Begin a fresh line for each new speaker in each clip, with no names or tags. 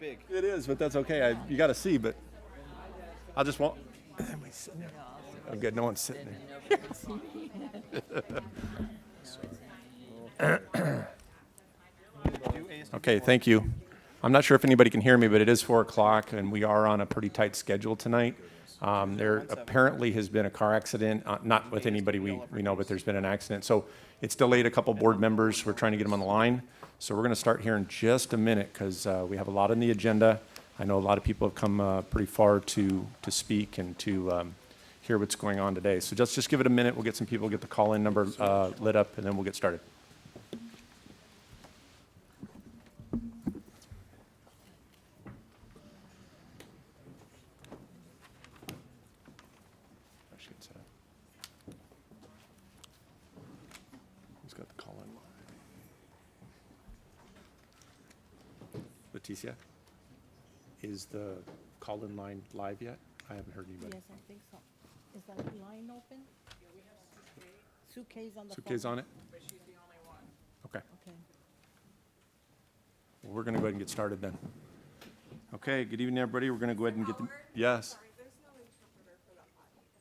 big.
It is, but that's okay. You got to see, but I'll just won't. Oh, good. No one's sitting there. Okay, thank you. I'm not sure if anybody can hear me, but it is 4 o'clock, and we are on a pretty tight schedule tonight. There apparently has been a car accident, not with anybody we know, but there's been an accident. So it's delayed a couple board members. We're trying to get them on the line. So we're going to start here in just a minute because we have a lot on the agenda. I know a lot of people have come pretty far to speak and to hear what's going on today. So just give it a minute. We'll get some people, get the call-in number lit up, and then we'll get started. Who's got the call-in? Leticia, is the call-in line live yet? I haven't heard anybody.
Yes, I think so. Is that line open? Yeah, we have Sue K's on the phone.
Sue K's on it?
But she's the only one.
Okay.
Okay.
Well, we're going to go ahead and get started then. Okay, good evening, everybody. We're going to go ahead and get the, yes.
Sorry, there's no interpreter for that podcast.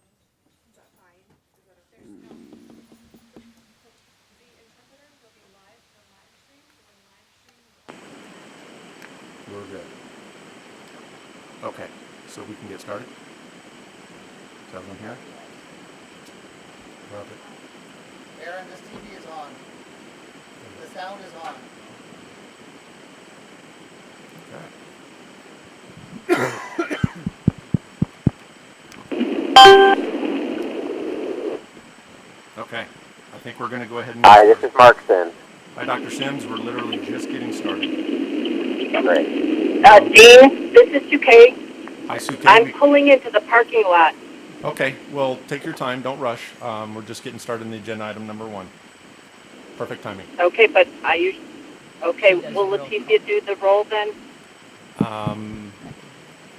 Is that fine? Is that okay? The interpreter will be live for live stream, so when live stream.
We're good. Okay, so we can get started. Is everyone here? Perfect.
Aaron, this TV is on. The sound is on.
Okay, I think we're going to go ahead and...
Hi, this is Mark Sims.
Hi, Dr. Sims. We're literally just getting started.
Great.
Dean, this is Sue K.
Hi, Sue K.
I'm pulling into the parking lot.
Okay, well, take your time. Don't rush. We're just getting started in the agenda item number 1. Perfect timing.
Okay, but okay, will Leticia do the roll then?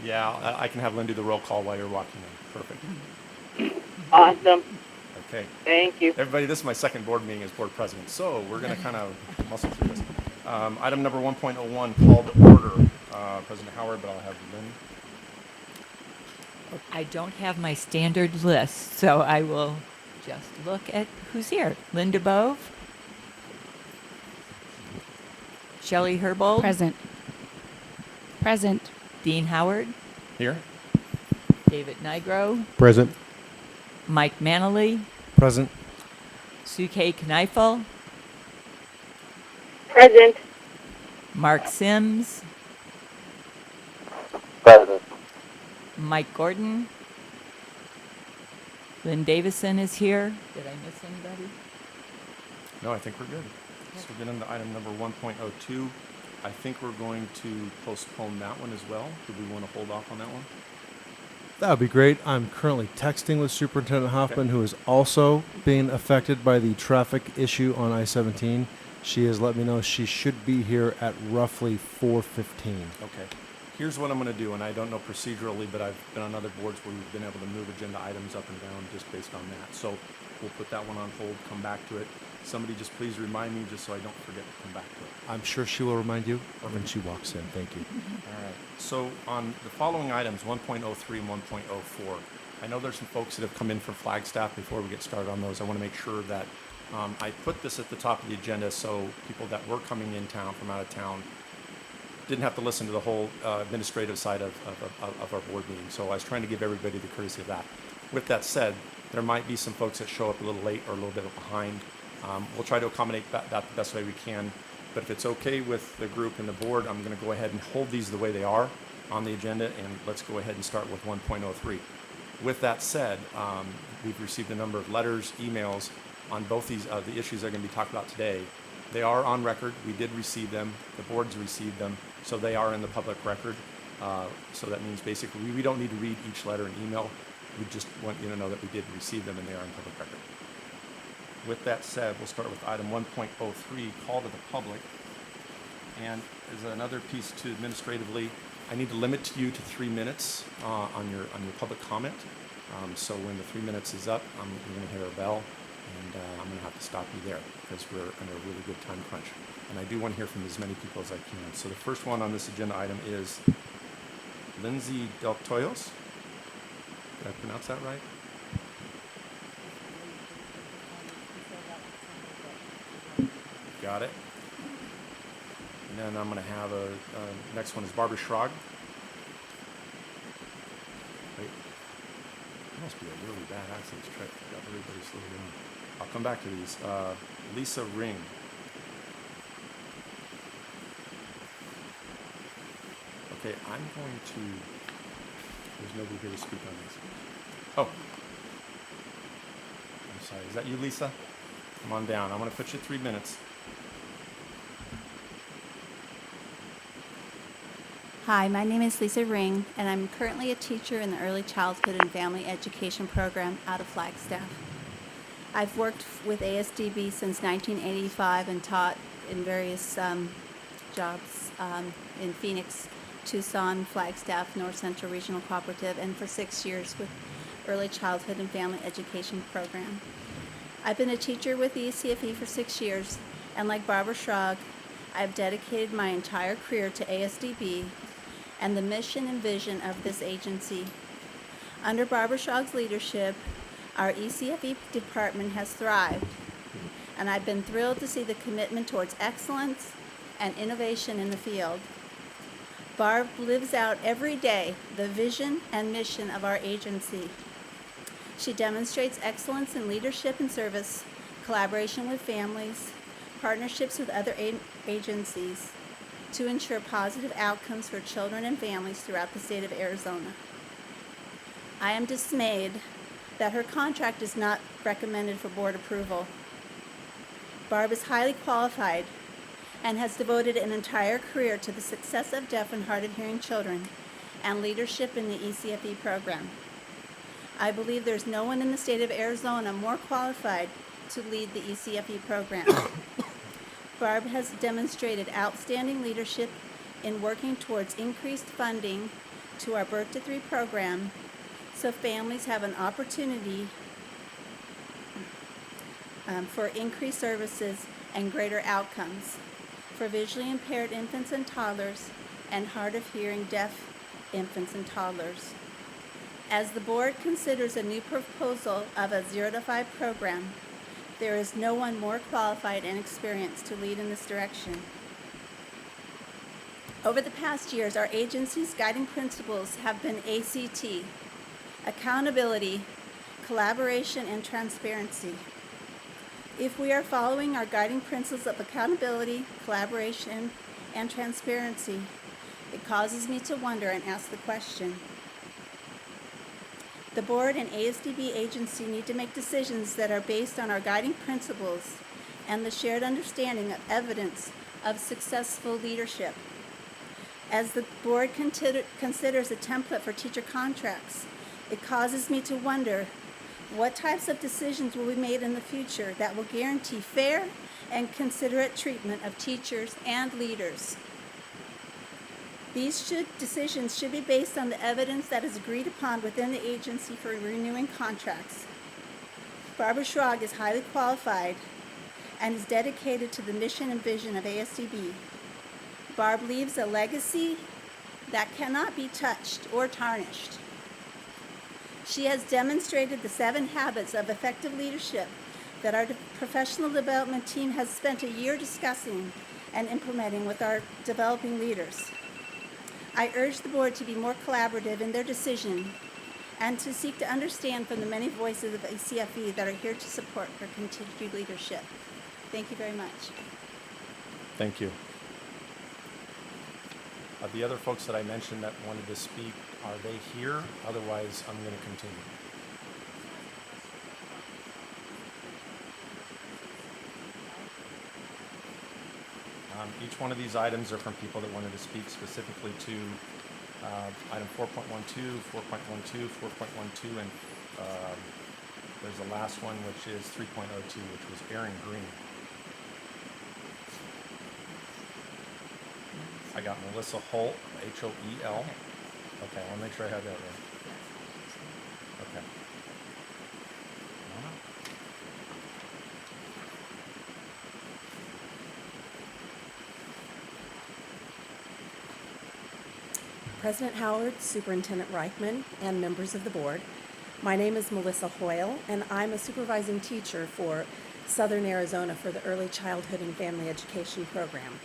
Yeah, I can have Lynn do the roll call while you're walking in. Perfect.
Awesome.
Okay.
Thank you.
Everybody, this is my second board meeting as board president, so we're going to kind of muscle through this. Item number 1.01, call to order. President Howard, but I'll have Lynn.
I don't have my standard list, so I will just look at who's here. Linda Bove. Shelley Herbold.
Present. Present.
Dean Howard.
Here.
David Nigro.
Present.
Mike Manley.
Present.
Sue K. Kneifel.
Present.
Mark Sims.
Present.
Mike Gordon. Lynn Davison is here. Did I miss anybody?
No, I think we're good. So we'll get into item number 1.02. I think we're going to postpone that one as well. Do we want to hold off on that one?
That would be great. I'm currently texting with Superintendent Hoffman, who is also being affected by the traffic issue on I-17. She has let me know she should be here at roughly 4:15.
Okay. Here's what I'm going to do, and I don't know procedurally, but I've been on other boards where we've been able to move agenda items up and down just based on that. So we'll put that one on hold, come back to it. Somebody just please remind me just so I don't forget to come back to it.
I'm sure she will remind you when she walks in. Thank you.
All right. So on the following items, 1.03 and 1.04, I know there's some folks that have come in from Flagstaff. Before we get started on those, I want to make sure that I put this at the top of the agenda so people that were coming in town from out of town didn't have to listen to the whole administrative side of our board meeting. So I was trying to give everybody the courtesy of that. With that said, there might be some folks that show up a little late or a little bit behind. We'll try to accommodate that the best way we can. But if it's okay with the group and the board, I'm going to go ahead and hold these the way they are on the agenda, and let's go ahead and start with 1.03. With that said, we've received a number of letters, emails on both these the issues that are going to be talked about today. They are on record. We did receive them. The board's received them, so they are in the public record. So that means basically we don't need to read each letter and email. We just want you to know that we did receive them and they are in public record. With that said, we'll start with item 1.03, call to the public. And as another piece to administratively, I need to limit you to 3 minutes on your public comment. So when the 3 minutes is up, you're going to hear a bell, and I'm going to have to stop you there because we're under a really good time crunch. And I do want to hear from as many people as I can. So the first one on this agenda item is Lindsay Del Toyos. Did I pronounce that right? Got it. And then I'm going to have next one is Barbara Schrag. Wait, it must be a really bad accent trick. Got everybody slowed down. I'll come back to these. Lisa Ring. Okay, I'm going to. There's nobody here to speak on this. Oh. I'm sorry. Is that you, Lisa? Come on down. I'm going to put you 3 minutes.
Hi, my name is Lisa Ring, and I'm currently a teacher in the Early Childhood and Family Education program out of Flagstaff. I've worked with ASDB since 1985 and taught in various jobs in Phoenix, Tucson, Flagstaff, North Central Regional Cooperative, and for 6 years with Early Childhood and Family Education program. I've been a teacher with the ECFE for 6 years, and like Barbara Schrag, I've dedicated my entire career to ASDB and the mission and vision of this agency. Under Barbara Schrag's leadership, our ECFE department has thrived, and I've been thrilled to see the commitment towards excellence and innovation in the field. Barb lives out every day the vision and mission of our agency. She demonstrates excellence in leadership and service, collaboration with families, partnerships with other agencies, to ensure positive outcomes for children and families throughout the state of Arizona. I am dismayed that her contract is not recommended for board approval. Barb is highly qualified and has devoted an entire career to the success of deaf and hard of hearing children and leadership in the ECFE program. I believe there's no one in the state of Arizona more qualified to lead the ECFE program. Barb has demonstrated outstanding leadership in working towards increased funding to our Birth to 3 program so families have an opportunity for increased services and greater outcomes for visually impaired infants and toddlers and hard of hearing deaf infants and toddlers. As the board considers a new proposal of a 0 to 5 program, there is no one more qualified and experienced to lead in this direction. Over the past years, our agency's guiding principles have been ACT, accountability, collaboration, and transparency. If we are following our guiding principles of accountability, collaboration, and transparency, it causes me to wonder and ask the question. The board and ASDB agency need to make decisions that are based on our guiding principles and the shared understanding of evidence of successful leadership. As the board considers a template for teacher contracts, it causes me to wonder what types of decisions will be made in the future that will guarantee fair and considerate treatment of teachers and leaders. These decisions should be based on the evidence that is agreed upon within the agency for renewing contracts. Barbara Schrag is highly qualified and is dedicated to the mission and vision of ASDB. Barb leaves a legacy that cannot be touched or tarnished. She has demonstrated the 7 habits of effective leadership that our professional development team has spent a year discussing and implementing with our developing leaders. I urge the board to be more collaborative in their decision and to seek to understand from the many voices of ECFE that are here to support her continued leadership. Thank you very much.
Thank you. The other folks that I mentioned that wanted to speak, are they here? Otherwise, I'm going to continue. Each one of these items are from people that wanted to speak specifically to item 4.12, 4.12, 4.12, and there's the last one, which is 3.02, which was Aaron Green. I got Melissa Holt, H-O-E-L. Okay, I want to make sure I have that right. Okay.
President Howard, Superintendent Reichman, and members of the board. My name is Melissa Hoyle, and I'm a supervising teacher for Southern Arizona for the Early Childhood and Family Education Program.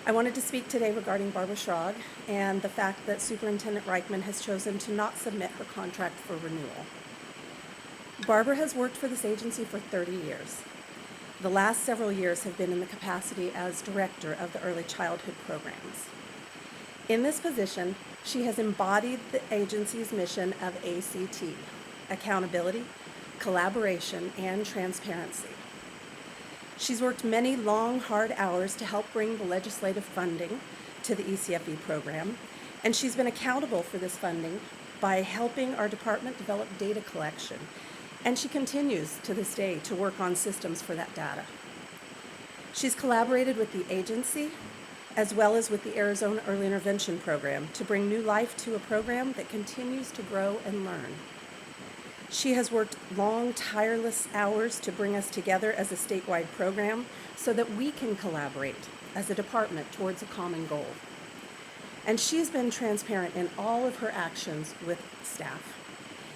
I wanted to speak today regarding Barbara Schrag and the fact that Superintendent Reichman has chosen to not submit her contract for renewal. Barbara has worked for this agency for 30 years. The last several years have been in the capacity as director of the early childhood programs. In this position, she has embodied the agency's mission of ACT, accountability, collaboration, and transparency. She's worked many long, hard hours to help bring the legislative funding to the ECFE program, and she's been accountable for this funding by helping our department develop data collection, and she continues to this day to work on systems for that data. She's collaborated with the agency as well as with the Arizona Early Intervention Program to bring new life to a program that continues to grow and learn. She has worked long, tireless hours to bring us together as a statewide program so that we can collaborate as a department towards a common goal. And she's been transparent in all of her actions with staff.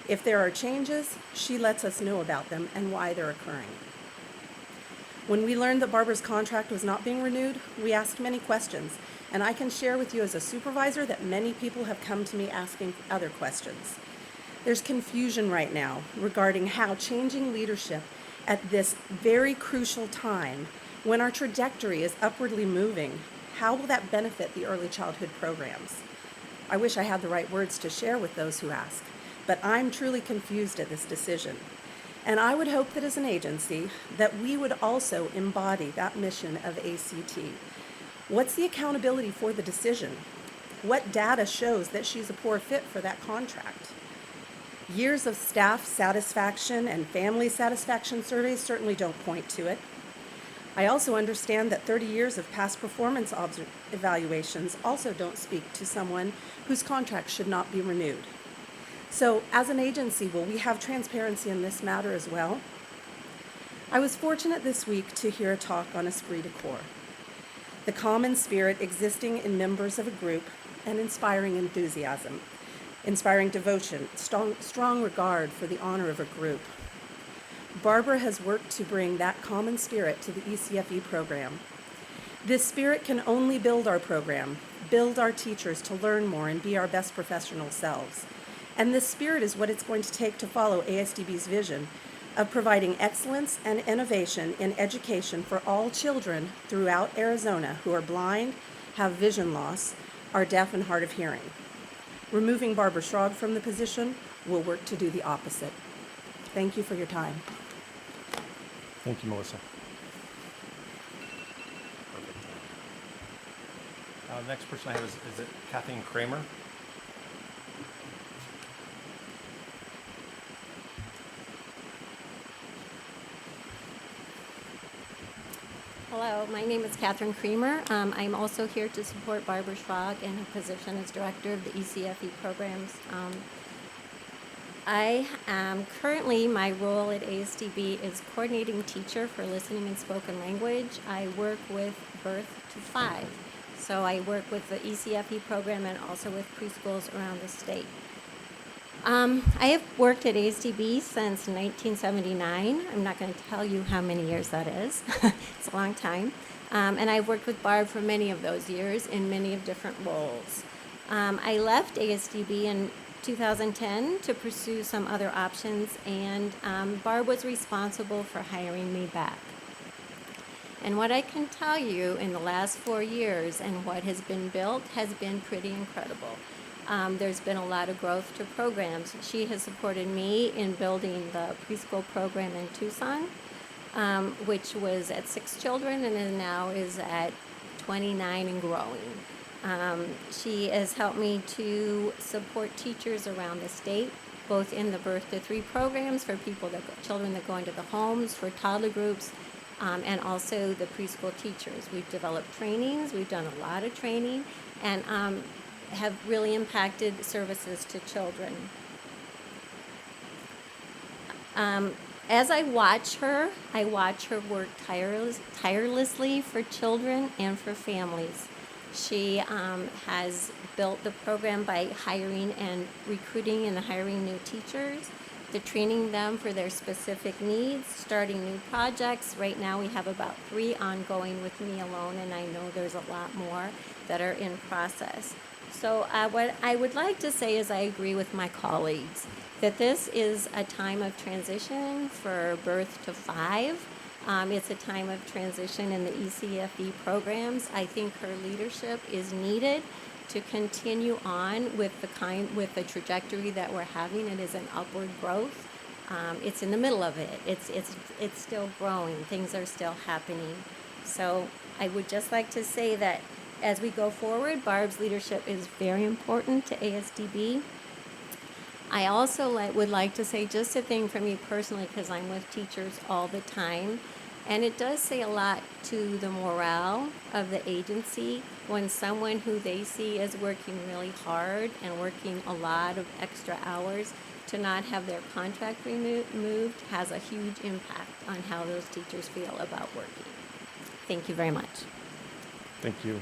If there are changes, she lets us know about them and why they're occurring. When we learned that Barbara's contract was not being renewed, we asked many questions, and I can share with you as a supervisor that many people have come to me asking other questions. There's confusion right now regarding how changing leadership at this very crucial time, when our trajectory is upwardly moving, how will that benefit the early childhood programs? I wish I had the right words to share with those who ask, but I'm truly confused at this decision. And I would hope that as an agency, that we would also embody that mission of ACT. What's the accountability for the decision? What data shows that she's a poor fit for that contract? Years of staff satisfaction and family satisfaction surveys certainly don't point to it. I also understand that 30 years of past performance evaluations also don't speak to someone whose contract should not be renewed. So, as an agency, will we have transparency in this matter as well? I was fortunate this week to hear a talk on esprit de corps, the common spirit existing in members of a group and inspiring enthusiasm, inspiring devotion, strong regard for the honor of a group. Barbara has worked to bring that common spirit to the ECFE program. This spirit can only build our program, build our teachers to learn more and be our best professional selves. And this spirit is what it's going to take to follow ASDB's vision of providing excellence and innovation in education for all children throughout Arizona who are blind, have vision loss, are deaf and hard of hearing. Removing Barbara Schrag from the position will work to do the opposite. Thank you for your time.
Thank you, Melissa. Next person I have is it Kathleen Kramer?
Hello, my name is Catherine Creamer. I'm also here to support Barbara Schrag in her position as director of the ECFE programs. I am currently, my role at ASDB is coordinating teacher for listening and spoken language. I work with birth to 5. So I work with the ECFE program and also with preschools around the state. I have worked at ASDB since 1979. I'm not going to tell you how many years that is. It's a long time. And I've worked with Barb for many of those years in many of different roles. I left ASDB in 2010 to pursue some other options, and Barb was responsible for hiring me back. And what I can tell you in the last 4 years and what has been built has been pretty incredible. There's been a lot of growth to programs. She has supported me in building the preschool program in Tucson, which was at 6 children and then now is at 29 and growing. She has helped me to support teachers around the state, both in the birth to 3 programs for children that go into the homes, for toddler groups, and also the preschool teachers. We've developed trainings, we've done a lot of training, and have really impacted services to children. As I watch her work tirelessly for children and for families. She has built the program by hiring and recruiting and hiring new teachers, to training them for their specific needs, starting new projects. Right now we have about 3 ongoing with me alone, and I know there's a lot more that are in process. So what I would like to say is I agree with my colleagues that this is a time of transition for birth to 5. It's a time of transition in the ECFE programs. I think her leadership is needed to continue on with the trajectory that we're having. It is an upward growth. It's in the middle of it. It's still growing. Things are still happening. So I would just like to say that as we go forward, Barb's leadership is very important to ASDB. I also would like to say just a thing for me personally, because I'm with teachers all the time, and it does say a lot to the morale of the agency when someone who they see is working really hard and working a lot of extra hours to not have their contract removed has a huge impact on how those teachers feel about working. Thank you very much.
Thank you.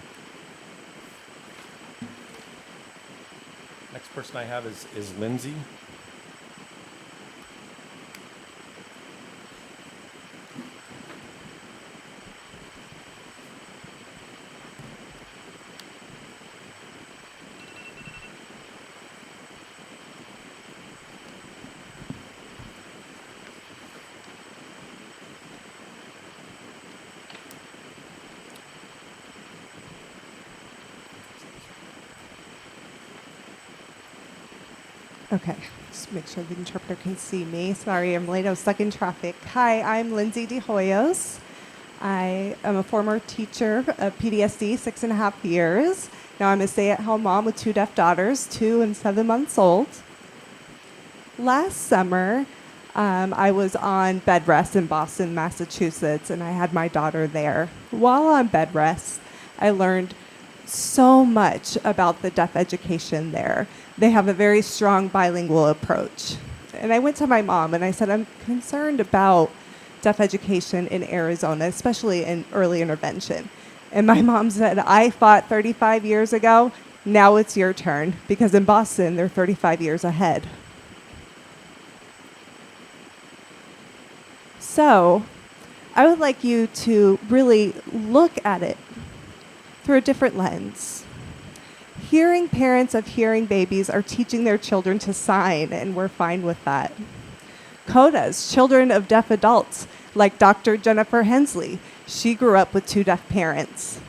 Next person I have is Lindsay.
Okay, just make sure the interpreter can see me. Sorry, I'm late. I was stuck in traffic. Hi, I'm Lindsay DeHoyos. I am a former teacher of PDSD, 6.5 years. Now I'm a stay-at-home mom with 2 deaf daughters, 2 and 7 months old. Last summer, I was on bed rest in Boston, Massachusetts, and I had my daughter there. While on bed rest, I learned so much about the deaf education there. They have a very strong bilingual approach. And I went to my mom and I said, I'm concerned about deaf education in Arizona, especially in early intervention. And my mom said, I fought 35 years ago, now it's your turn, because in Boston, they're 35 years ahead. So I would like you to really look at it through a different lens. Hearing parents of hearing babies are teaching their children to sign, and we're fine with that. CODAs, children of deaf adults, like Dr. Jennifer Hensley. She grew up with 2 deaf parents,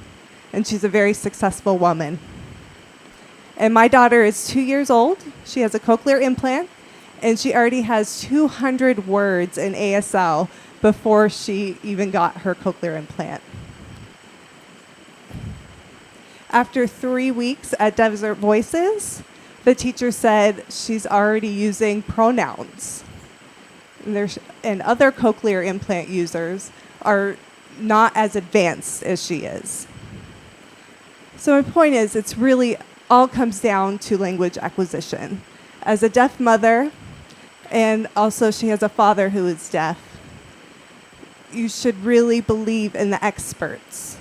and she's a very successful woman. And my daughter is 2 years old. She has a cochlear implant, and she already has 200 words in ASL before she even got her cochlear implant. After 3 weeks at Desert Voices, the teacher said she's already using pronouns. And other cochlear implant users are not as advanced as she is. So my point is, it's really all comes down to language acquisition. As a deaf mother, and also she has a father who is deaf, you should really believe in the experts.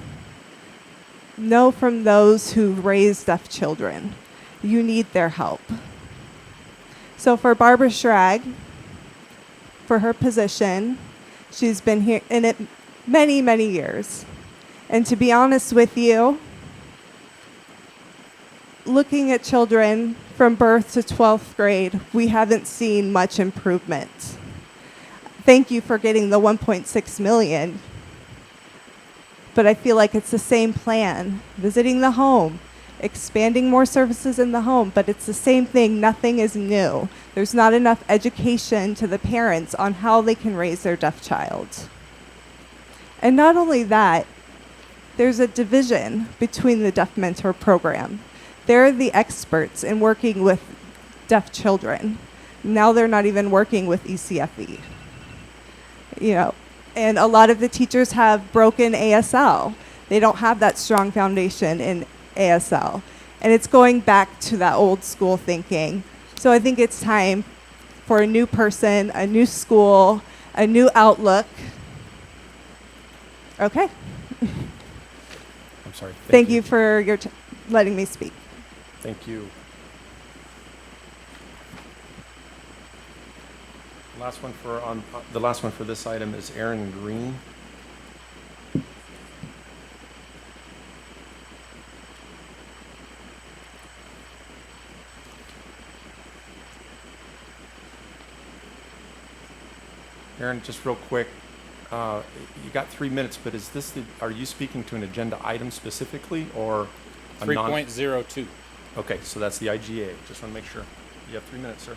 Know from those who raise deaf children. You need their help. So for Barbara Schrag, for her position, she's been here in it many, many years. And to be honest with you, looking at children from birth to 12th grade, we haven't seen much improvement. Thank you for getting the 1.6 million. But I feel like it's the same plan. Visiting the home, expanding more services in the home, but it's the same thing. Nothing is new. There's not enough education to the parents on how they can raise their deaf child. And not only that, there's a division between the Deaf Mentor program. They're the experts in working with deaf children. Now they're not even working with ECFE. And a lot of the teachers have broken ASL. They don't have that strong foundation in ASL. And it's going back to that old school thinking. So I think it's time for a new person, a new school, a new outlook. Okay.
I'm sorry.
Thank you for letting me speak.
Thank you. The last one for this item is Aaron Green. Aaron, just real quick, you got 3 minutes, but are you speaking to an agenda item specifically or a
3.02.
Okay, so that's the IGA. Just want to make sure. You have 3 minutes, sir.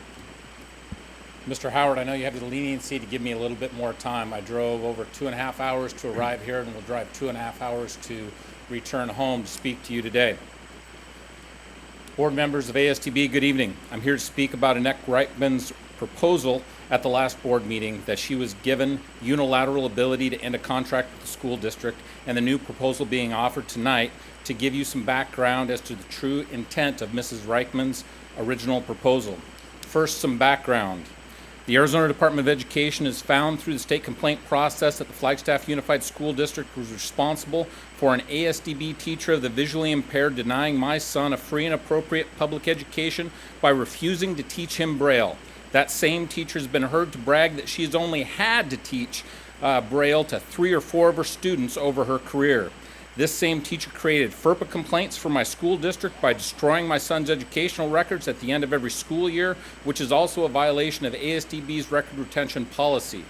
Mr. Howard, I know you have the leniency to give me a little bit more time. I drove over 2.5 hours to arrive here and will drive 2.5 hours to return home to speak to you today. Board members of ASDB, good evening. I'm here to speak about Annette Reitman's proposal at the last board meeting that she was given unilateral ability to end a contract with the school district, and the new proposal being offered tonight to give you some background as to the true intent of Mrs. Reitman's original proposal. First, some background. The Arizona Department of Education has found through the state complaint process that the Flagstaff Unified School District was responsible for an ASDB teacher of the visually impaired denying my son a free and appropriate public education by refusing to teach him Braille. That same teacher has been heard to brag that she's only had to teach Braille to 3 or 4 of her students over her career. This same teacher created FERPA complaints for my school district by destroying my son's educational records at the end of every school year, which is also a violation of ASDB's record retention policy.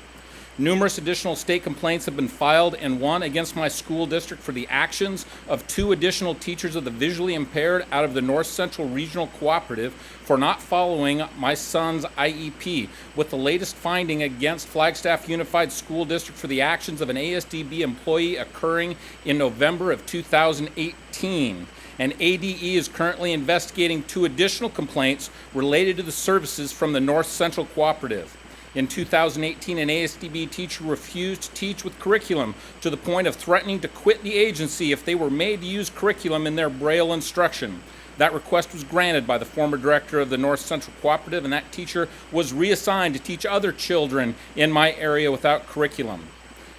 Numerous additional state complaints have been filed, and one against my school district for the actions of 2 additional teachers of the visually impaired out of the North Central Regional Cooperative for not following my son's IEP, with the latest finding against Flagstaff Unified School District for the actions of an ASDB employee occurring in November of 2018. And ADE is currently investigating 2 additional complaints related to the services from the North Central Cooperative. In 2018, an ASDB teacher refused to teach with curriculum to the point of threatening to quit the agency if they were made to use curriculum in their Braille instruction. That request was granted by the former director of the North Central Cooperative, and that teacher was reassigned to teach other children in my area without curriculum.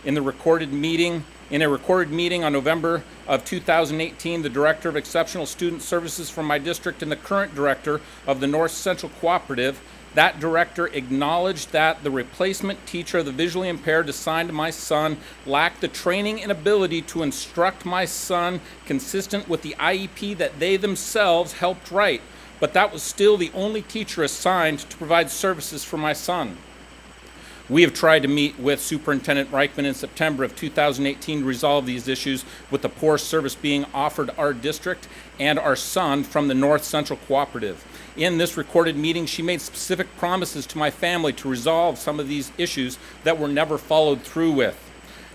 In a recorded meeting on November of 2018, the Director of Exceptional Student Services from my district and the current director of the North Central Cooperative, that director acknowledged that the replacement teacher of the visually impaired assigned to my son lacked the training and ability to instruct my son consistent with the IEP that they themselves helped write, but that was still the only teacher assigned to provide services for my son. We have tried to meet with Superintendent Reichman in September of 2018 to resolve these issues with the poor service being offered our district and our son from the North Central Cooperative. In this recorded meeting, she made specific promises to my family to resolve some of these issues that were never followed through with.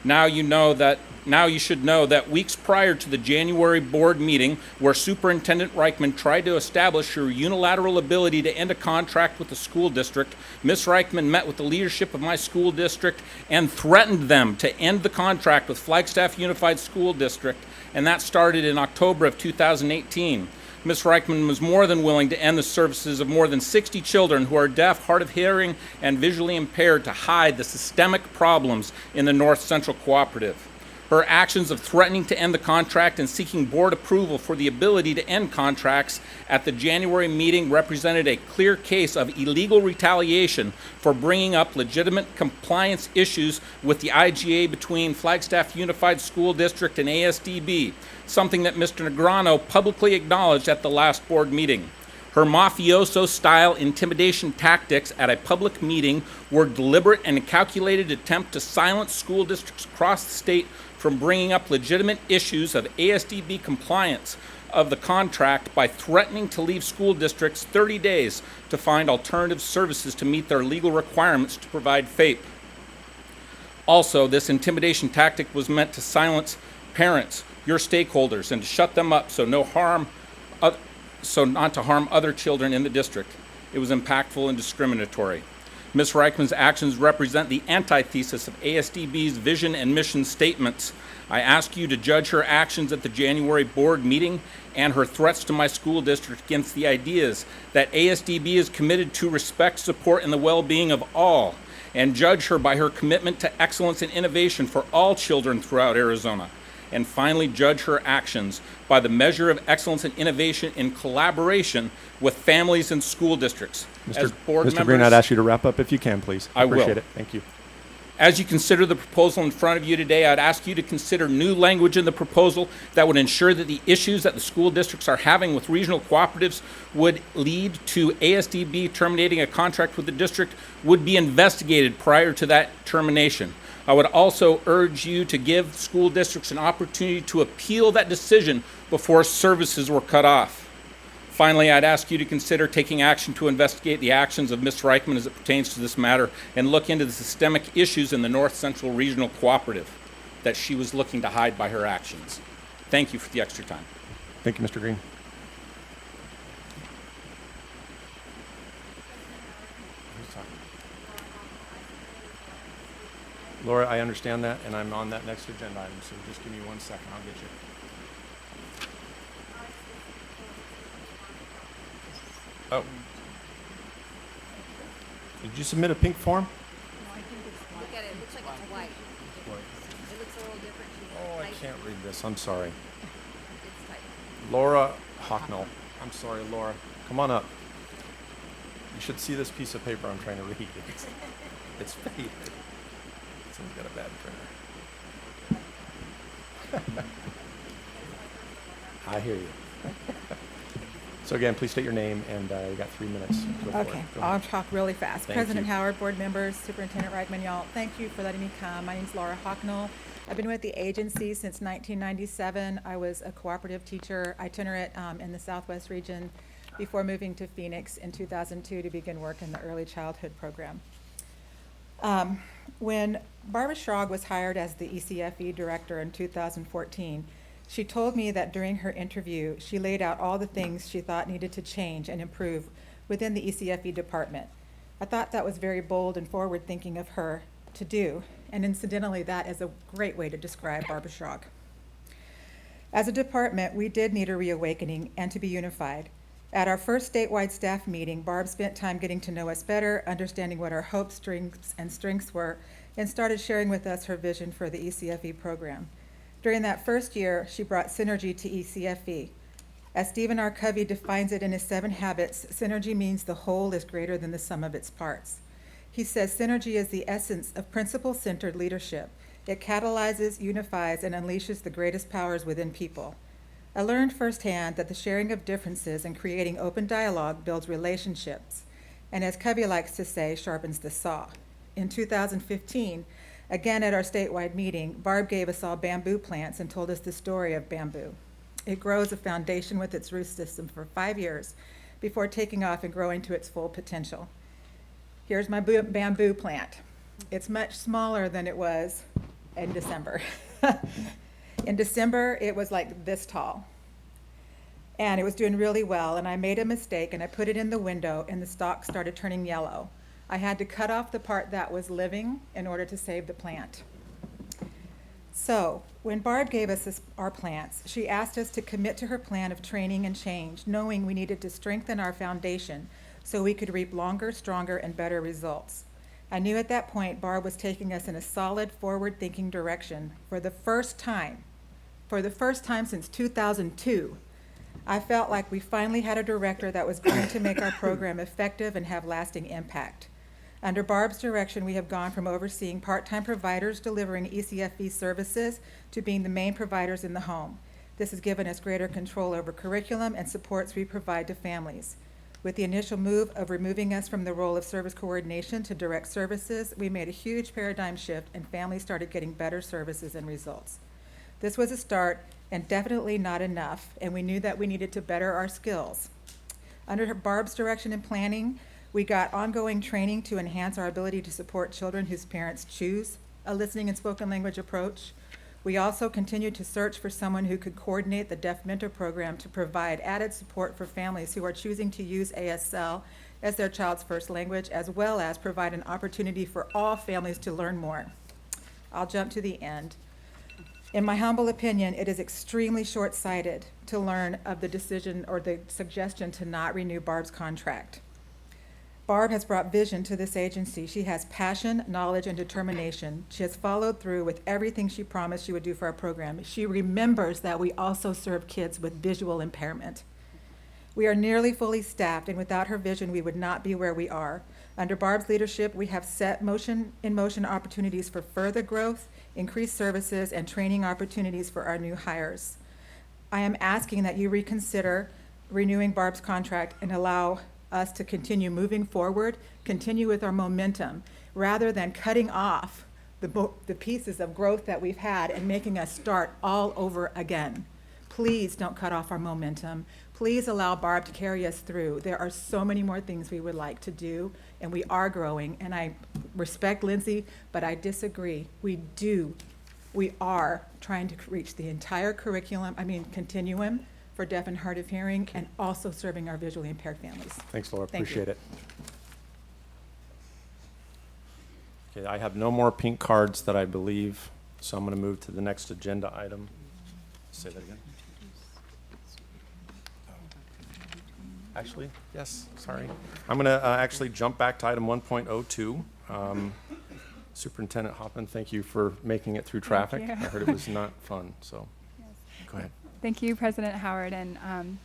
Now you should know that weeks prior to the January board meeting where Superintendent Reichman tried to establish her unilateral ability to end a contract with the school district, Ms. Reichman met with the leadership of my school district and threatened them to end the contract with Flagstaff Unified School District, and that started in October of 2018. Ms. Reichman was more than willing to end the services of more than 60 children who are deaf, hard of hearing, and visually impaired to hide the systemic problems in the North Central Cooperative. Her actions of threatening to end the contract and seeking board approval for the ability to end contracts at the January meeting represented a clear case of illegal retaliation for bringing up legitimate compliance issues with the IGA between Flagstaff Unified School District and ASDB, something that Mr. Negrano publicly acknowledged at the last board meeting. Her mafioso-style intimidation tactics at a public meeting were deliberate and a calculated attempt to silence school districts across the state from bringing up legitimate issues of ASDB compliance of the contract by threatening to leave school districts 30 days to find alternative services to meet their legal requirements to provide FAPE. Also, this intimidation tactic was meant to silence parents, your stakeholders, and to shut them up so not to harm other children in the district. It was impactful and discriminatory. Ms. Reichman's actions represent the antithesis of ASDB's vision and mission statements. I ask you to judge her actions at the January board meeting and her threats to my school district against the ideas that ASDB is committed to respect, support, and the well-being of all, and judge her by her commitment to excellence and innovation for all children throughout Arizona. and finally judge her actions by the measure of excellence and innovation in collaboration with families and school districts. As board
Mr. Green,
members-
I'd ask you to wrap up if you can, please.
I will.
Appreciate it. Thank you.
As you consider the proposal in front of you today, I'd ask you to consider new language in the proposal that would ensure that the issues that the school districts are having with regional cooperatives would lead to ASDB terminating a contract with the district would be investigated prior to that termination. I would also urge you to give school districts an opportunity to appeal that decision before services were cut off. Finally, I'd ask you to consider taking action to investigate the actions of Ms. Reichman as it pertains to this matter and look into the systemic issues in the North Central Regional Cooperative that she was looking to hide by her actions. Thank you for the extra time.
Thank you, Mr. Green. Laura, I understand that, and I'm on that next agenda item, so just give me 1 second. I'll get you. Oh. Did you submit a pink form?
Look at it, it looks like it's white. It looks a little different.
Oh, I can't read this. I'm sorry.
It's tight.
Laura Hocknell. I'm sorry, Laura. Come on up. You should see this piece of paper I'm trying to read. It's faded. Someone's got a bad printer. I hear you. So again, please state your name, and you got 3 minutes. Go for it.
Okay,
Go
I'll
ahead.
talk really fast.
Thank
President
you.
Howard, board members, Superintendent Reichman, y'all, thank you for letting me come. My name's Laura Hocknell. I've been with the agency since 1997. I was a cooperative teacher, itinerant in the Southwest region before moving to Phoenix in 2002 to begin work in the early childhood program. When Barbara Schrag was hired as the ECFE director in 2014, she told me that during her interview, she laid out all the things she thought needed to change and improve within the ECFE department. I thought that was very bold and forward-thinking of her to do, and incidentally, that is a great way to describe Barbara Schrag. As a department, we did need a reawakening and to be unified. At our first statewide staff meeting, Barb spent time getting to know us better, understanding what our hopes, strengths, and strengths were, and started sharing with us her vision for the ECFE program. During that first year, she brought synergy to ECFE. As Stephen R. Covey defines it in his 7 Habits, synergy means the whole is greater than the sum of its parts. He says synergy is the essence of principle-centered leadership. It catalyzes, unifies, and unleashes the greatest powers within people. I learned firsthand that the sharing of differences and creating open dialogue builds relationships, and as Covey likes to say, sharpens the saw. In 2015, again at our statewide meeting, Barb gave us all bamboo plants and told us the story of bamboo. It grows a foundation with its root system for 5 years before taking off and growing to its full potential. Here's my bamboo plant. It's much smaller than it was in December. In December, it was like this tall. And it was doing really well, and I made a mistake, and I put it in the window, and the stalk started turning yellow. I had to cut off the part that was living in order to save the plant. So, when Barb gave us our plants, she asked us to commit to her plan of training and change, knowing we needed to strengthen our foundation so we could reap longer, stronger, and better results. I knew at that point Barb was taking us in a solid, forward-thinking direction for the first time since 2002. I felt like we finally had a director that was going to make our program effective and have lasting impact. Under Barb's direction, we have gone from overseeing part-time providers delivering ECFE services to being the main providers in the home. This has given us greater control over curriculum and supports we provide to families. With the initial move of removing us from the role of service coordination to direct services, we made a huge paradigm shift and families started getting better services and results. This was a start and definitely not enough, and we knew that we needed to better our skills. Under Barb's direction and planning, we got ongoing training to enhance our ability to support children whose parents choose a listening and spoken language approach. We also continued to search for someone who could coordinate the Deaf Mentor program to provide added support for families who are choosing to use ASL as their child's first language, as well as provide an opportunity for all families to learn more. I'll jump to the end. In my humble opinion, it is extremely short-sighted to learn of the decision or the suggestion to not renew Barb's contract. Barb has brought vision to this agency. She has passion, knowledge, and determination. She has followed through with everything she promised she would do for our program. She remembers that we also serve kids with visual impairment. We are nearly fully staffed, and without her vision, we would not be where we are. Under Barb's leadership, we have set in motion opportunities for further growth, increased services, and training opportunities for our new hires. I am asking that you reconsider renewing Barb's contract and allow us to continue moving forward, continue with our momentum, rather than cutting off the pieces of growth that we've had and making us start all over again. Please don't cut off our momentum. Please allow Barb to carry us through. There are so many more things we would like to do, and we are growing. And I respect Lindsay, but I disagree. We are trying to reach the entire continuum for deaf and hard of hearing, and also serving our visually impaired families.
Thanks, Laura.
Thank
Appreciate
you.
it. Okay, I have no more pink cards that I believe, so I'm going to move to the next agenda item. Say that again. Actually, yes, sorry. I'm going to actually jump back to item 1.02. Superintendent Hoffman, thank you for making it through traffic.
you.
I heard it was not fun, so go ahead.
Thank you, President Howard and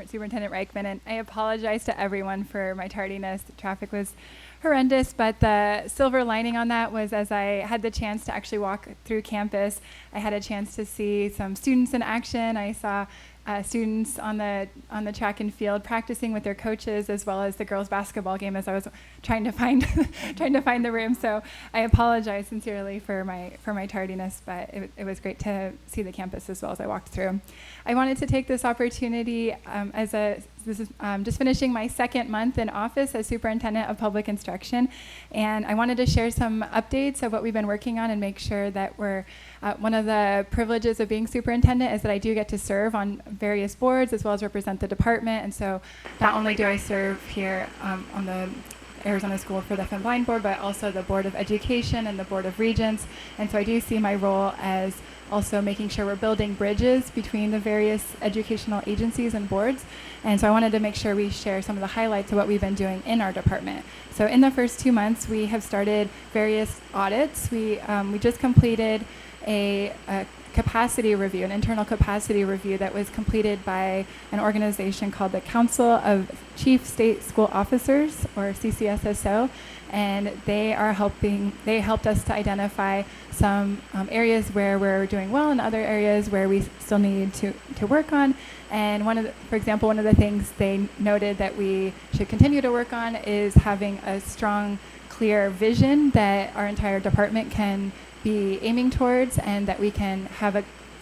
Superintendent Reichman. And I apologize to everyone for my tardiness. The traffic was horrendous, but the silver lining on that was as I had the chance to actually walk through campus, I had a chance to see some students in action. I saw students on the track and field practicing with their coaches, as well as the girls' basketball game as I was trying to find the room. So I apologize sincerely for my tardiness, but it was great to see the campus as well as I walked through. I wanted to take this opportunity this is just finishing my second month in office as Superintendent of Public Instruction, and I wanted to share some updates of what we've been working on and make sure that we're one of the privileges of being superintendent is that I do get to serve on various boards as well as represent the department. And so not only do I serve here on the Arizona School for Deaf and Blind Board, but also the Board of Education and the Board of Regents. And so I do see my role as also making sure we're building bridges between the various educational agencies and boards. And so I wanted to make sure we share some of the highlights of what we've been doing in our department. So in the first 2 months, we have started various audits. We just completed a capacity review, an internal capacity review that was completed by an organization called the Council of Chief State School Officers, or CCSSO, and they helped us to identify some areas where we're doing well and other areas where we still need to work on. And for example, one of the things they noted that we should continue to work on is having a strong, clear vision that our entire department can be aiming towards, and that we can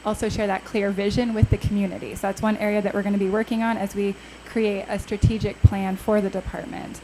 also share that clear vision with the community. So that's one area that we're going to be working on as we create a strategic plan for the department.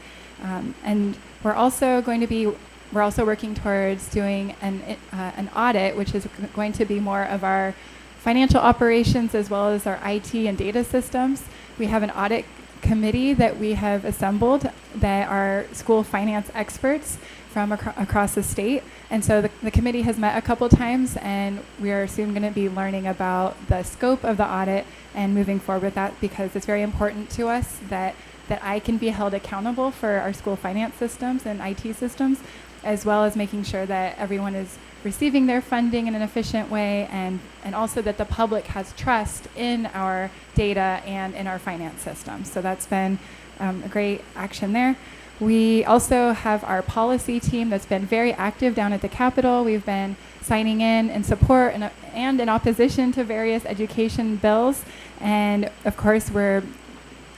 And we're also working towards doing an audit, which is going to be more of our financial operations as well as our IT and data systems. We have an audit committee that we have assembled that are school finance experts from across the state. And so the committee has met a couple times, and we are soon going to be learning about the scope of the audit and moving forward with that, because it's very important to us that I can be held accountable for our school finance systems and IT systems, as well as making sure that everyone is receiving their funding in an efficient way, and also that the public has trust in our data and in our finance systems. So that's been a great action there. We also have our policy team that's been very active down at the Capitol. We've been signing in support and in opposition to various education bills. And of course, we're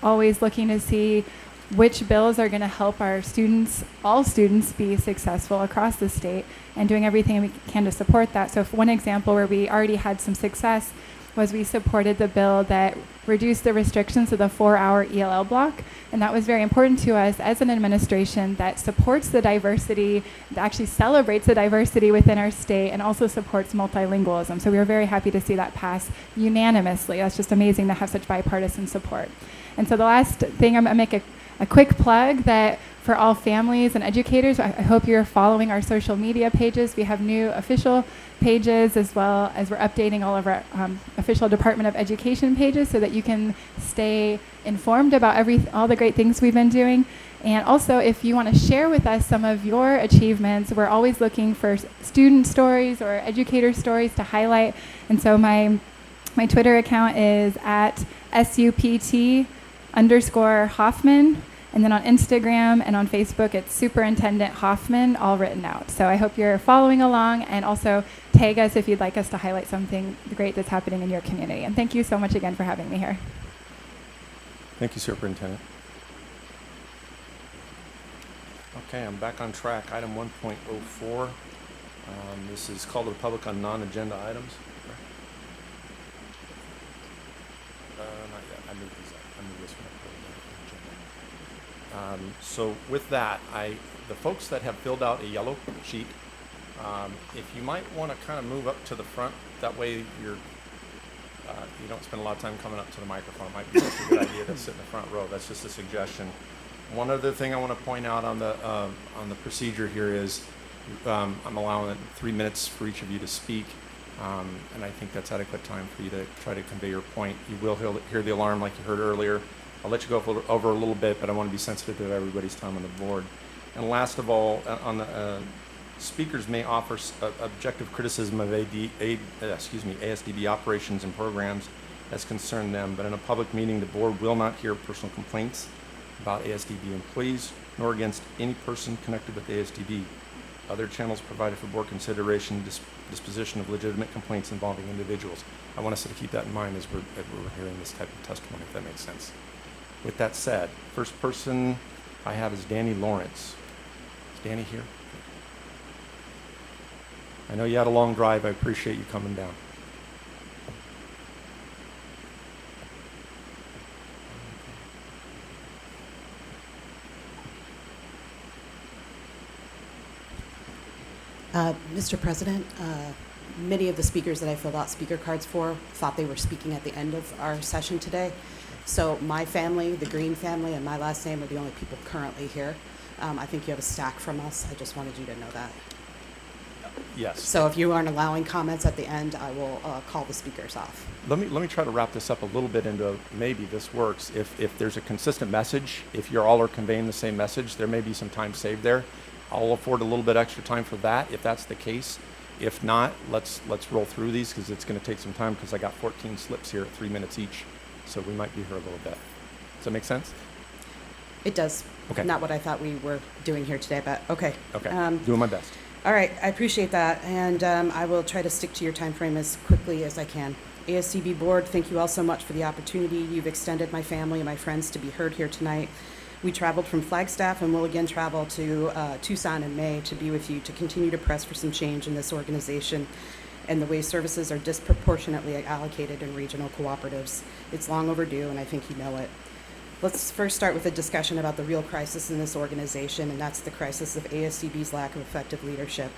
always looking to see which bills are going to help our students, all students, be successful across the state, and doing everything we can to support that. So one example where we already had some success was we supported the bill that reduced the restrictions of the 4-hour ELL block. And that was very important to us as an administration that supports the diversity, that actually celebrates the diversity within our state, and also supports multilingualism. So we were very happy to see that pass unanimously. That's just amazing to have such bipartisan support. And so the last thing, I'm going to make a quick plug that for all families and educators, I hope you're following our social media pages. We have new official pages, as well as we're updating all of our official Department of Education pages so that you can stay informed about all the great things we've been doing. And also, if you want to share with us some of your achievements, we're always looking for student stories or educator stories to highlight. And so my Twitter account is at SUPT_Hoffman. And then on Instagram and on Facebook, it's Superintendent Hoffman, all written out. So I hope you're following along, and also tag us if you'd like us to highlight something great that's happening in your community. And thank you so much again for having me here.
Thank you, Superintendent. Okay, I'm back on track. Item 1.04. This is called to the public on non-agenda items. Not yet. I moved these up. I moved this one up. So with that, the folks that have filled out a yellow sheet, if you might want to kind of move up to the front, that way you don't spend a lot of time coming up to the microphone. It might be just a good idea to sit in the front row. That's just a suggestion. One other thing I want to point out on the procedure here is I'm allowing 3 minutes for each of you to speak, and I think that's adequate time for you to try to convey your point. You will hear the alarm like you heard earlier. I'll let you go over a little bit, but I want to be sensitive to everybody's time on the board. And last of all, speakers may offer objective criticism of ASDB operations and programs as concern them, but in a public meeting, the board will not hear personal complaints about ASDB employees, nor against any person connected with ASDB. Other channels provided for board consideration, disposition of legitimate complaints involving individuals. I want us to keep that in mind as we're hearing this type of testimony, if that makes sense. With that said, first person I have is Danny Lawrence. Is Danny here? I know you had a long drive. I appreciate you coming down.
Mr. President, many of the speakers that I filled out speaker cards for thought they were speaking at the end of our session today. So my family, the Green family, and my last name are the only people currently here. I think you have a stack from us. I just wanted you to know that.
Yes.
So if you aren't allowing comments at the end, I will call the speakers off.
Let me try to wrap this up a little bit into maybe this works. If there's a consistent message, if you all are conveying the same message, there may be some time saved there. I'll afford a little bit extra time for that if that's the case. If not, let's roll through these because it's going to take some time because I got 14 slips here at 3 minutes each. So we might be here a little bit. Does that make sense?
It does.
Okay.
Not what I thought we were doing here today, but okay.
Okay. Doing my best.
All right. I appreciate that. And I will try to stick to your time frame as quickly as I can. ASDB Board, thank you all so much for the opportunity you've extended my family and my friends to be heard here tonight. We traveled from Flagstaff and will again travel to Tucson in May to be with you to continue to press for some change in this organization and the way services are disproportionately allocated in regional cooperatives. It's long overdue, and I think you know it. Let's first start with a discussion about the real crisis in this organization, and that's the crisis of ASDB's lack of effective leadership.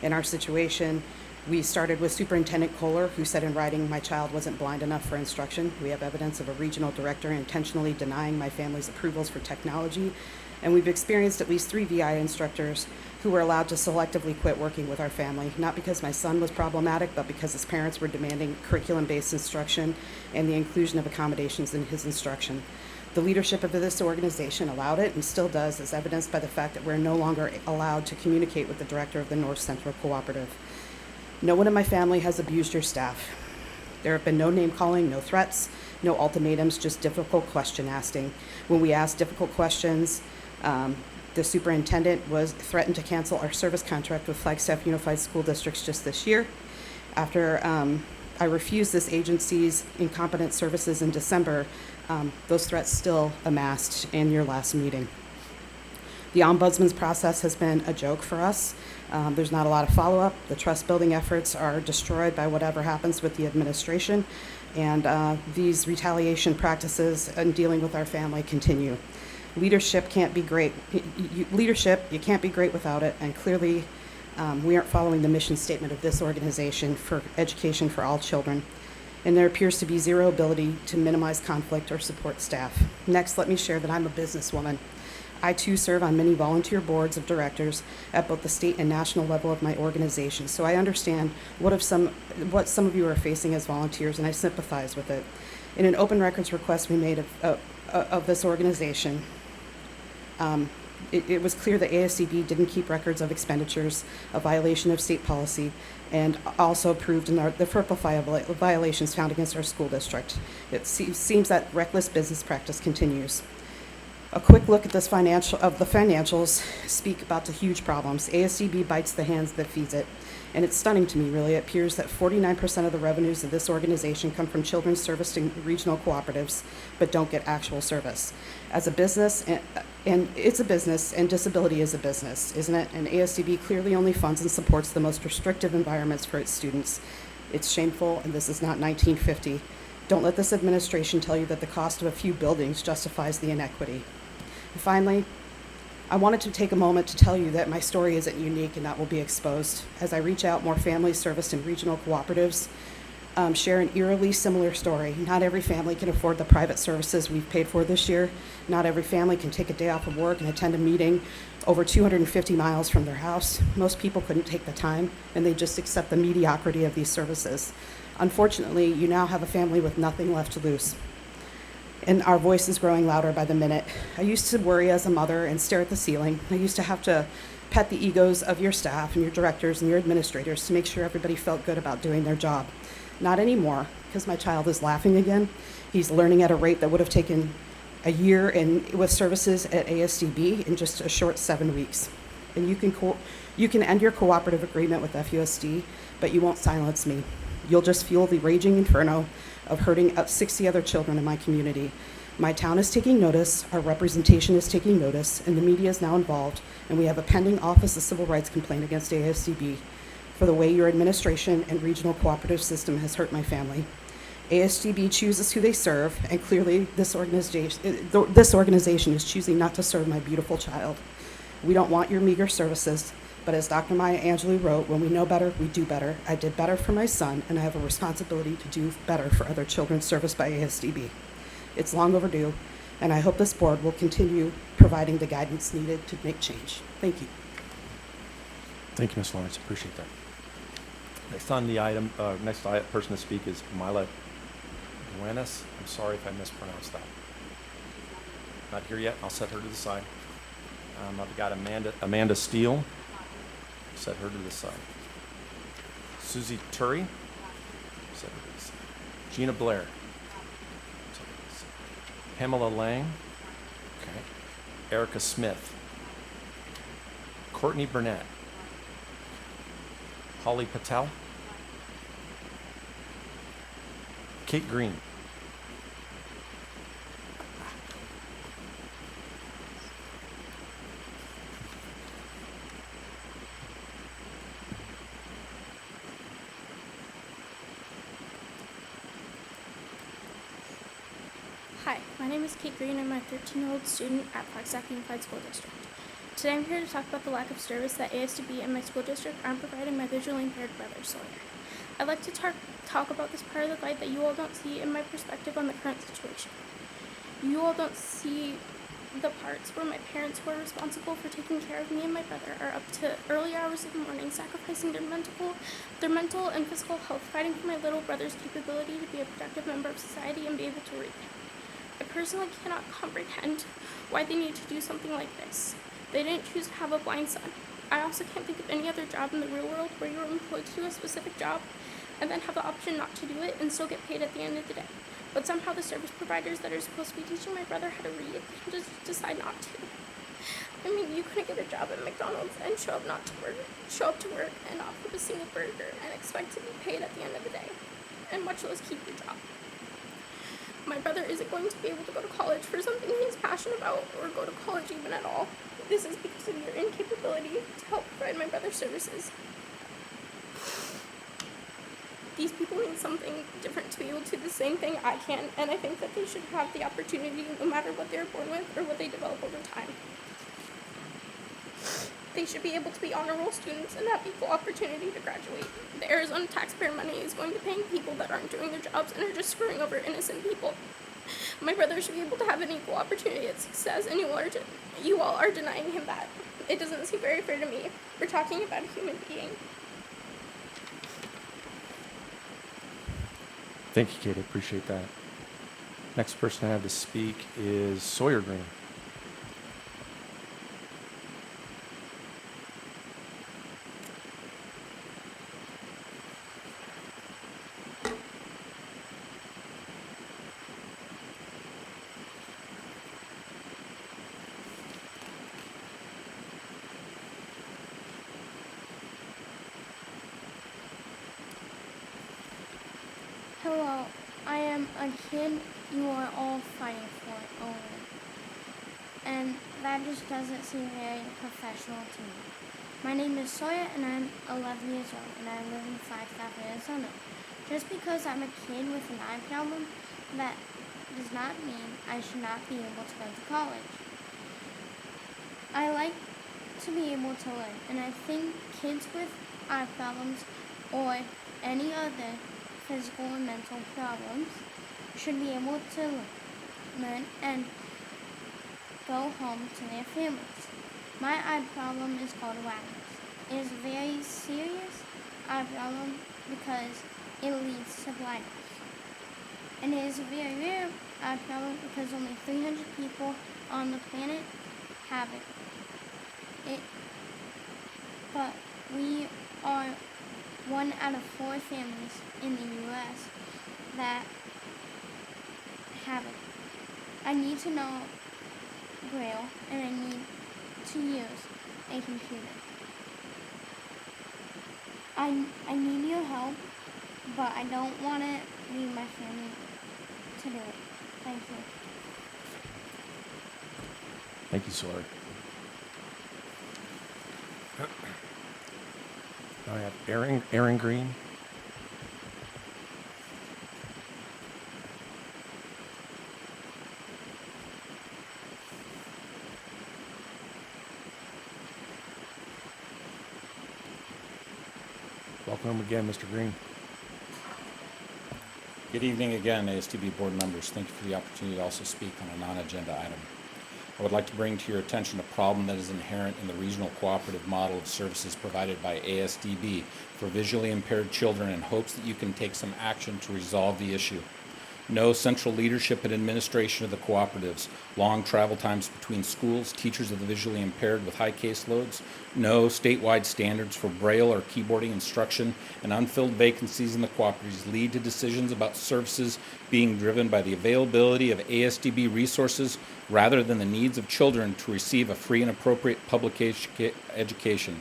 In our situation, we started with Superintendent Kohler, who said in writing, "My child wasn't blind enough for instruction." We have evidence of a regional director intentionally denying my family's approvals for technology. And we've experienced at least 3 VI instructors who were allowed to selectively quit working with our family, not because my son was problematic, but because his parents were demanding curriculum-based instruction and the inclusion of accommodations in his instruction. The leadership of this organization allowed it and still does, as evidenced by the fact that we're no longer allowed to communicate with the director of the North Central Cooperative. No one in my family has abused your staff. There have been no name-calling, no threats, no ultimatums, just difficult question asking. When we asked difficult questions, the superintendent was threatened to cancel our service contract with Flagstaff Unified School Districts just this year. After I refused this agency's incompetent services in December, those threats still amassed in your last meeting. The ombudsman's process has been a joke for us. There's not a lot of follow-up. The trust-building efforts are destroyed by whatever happens with the administration, and these retaliation practices in dealing with our family continue. Leadership can't be great. You can't be great without it, and clearly we aren't following the mission statement of this organization for education for all children. And there appears to be zero ability to minimize conflict or support staff. Next, let me share that I'm a businesswoman. I too serve on many volunteer boards of directors at both the state and national level of my organization, so I understand what some of you are facing as volunteers, and I sympathize with it. In an open records request we made of this organization, It was clear that ASDB didn't keep records of expenditures, a violation of state policy, and also proved in the FERPA violations found against our school district. It seems that reckless business practice continues. A quick look at the financials speak about the huge problems. ASDB bites the hands that feeds it. And it's stunning to me, really. It appears that 49% of the revenues of this organization come from children serviced in regional cooperatives, but don't get actual service. As a business, and it's a business, and disability is a business, isn't it? And ASDB clearly only funds and supports the most restrictive environments for its students. It's shameful, and this is not 1950. Don't let this administration tell you that the cost of a few buildings justifies the inequity. And finally, I wanted to take a moment to tell you that my story isn't unique and that will be exposed. As I reach out, more families serviced in regional cooperatives share an eerily similar story. Not every family can afford the private services we've paid for this year. Not every family can take a day off of work and attend a meeting over 250 miles from their house. Most people couldn't take the time, and they just accept the mediocrity of these services. Unfortunately, you now have a family with nothing left to lose. And our voice is growing louder by the minute. I used to worry as a mother and stare at the ceiling. I used to have to pet the egos of your staff and your directors and your administrators to make sure everybody felt good about doing their job. Not anymore, because my child is laughing again. He's learning at a rate that would have taken a year with services at ASDB in just a short 7 weeks. And you can end your cooperative agreement with FUSD, but you won't silence me. You'll just fuel the raging inferno of hurting 60 other children in my community. My town is taking notice, our representation is taking notice, and the media is now involved, and we have a pending Office of Civil Rights complaint against ASDB for the way your administration and regional cooperative system has hurt my family. ASDB chooses who they serve, and clearly this organization is choosing not to serve my beautiful child. We don't want your meager services, but as Dr. Maya Angelou wrote, when we know better, we do better. I did better for my son, and I have a responsibility to do better for other children serviced by ASDB. It's long overdue, and I hope this board will continue providing the guidance needed to make change. Thank you.
Thank you, Ms. Lawrence. Appreciate that. Next on the item, person to speak is Mila Duenas. I'm sorry if I mispronounced that. Not here yet. I'll set her to the side. I've got Amanda Steele. Set her to the side. Susie Turry. Set her to the side. Gina Blair. Set her to the side. Pamela Lang. Okay. Erica Smith. Courtney Burnett. Holly Patel. Kate Green.
Hi, my name is Kate Green. I'm a 13-year-old student at Flagstaff Unified School District. Today I'm here to talk about the lack of service that ASDB and my school district aren't providing my visually impaired brother, Sawyer. I'd like to talk about this part of the fight that you all don't see in my perspective on the current situation. You all don't see the parts where my parents who are responsible for taking care of me and my brother are up to early hours of the morning, sacrificing their mental and physical health, fighting for my little brother's capability to be a productive member of society and be able to read. I personally cannot comprehend why they need to do something like this. They didn't choose to have a blind son. I also can't think of any other job in the real world where you're employed to do a specific job and then have the option not to do it and still get paid at the end of the day. But somehow the service providers that are supposed to be teaching my brother how to read just decide not to. I mean, you couldn't get a job at McDonald's and show up to work and not flip a single burger and expect to be paid at the end of the day, and much less keep your job. My brother isn't going to be able to go to college for something he's passionate about or go to college even at all. This is because of your incapability to help provide my brother services. These people need something different to be able to do the same thing I can, and I think that they should have the opportunity no matter what they're born with or what they develop over time. They should be able to be honor roll students and have equal opportunity to graduate. The Arizona taxpayer money is going to paying people that aren't doing their jobs and are just screwing over innocent people. My brother should be able to have an equal opportunity at success, and you all are denying him that. It doesn't seem very fair to me. We're talking about a human being.
Thank you, Kate. I appreciate that. Next person I have to speak is Sawyer Green.
Hello, I am a kid you are all fighting for, Owen. And that just doesn't seem very professional to me. My name is Sawyer and I'm 11 years old and I live in Flagstaff, Arizona. Just because I'm a kid with an eye problem, that does not mean I should not be able to go to college. I like to be able to learn, and I think kids with eye problems or any other physical and mental problems should be able to learn and go home to their families. My eye problem is called wagons. It is a very serious eye problem because it leads to blindness. And it is a very rare eye problem because only 300 people on the planet have it. But we are 1 out of 4 families in the U.S. that have it. I need to know Braille and I need to use a computer. I need your help, but I don't want to leave my family to do it. Thank you.
Thank you, Sawyer. Now I have Aaron Green. Welcome again, Mr. Green.
Good evening again, ASDB board members. Thank you for the opportunity to also speak on a non-agenda item. I would like to bring to your attention a problem that is inherent in the regional cooperative model of services provided by ASDB for visually impaired children in hopes that you can take some action to resolve the issue. No central leadership and administration of the cooperatives, long travel times between schools, teachers of the visually impaired with high caseloads, no statewide standards for Braille or keyboarding instruction, and unfilled vacancies in the cooperatives lead to decisions about services being driven by the availability of ASDB resources rather than the needs of children to receive a free and appropriate public education.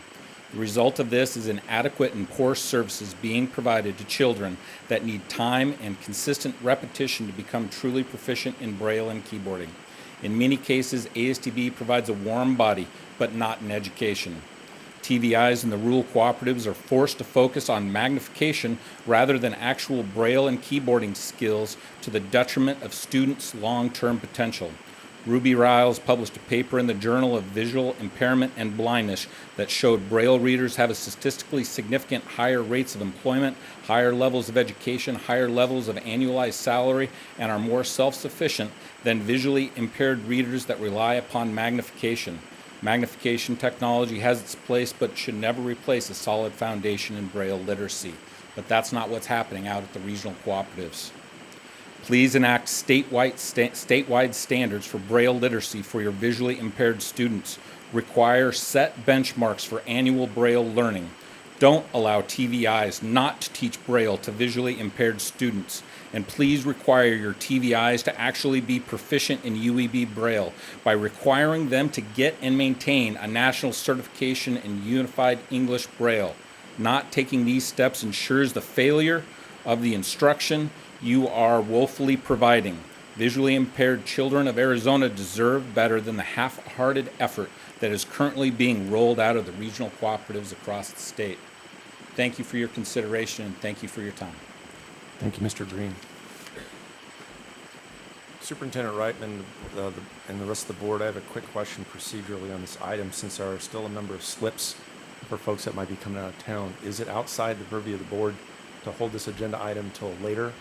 The result of this is inadequate and poor services being provided to children that need time and consistent repetition to become truly proficient in Braille and keyboarding. In many cases, ASDB provides a warm body, but not an education. TVIs and the rural cooperatives are forced to focus on magnification rather than actual Braille and keyboarding skills to the detriment of students' long-term potential. Ruby Riles published a paper in the Journal of Visual Impairment and Blindness that showed Braille readers have a statistically significant higher rates of employment, higher levels of education, higher levels of annualized salary, and are more self-sufficient than visually impaired readers that rely upon magnification. Magnification technology has its place, but should never replace a solid foundation in Braille literacy. But that's not what's happening out at the regional cooperatives. Please enact statewide standards for Braille literacy for your visually impaired students. Require set benchmarks for annual Braille learning. Don't allow TVIs not to teach Braille to visually impaired students. And please require your TVIs to actually be proficient in UEB Braille by requiring them to get and maintain a national certification in Unified English Braille. Not taking these steps ensures the failure of the instruction you are woefully providing. Visually impaired children of Arizona deserve better than the half-hearted effort that is currently being rolled out of the regional cooperatives across the state. Thank you for your consideration and thank you for your time.
Thank you, Mr. Green. Superintendent Reitman and the rest of the board, I have a quick question procedurally on this item since there are still a number of slips for folks that might be coming out of town. Is it outside the purview of the board to hold this agenda item until later?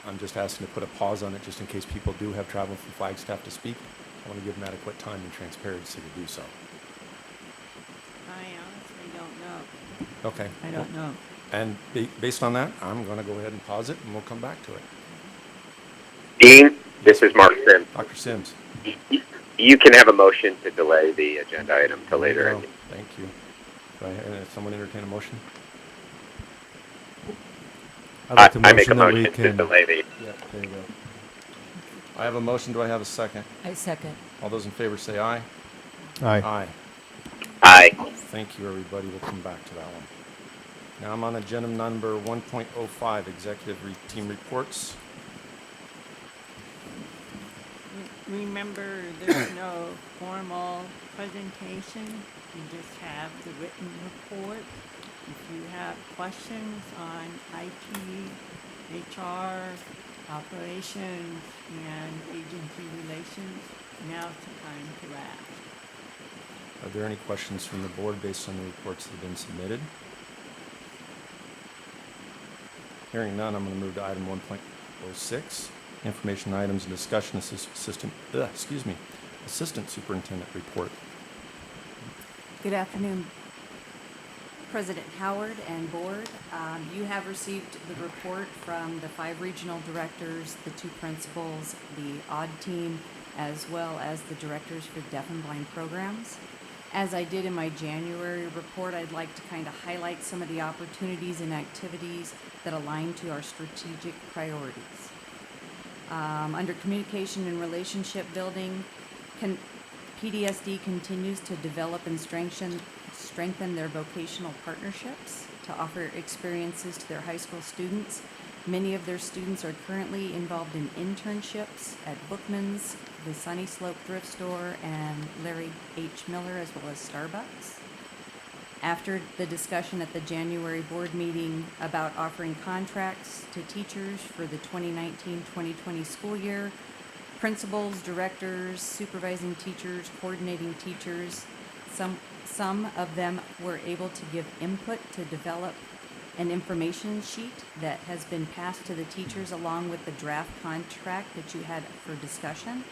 I'm just asking to put a pause on it just in case people do have travel from Flagstaff to speak. I want to give them adequate time and transparency to do so.
I honestly don't know.
Okay.
I don't know.
And based on that, I'm going to go ahead and pause it and we'll come back to it.
Dean, this is Mark Sims.
Dr. Sims.
You can have a motion to delay the agenda item till later.
There you go. Thank you. Do someone entertain a motion?
I'd like to
I make a
that we
motion to
can
delay the.
Yeah, there you go. I have a motion. Do I have a second?
I second.
All those in favor say aye.
Aye.
Aye.
Aye.
Thank you, everybody. We'll come back to that one. Now I'm on agenda number 1.05, executive team reports.
Remember, there's no formal presentation. You just have the written report. If you have questions on IT, HR, operations, and agency relations, now's the time to ask.
Are there any questions from the board based on the reports that have been submitted? Hearing none, I'm going to move to item 1.06, information items and discussion assistant superintendent report.
Good afternoon, President Howard and board. You have received the report from the 5 regional directors, the 2 principals, the odd team, as well as the directors for deaf and blind programs. As I did in my January report, I'd like to kind of highlight some of the opportunities and activities that align to our strategic priorities. Under communication and relationship building, PDSD continues to develop and strengthen their vocational partnerships to offer experiences to their high school students. Many of their students are currently involved in internships at Bookman's, the Sunny Slope Thrift Store, and Larry H. Miller, as well as Starbucks. After the discussion at the January board meeting about offering contracts to teachers for the 2019-2020 school year, principals, directors, supervising teachers, coordinating teachers, some of them were able to give input to develop an information sheet that has been passed to the teachers along with the draft contract that you had for discussion.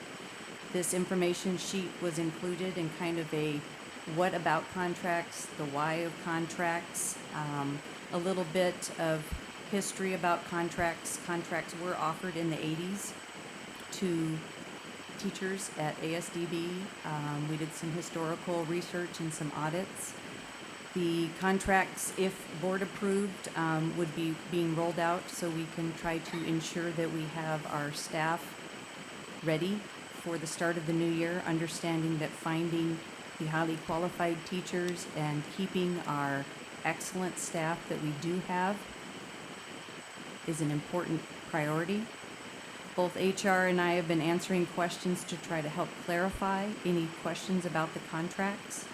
This information sheet was included in kind of a what about contracts, the why of contracts, a little bit of history about contracts. Contracts were offered in the 80s to teachers at ASDB. We did some historical research and some audits. The contracts, if board approved, would be being rolled out so we can try to ensure that we have our staff ready for the start of the new year, understanding that finding the highly qualified teachers and keeping our excellent staff that we do have is an important priority. Both HR and I have been answering questions to try to help clarify any questions about the contracts.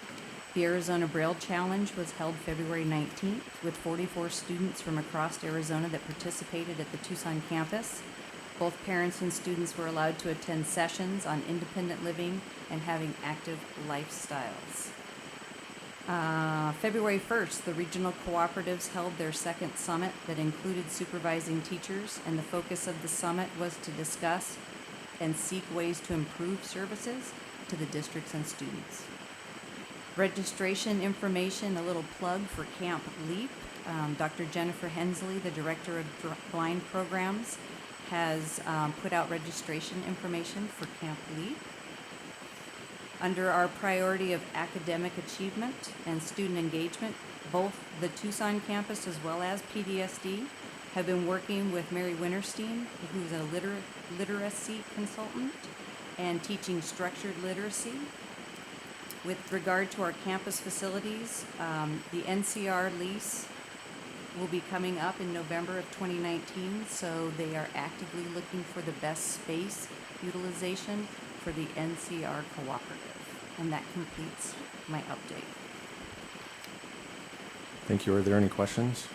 The Arizona Braille Challenge was held February 19th with 44 students from across Arizona that participated at the Tucson campus. Both parents and students were allowed to attend sessions on independent living and having active lifestyles. February 1st, the regional cooperatives held their second summit that included supervising teachers, and the focus of the summit was to discuss and seek ways to improve services to the districts and students. Registration information, a little plug for Camp LEAP. Dr. Jennifer Hensley, the Director of Blind Programs, has put out registration information for Camp LEAP. Under our priority of academic achievement and student engagement, both the Tucson campus as well as PDSD have been working with Mary Winterstein, who's a literacy consultant, and teaching structured literacy. With regard to our campus facilities, the NCR lease will be coming up in November of 2019, so they are actively looking for the best space utilization for the NCR cooperative. And that completes my update.
Thank you. Are there any questions?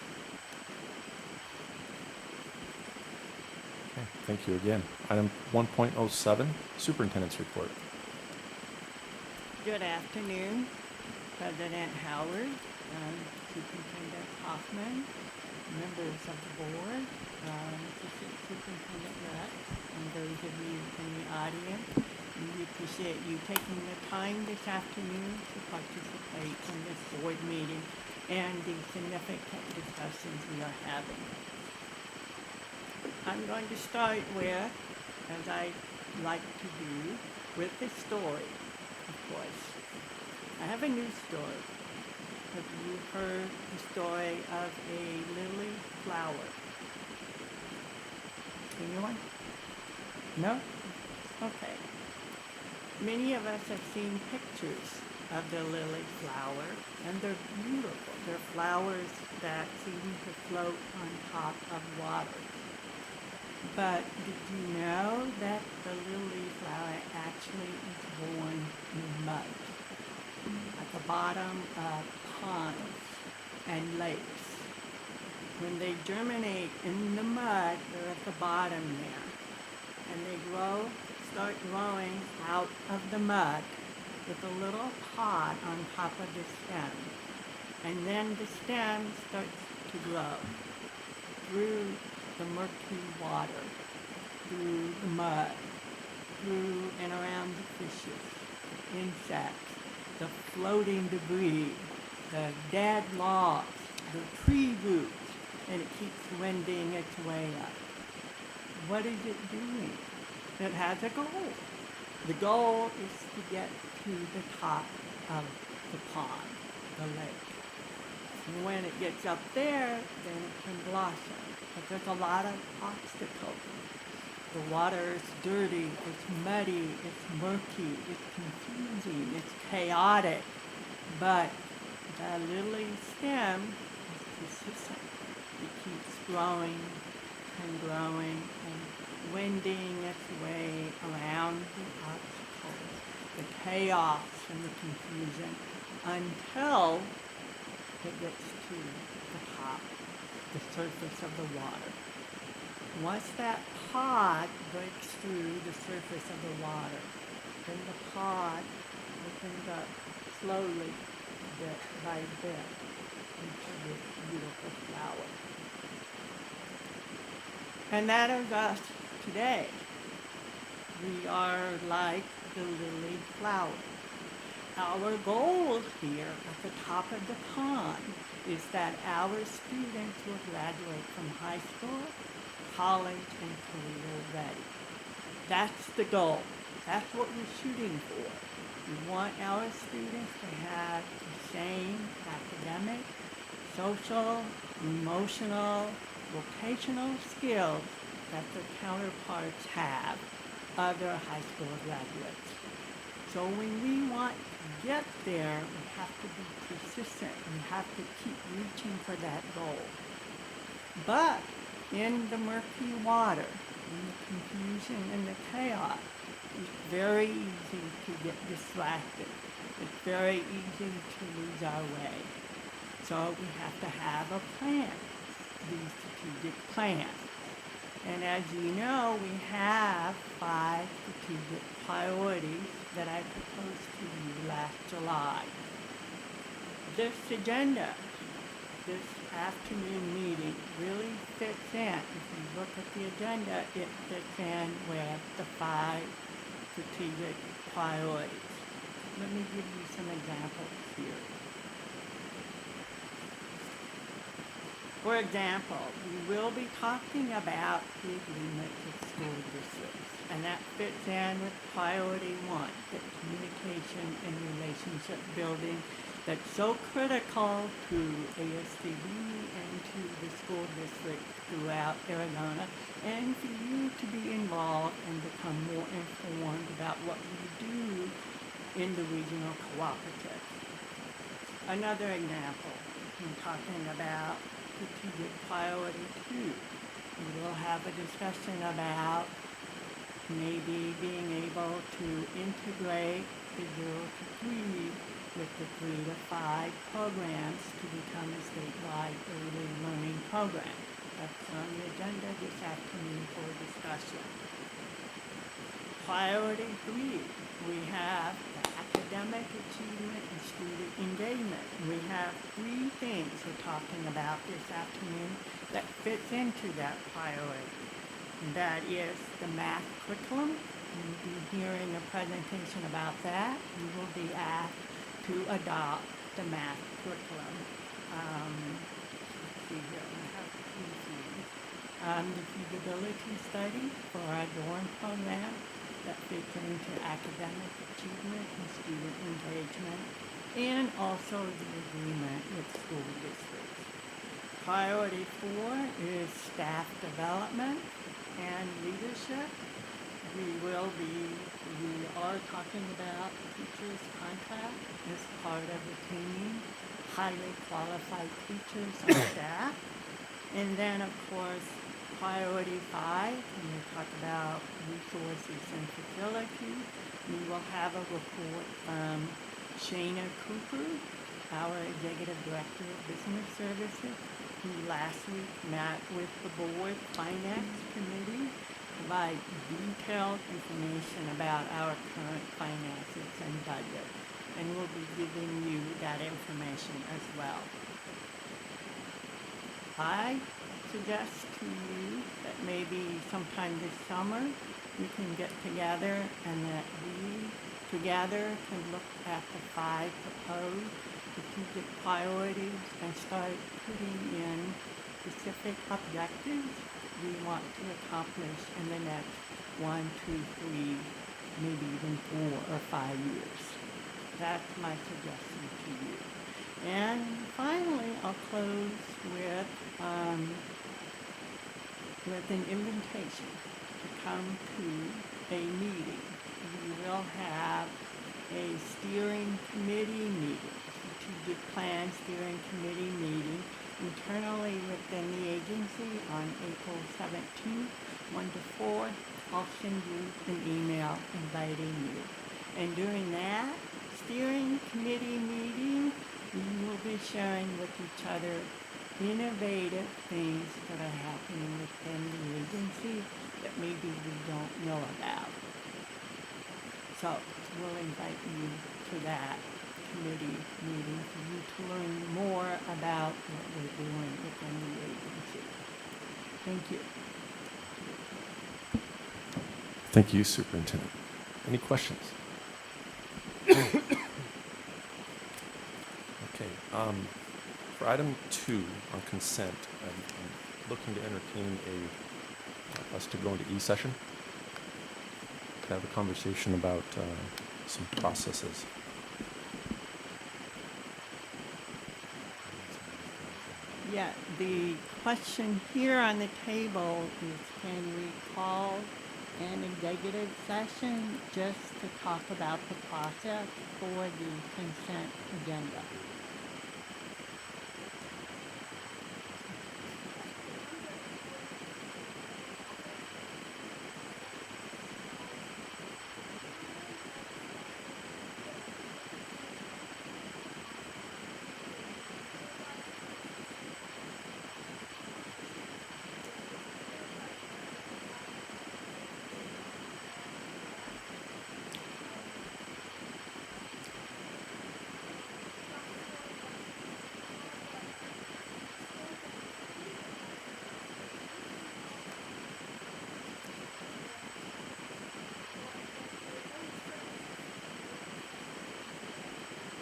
Okay, thank you again. Item 1.07, Superintendent's Report.
Good afternoon, President Howard, Superintendent Hoffman, members of the board, Assistant Superintendent Rex, and those of you in the audience. We appreciate you taking the time this afternoon to participate in this board meeting and the significant discussions we are having. I'm going to start with, as I like to do, with the story, of course. I have a new story. Have you heard the story of a lily flower? Anyone? No? Okay. Many of us have seen pictures of the lily flower, and they're beautiful. They're flowers that seem to float on top of water. But did you know that the lily flower actually is born in mud at the bottom of ponds and lakes? When they germinate in the mud, they're at the bottom there, and they start growing out of the mud with a little pod on top of the stem. And then the stem starts to grow through the murky water, through the mud, through and around the fishes, the insects, the floating debris, the dead logs, the tree roots, and it keeps wending its way up. What is it doing? It has a goal. The goal is to get to the top of the pond, the lake. And when it gets up there, then it can blossom. But there's a lot of obstacles. The water is dirty, it's muddy, it's murky, it's confusing, it's chaotic. But the lily stem is persistent. It keeps growing and growing and wending its way around the obstacles, the chaos and the confusion, until it gets to the top, the surface of the water. Once that pod breaks through the surface of the water, then the pod opens up slowly, bit by bit, into this beautiful flower. And that is us today. We are like the lily flower. Our goal here at the top of the pond is that our students will graduate from high school, college, and career ready. That's the goal. That's what we're shooting for. We want our students to have the same academic, social, emotional, vocational skills that their counterparts have, other high school graduates. So when we want to get there, we have to be persistent. We have to keep reaching for that goal. But in the murky water, in the confusion and the chaos, it's very easy to get distracted. It's very easy to lose our way. So we have to have a plan, these strategic plans. And as you know, we have 5 strategic priorities that I proposed to you last July. This agenda, this afternoon meeting really fits in. If you look at the agenda, it fits in with the 5 strategic priorities. Let me give you some examples here. For example, we will be talking about the agreement with school districts, and that fits in with priority 1, the communication and relationship building that's so critical to ASDB and to the school districts throughout Arizona, and for you to be involved and become more informed about what we do in the regional cooperative. Another example, I'm talking about strategic priority 2. We will have a discussion about maybe being able to integrate the 0 to 3 with the 3 to 5 programs to become a statewide early learning program. That's on the agenda this afternoon for discussion. Priority 3, we have the academic achievement and student engagement. We have 3 things we're talking about this afternoon that fits into that priority. And that is the math curriculum. You'll be hearing a presentation about that. You will be asked to adopt the math curriculum. Let's see here, I have 2 things. The feasibility study for our dorm program that fits into academic achievement and student engagement, and also the agreement with school districts. Priority 4 is staff development and leadership. we are talking about teachers' contract as part of retaining highly qualified teachers on staff. And then, of course, priority 5, when we talk about resources and facilities, we will have a report from Shana Cooper, our Executive Director of Business Services, who last week met with the Board Finance Committee to provide detailed information about our current finances and budget. And we'll be giving you that information as well. I suggest to you that maybe sometime this summer we can get together and that we together can look at the 5 proposed strategic priorities and start putting in specific objectives we want to accomplish in the next 1, 2, 3, maybe even 4 or 5 years. That's my suggestion to you. And finally, I'll close with an invitation to come to a meeting. We will have a steering committee meeting, strategic plan steering committee meeting internally within the agency on April 17th, 1 to 4. I'll send you an email inviting you. And during that steering committee meeting, we will be sharing with each other innovative things that are happening within the agency that maybe we don't know about. So we'll invite you to that committee meeting for you to learn more about what we're doing within the agency. Thank you.
Thank you, Superintendent. Any questions? Okay. For item 2 on consent, I'm looking to entertain us to go into e-session to have a conversation about some processes.
Yeah, the question here on the table is, can we call an executive session just to talk about the process for the consent agenda?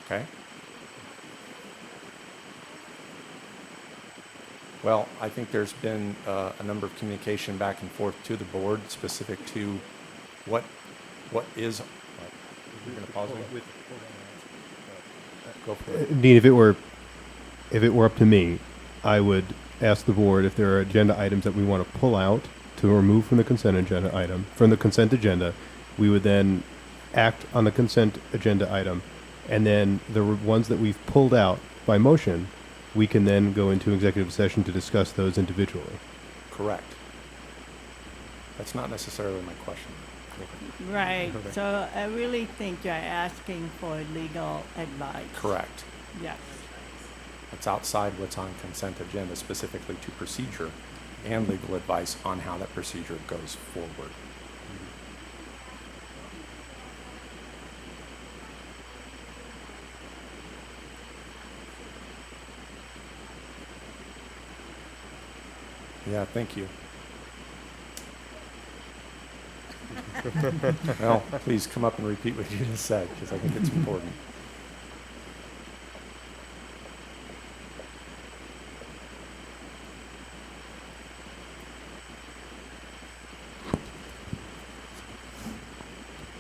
Okay. Well, I think there's been a number of communication back and forth to the board specific to what is. You're going to pause me? Go for it.
Dean, if it were up to me, I would ask the board if there are agenda items that we want to pull out to remove from the consent agenda. We would then act on the consent agenda item, and then the ones that we've pulled out by motion, we can then go into executive session to discuss those individually.
Correct. That's not necessarily my question.
Right. So I really think you're asking for legal advice.
Correct.
Yes.
It's outside what's on consent agenda, specifically to procedure and legal advice on how that procedure goes forward. Yeah, thank you. Well, please come up and repeat what you just said, because I think it's important.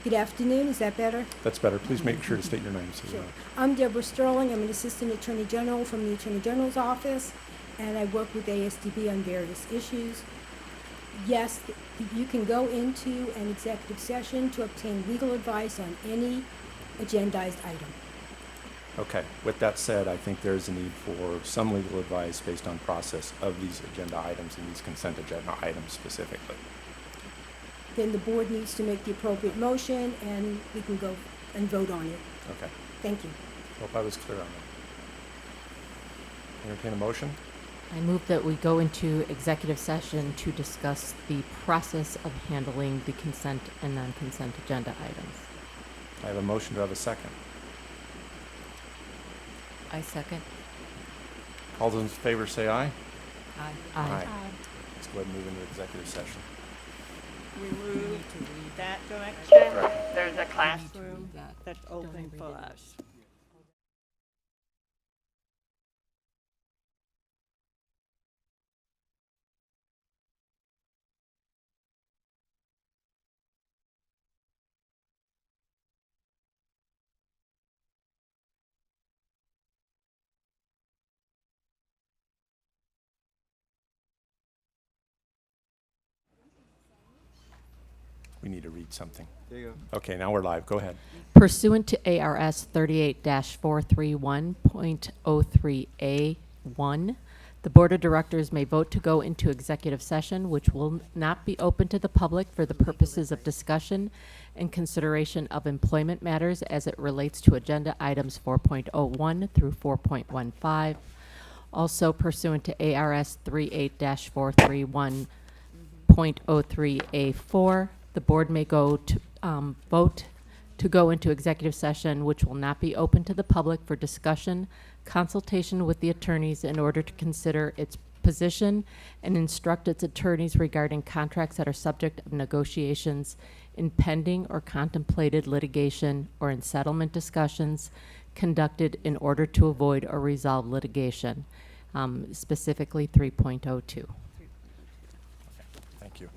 Good afternoon, is that better?
That's better. Please make sure to state your name. So
Sure. I'm Deborah Sterling. I'm an Assistant Attorney General from the Attorney General's Office, and I work with ASDB on various issues. yes, you can go into an executive session to obtain legal advice on any agendized item.
Okay, with that said, I think there's a need for some legal advice based on process of these agenda items and these consent agenda items specifically.
Then the board needs to make the appropriate motion, and we can go and vote on it.
Okay,
Thank you.
hope I was clear on that. Entertain a motion?
I move that we go into executive session to discuss the process of handling the consent and non-consent agenda items.
I have a motion. Do I have a second?
I second.
All those in favor say aye.
Aye.
Aye. Let's go ahead and move into executive session.
We move that direction.
Right.
There's a classroom that's open for us.
We need to read something.
There you go.
Okay, now we're live. Go ahead.
Pursuant to ARS 38-431.03A1, the Board of Directors may vote to go into executive session, which will not be open to the public for the purposes of discussion and consideration of employment matters as it relates to agenda items 4.01 through 4.15. Also pursuant to ARS 38-431.03A4, the board may go to vote to go into executive session, which will not be open to the public for discussion, consultation with the attorneys in order to consider its position and instruct its attorneys regarding contracts that are subject of negotiations in pending or contemplated litigation or in settlement discussions conducted in order to avoid or resolve litigation, specifically 3.02.
Thank you.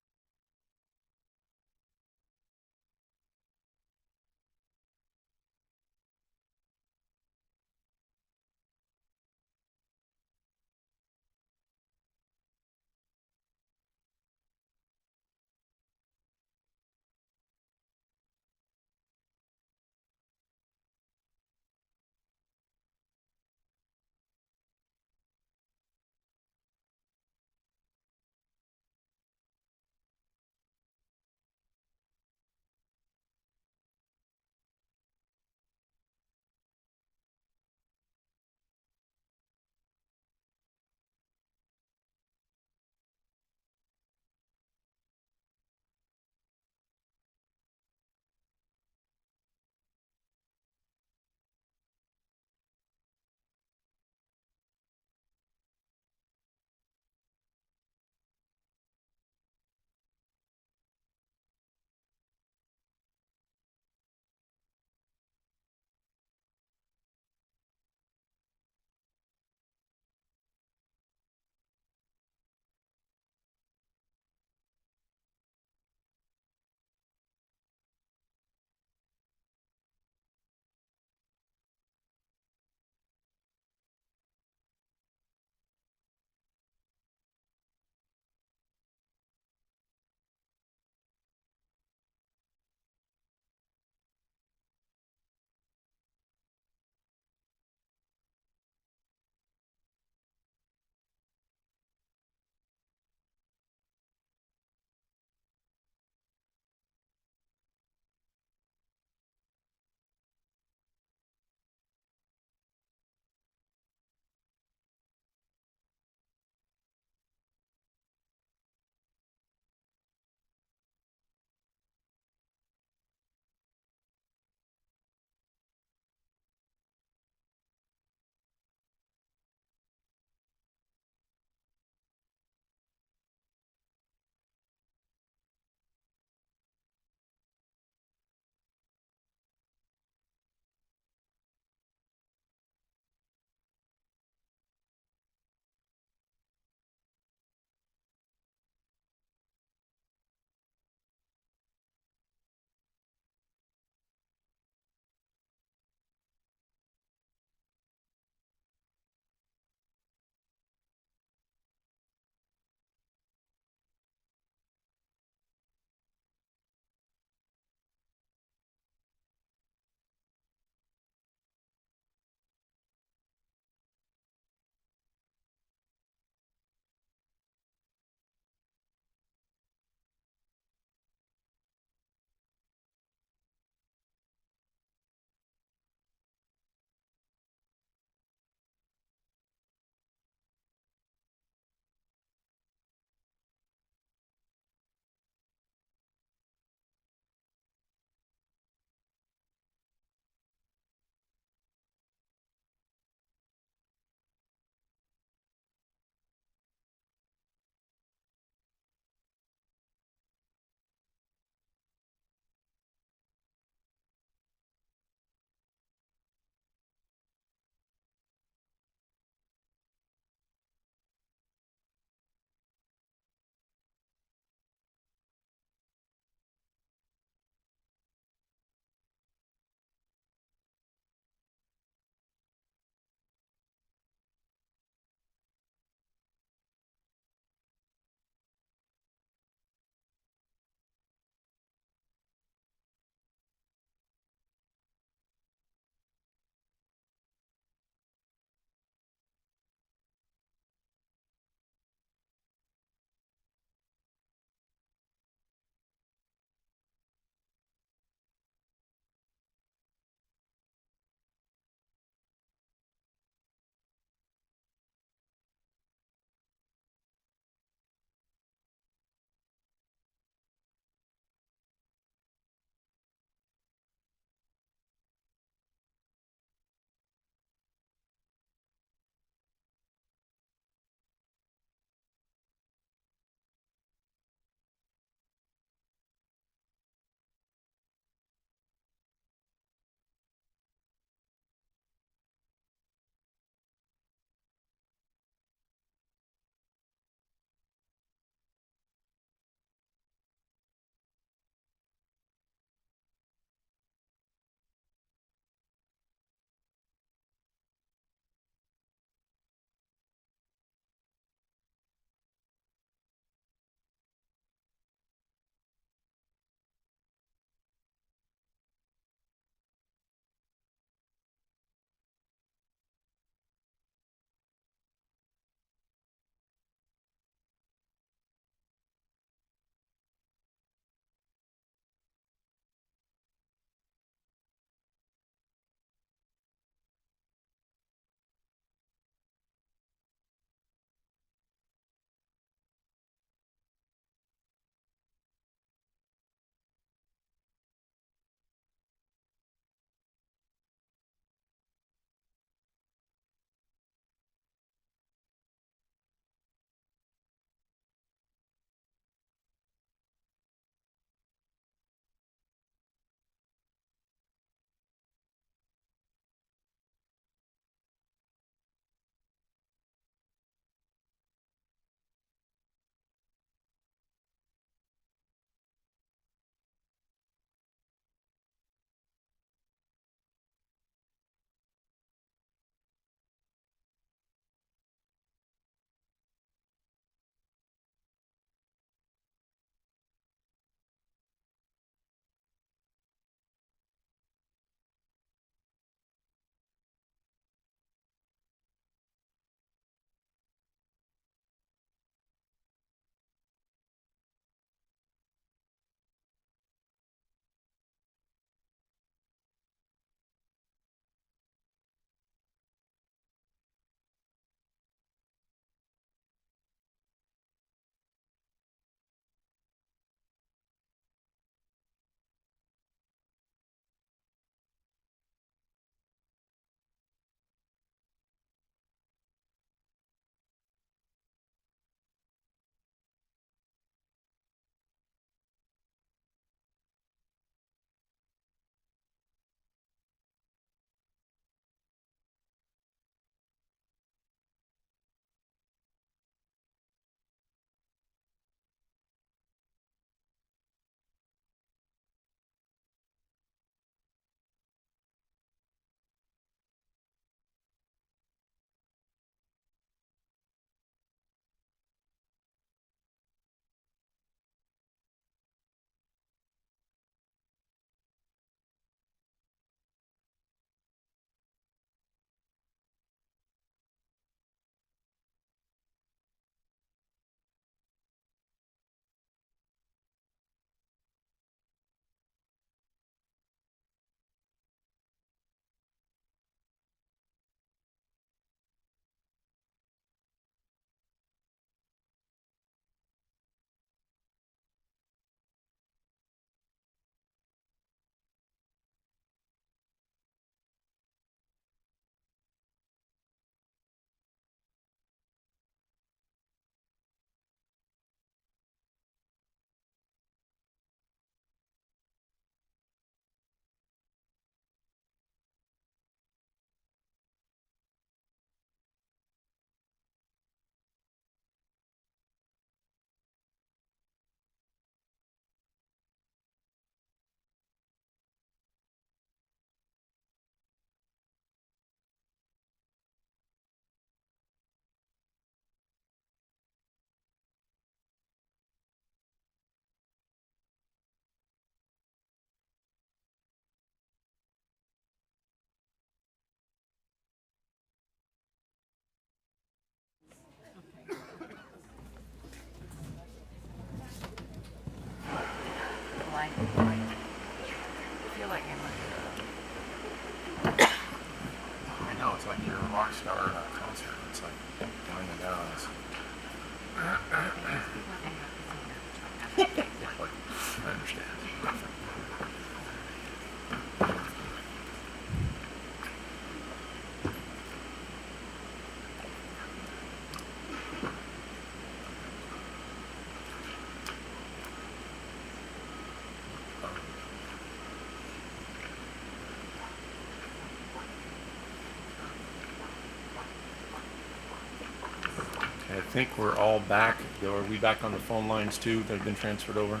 Okay, I think we're all back. Are we back on the phone lines too that have been transferred over?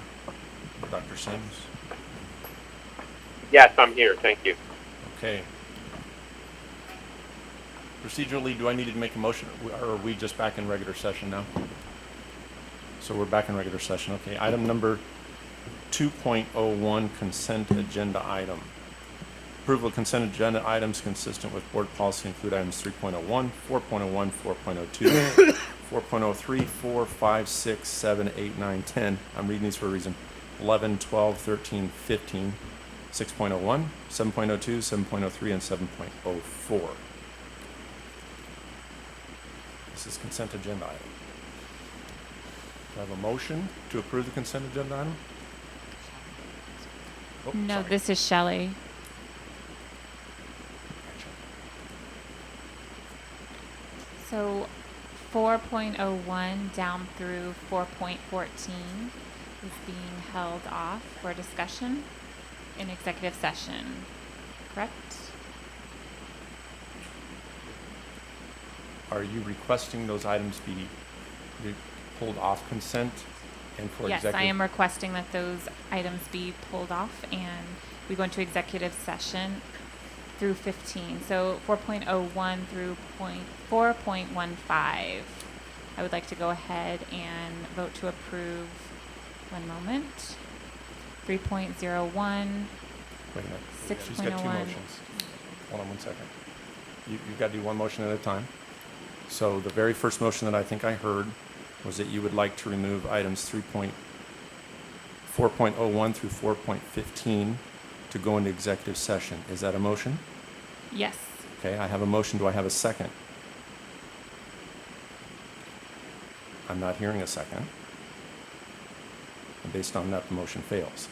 Dr. Sims?
Yes, I'm here. Thank you.
Okay. Procedurally, do I need to make a motion, or are we just back in regular session now? So we're back in regular session. Okay, item number 2.01, consent agenda item. Approval of consent agenda items consistent with board policy include items 3.01, 4.01, 4.02, 4.03, 4, 5, 6, 7, 8, 9, 10. I'm reading these for a reason. 11, 12, 13, 15, 6.01, 7.02, 7.03, and 7.04. This is consent agenda item. Do I have a motion to approve the consent agenda item? Oh,
No,
sorry.
this is Shelley. So 4.01 down through 4.14 is being held off for discussion in executive session, correct?
Are you requesting those items be pulled off consent and for
Yes,
executive?
I am requesting that those items be pulled off and we go into executive session through 15. So 4.01 through 4.15. I would like to go ahead and vote to approve. One moment. 3.01.
Wait a minute.
6.01.
She's got two motions. Hold on one second. You've got to do one motion at a time. So the very first motion that I think I heard was that you would like to remove items 4.01 through 4.15 to go into executive session. Is that a motion?
Yes.
Okay, I have a motion. Do I have a second? I'm not hearing a second. And based on that, the motion fails.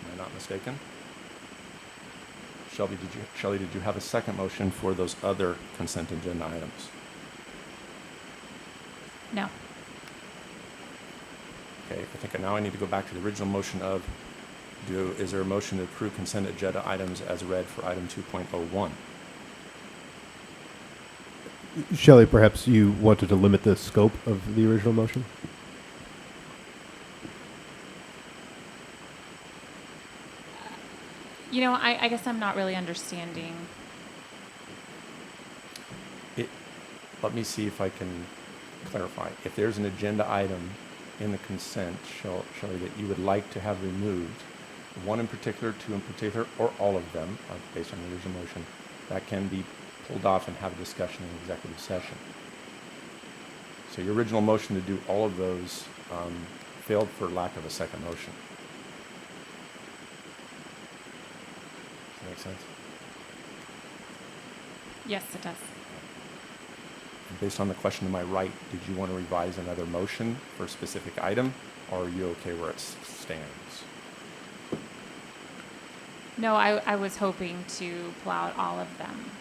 Am I not mistaken? Shelley, did you have a second motion for those other consent agenda items?
No.
Okay, I think now I need to go back to the original motion of, is there a motion to approve consent agenda items as read for item 2.01?
Shelley, perhaps you wanted to limit the scope of the original motion?
You know, I guess I'm not really understanding.
Let me see if I can clarify. If there's an agenda item in the consent, Shelley, that you would like to have removed, one in particular, two in particular, or all of them, based on the original motion, that can be pulled off and have a discussion in executive session. So your original motion to do all of those failed for lack of a second motion. Does that make sense?
Yes, it does.
And based on the question to my right, did you want to revise another motion for a specific item, or are you okay where it stands?
No, I was hoping to pull out all of them.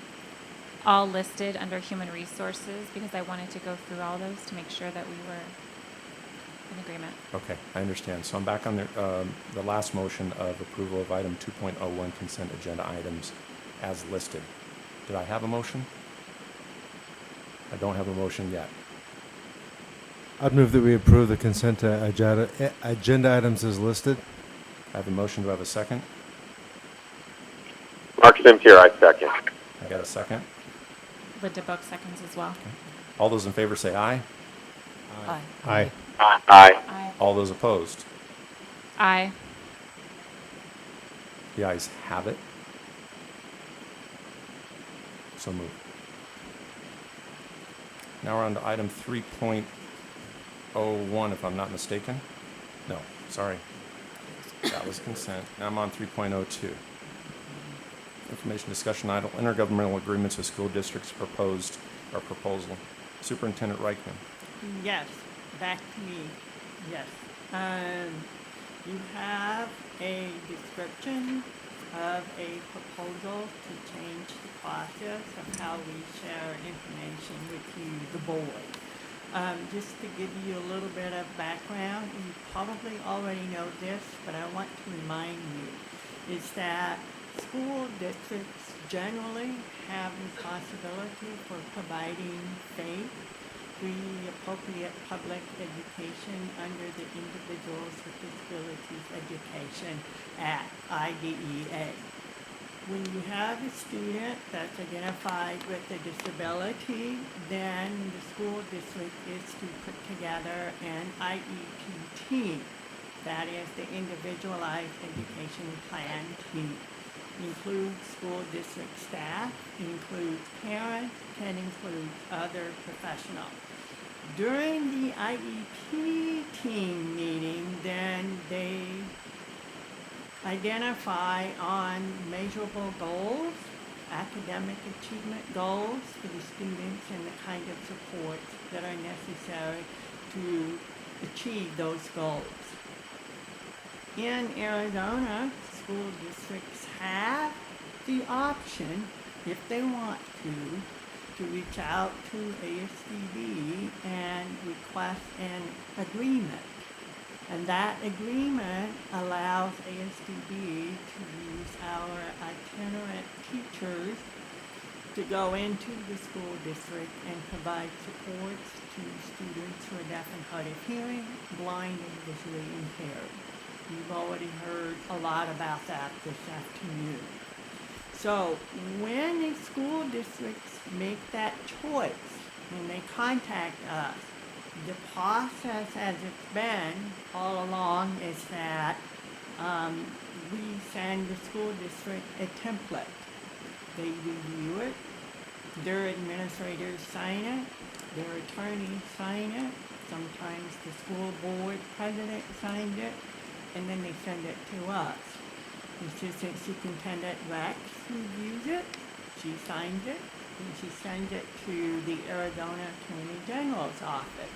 All listed under human resources because I wanted to go through all those to make sure that we were in agreement.
Okay, I understand. So I'm back on the last motion of approval of item 2.01 consent agenda items as listed. Did I have a motion? I don't have a motion yet.
I'd move that we approve the consent agenda items as listed.
I have a motion. Do I have a second?
Mark Sims here. I second.
I got a second.
Linda Book seconds as well.
Okay. All those in favor say aye.
Aye.
Aye.
Aye. Aye.
All those opposed?
Aye.
The ayes have it. So moved. Now we're on to item 3.01, if I'm not mistaken. No, sorry. That was consent. Now I'm on 3.02. Information discussion item, intergovernmental agreements with school districts proposal. Superintendent Reichman.
Yes, back to me. Yes. You have a description of a proposal to change the process of how we share information with you, the board. Just to give you a little bit of background, you probably already know this, but I want to remind you, is that school districts generally have responsibility for providing free appropriate public education under the Individuals with Disabilities Education Act, IDEA. When you have a student that's identified with a disability, then the school district is to put together an IEP team. That is the Individualized Education Plan team. Includes school district staff, includes parents, and includes other professionals. During the IEP team meeting, then they identify on measurable goals, academic achievement goals for the students and the kind of supports that are necessary to achieve those goals. In Arizona, school districts have the option, if they want to reach out to ASDB and request an agreement. And that agreement allows ASDB to use our itinerant teachers to go into the school district and provide supports to students who are deaf and hard of hearing, blind, and visually impaired. You've already heard a lot about that this afternoon. So when the school districts make that choice and they contact us, the process as it's been all along is that we send the school district a template. They review it, their administrators sign it, their attorneys sign it, sometimes the school board president signed it, and then they send it to us. The Assistant Superintendent Rex reviews it, she signs it, and she sends it to the Arizona Attorney General's office.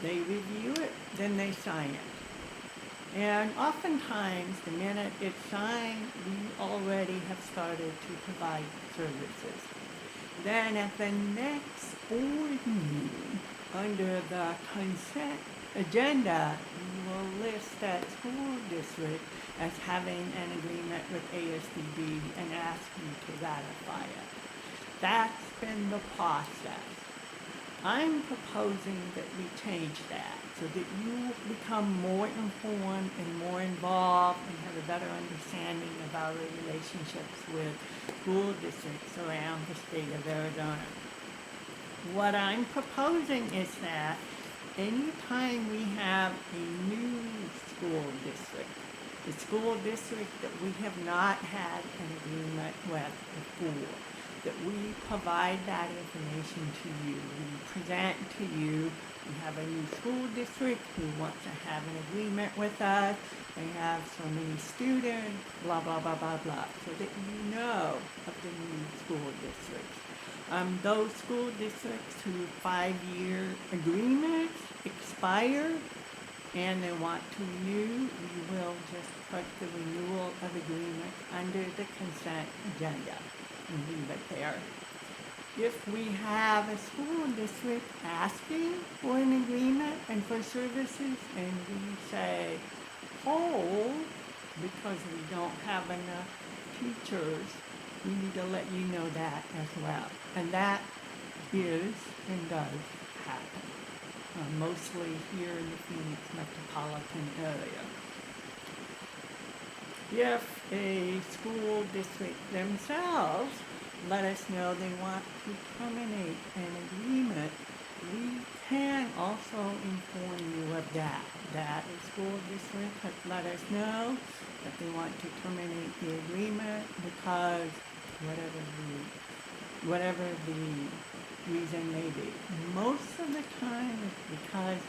They review it, then they sign it. And oftentimes, the minute it's signed, we already have started to provide services. Then at the next board meeting, under the consent agenda, we will list that school district as having an agreement with ASDB and ask you to ratify it. That's been the process. I'm proposing that we change that so that you become more informed and more involved and have a better understanding of our relationships with school districts around the state of Arizona. What I'm proposing is that anytime we have a new school district, a school district that we have not had an agreement with before, that we provide that information to you. We present to you, we have a new school district who wants to have an agreement with us. They have so many students, blah, blah, blah, blah, blah, so that you know of the new school districts. Those school districts whose 5-year agreements expire and they want to renew, we will just put the renewal of agreement under the consent agenda and leave it there. If we have a school district asking for an agreement and for services and we say, hold, because we don't have enough teachers, we need to let you know that as well. And that is and does happen, mostly here in the Phoenix metropolitan area. If a school district themselves let us know they want to terminate an agreement, we can also inform you of that. That a school district has let us know that they want to terminate the agreement because whatever the reason may be. Most of the time it's because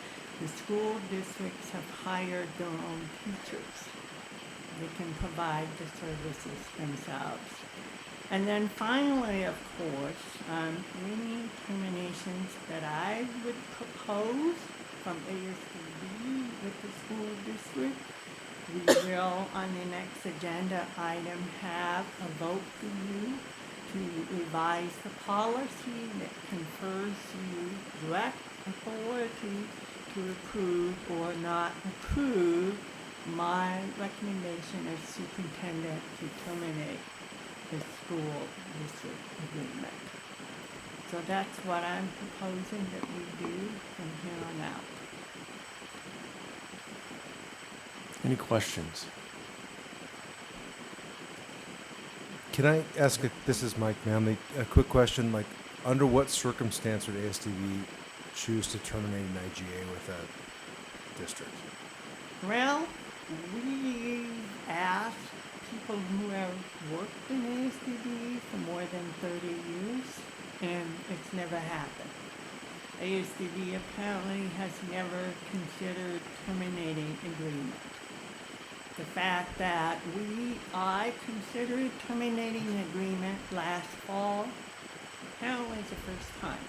the school districts have hired their own teachers. They can provide the services themselves. And then finally, of course, any terminations that I would propose from ASDB with the school district, we will, on the next agenda item, have a vote for you to revise the policy that confers you direct authority to approve or not approve my recommendation as superintendent to terminate the school district agreement. So that's what I'm proposing that we do from here on
Any questions?
Can I ask, this is Mike Manley, a quick question, like, under what circumstance would ASDB choose to terminate an IGA with a district?
Well, we asked people who have worked in ASDB for more than 30 years, and it's never happened. ASDB apparently has never considered terminating agreement. The fact that I considered terminating an agreement last fall, apparently it's the first time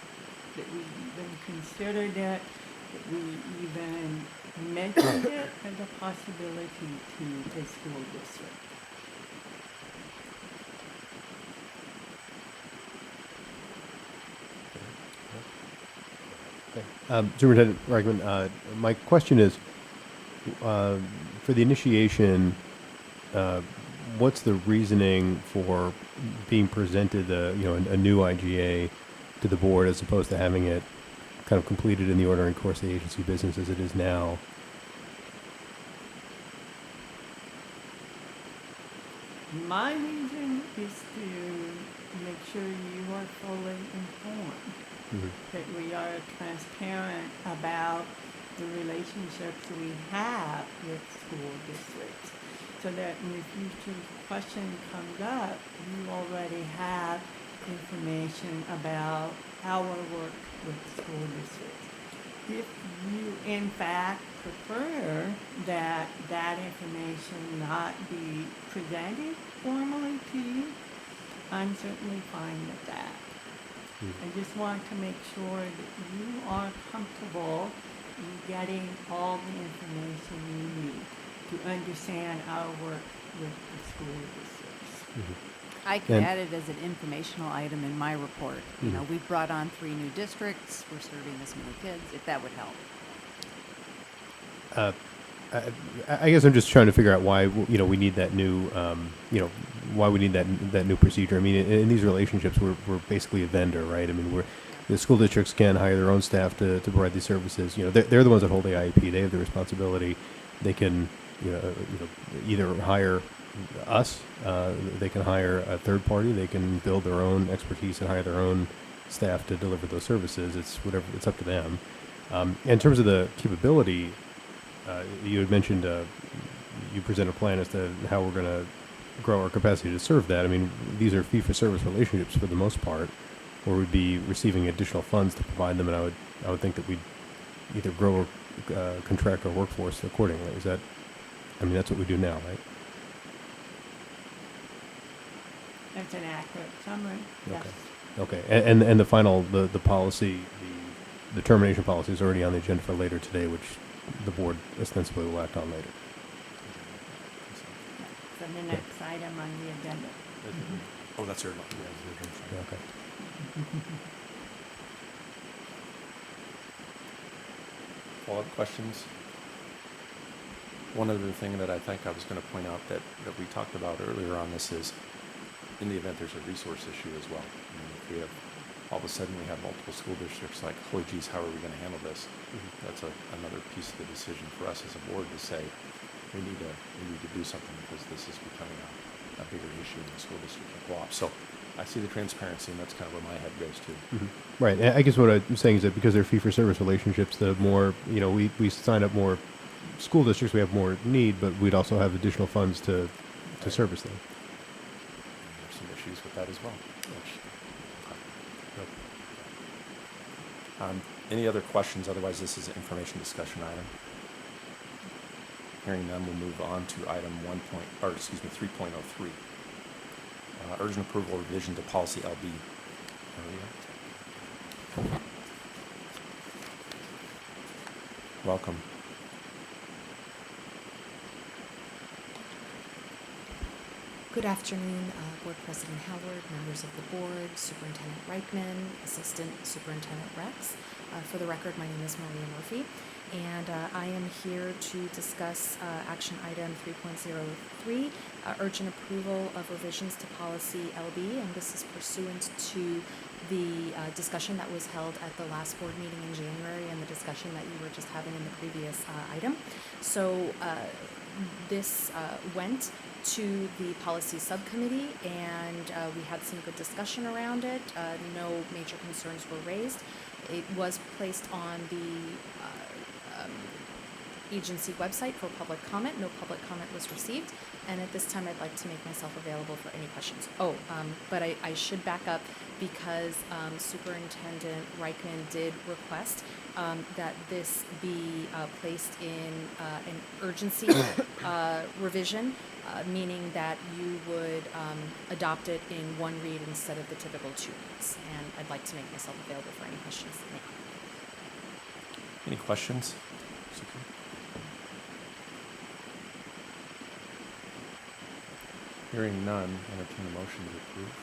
that we even considered it, that we even mentioned it as a possibility to a school district.
Superintendent Reichman, my question is, for the initiation, what's the reasoning for being presented a new IGA to the board as opposed to having it kind of completed in the order and course of the agency business as it is now?
My reason is to make sure you are fully informed, that we are transparent about the relationships we have with school districts, so that in the future question comes up, you already have information about our work with school districts. If you in fact prefer that that information not be presented formally to you, I'm certainly fine with that. I just want to make sure that you are comfortable in getting all the information you need to understand our work with the school districts.
I could add it as an informational item in my report. You know, we've brought on 3 new districts. We're serving this many kids, if that would help.
I guess I'm just trying to figure out why we need that new why we need that new procedure. I mean, in these relationships, we're basically a vendor, right? I mean, the school districts can hire their own staff to provide these services. You know, they're the ones that hold the IEP. They have the responsibility. They can either hire us, they can hire a third party, they can build their own expertise and hire their own staff to deliver those services. It's up to them. In terms of the capability, you had mentioned you present a plan as to how we're going to grow our capacity to serve that. I mean, these are fee-for-service relationships for the most part, where we'd be receiving additional funds to provide them, and I would think that we'd either grow or contract our workforce accordingly. That's what we do now, right?
That's an accurate summary, yes.
Okay. And the final, the policy, the termination policy is already on the agenda for later today, which the board ostensibly will act on later.
So the next item on the agenda.
Oh, that's your.
Okay.
Follow-up questions? One other thing that I think I was going to point out that we talked about earlier on this is, in the event there's a resource issue as well. I mean, if we have, all of a sudden we have multiple school districts like, holy geez, how are we going to handle this? That's another piece of the decision for us as a board to say, we need to do something because this is becoming a bigger issue in the school district like WAP. So I see the transparency, and that's kind of where my head goes to.
Right. And I guess what I'm saying is that because they're fee-for-service relationships, the more, we sign up more school districts, we have more need, but we'd also have additional funds to service them.
There's some issues with that as well. Any other questions? Otherwise, this is an information discussion item. Hearing none, we'll move on to item 3.03. Urgent approval revision to policy LB. Welcome.
Good afternoon, Board President Howard, members of the board, Superintendent Reichman, Assistant Superintendent Rex. For the record, my name is Maria Murphy, and I am here to discuss action item 3.03, urgent approval of revisions to policy LB, and this is pursuant to the discussion that was held at the last board meeting in January and the discussion that you were just having in the previous item. So this went to the policy subcommittee, and we had some good discussion around it. No major concerns were raised. It was placed on the agency website for public comment. No public comment was received, and at this time I'd like to make myself available for any questions. But I should back up because Superintendent Reichman did request that this be placed in an urgency revision, meaning that you would adopt it in one read instead of the typical 2 reads. And I'd like to make myself available for any questions that may come.
Any questions? Super. Hearing none, entertain a motion to approve.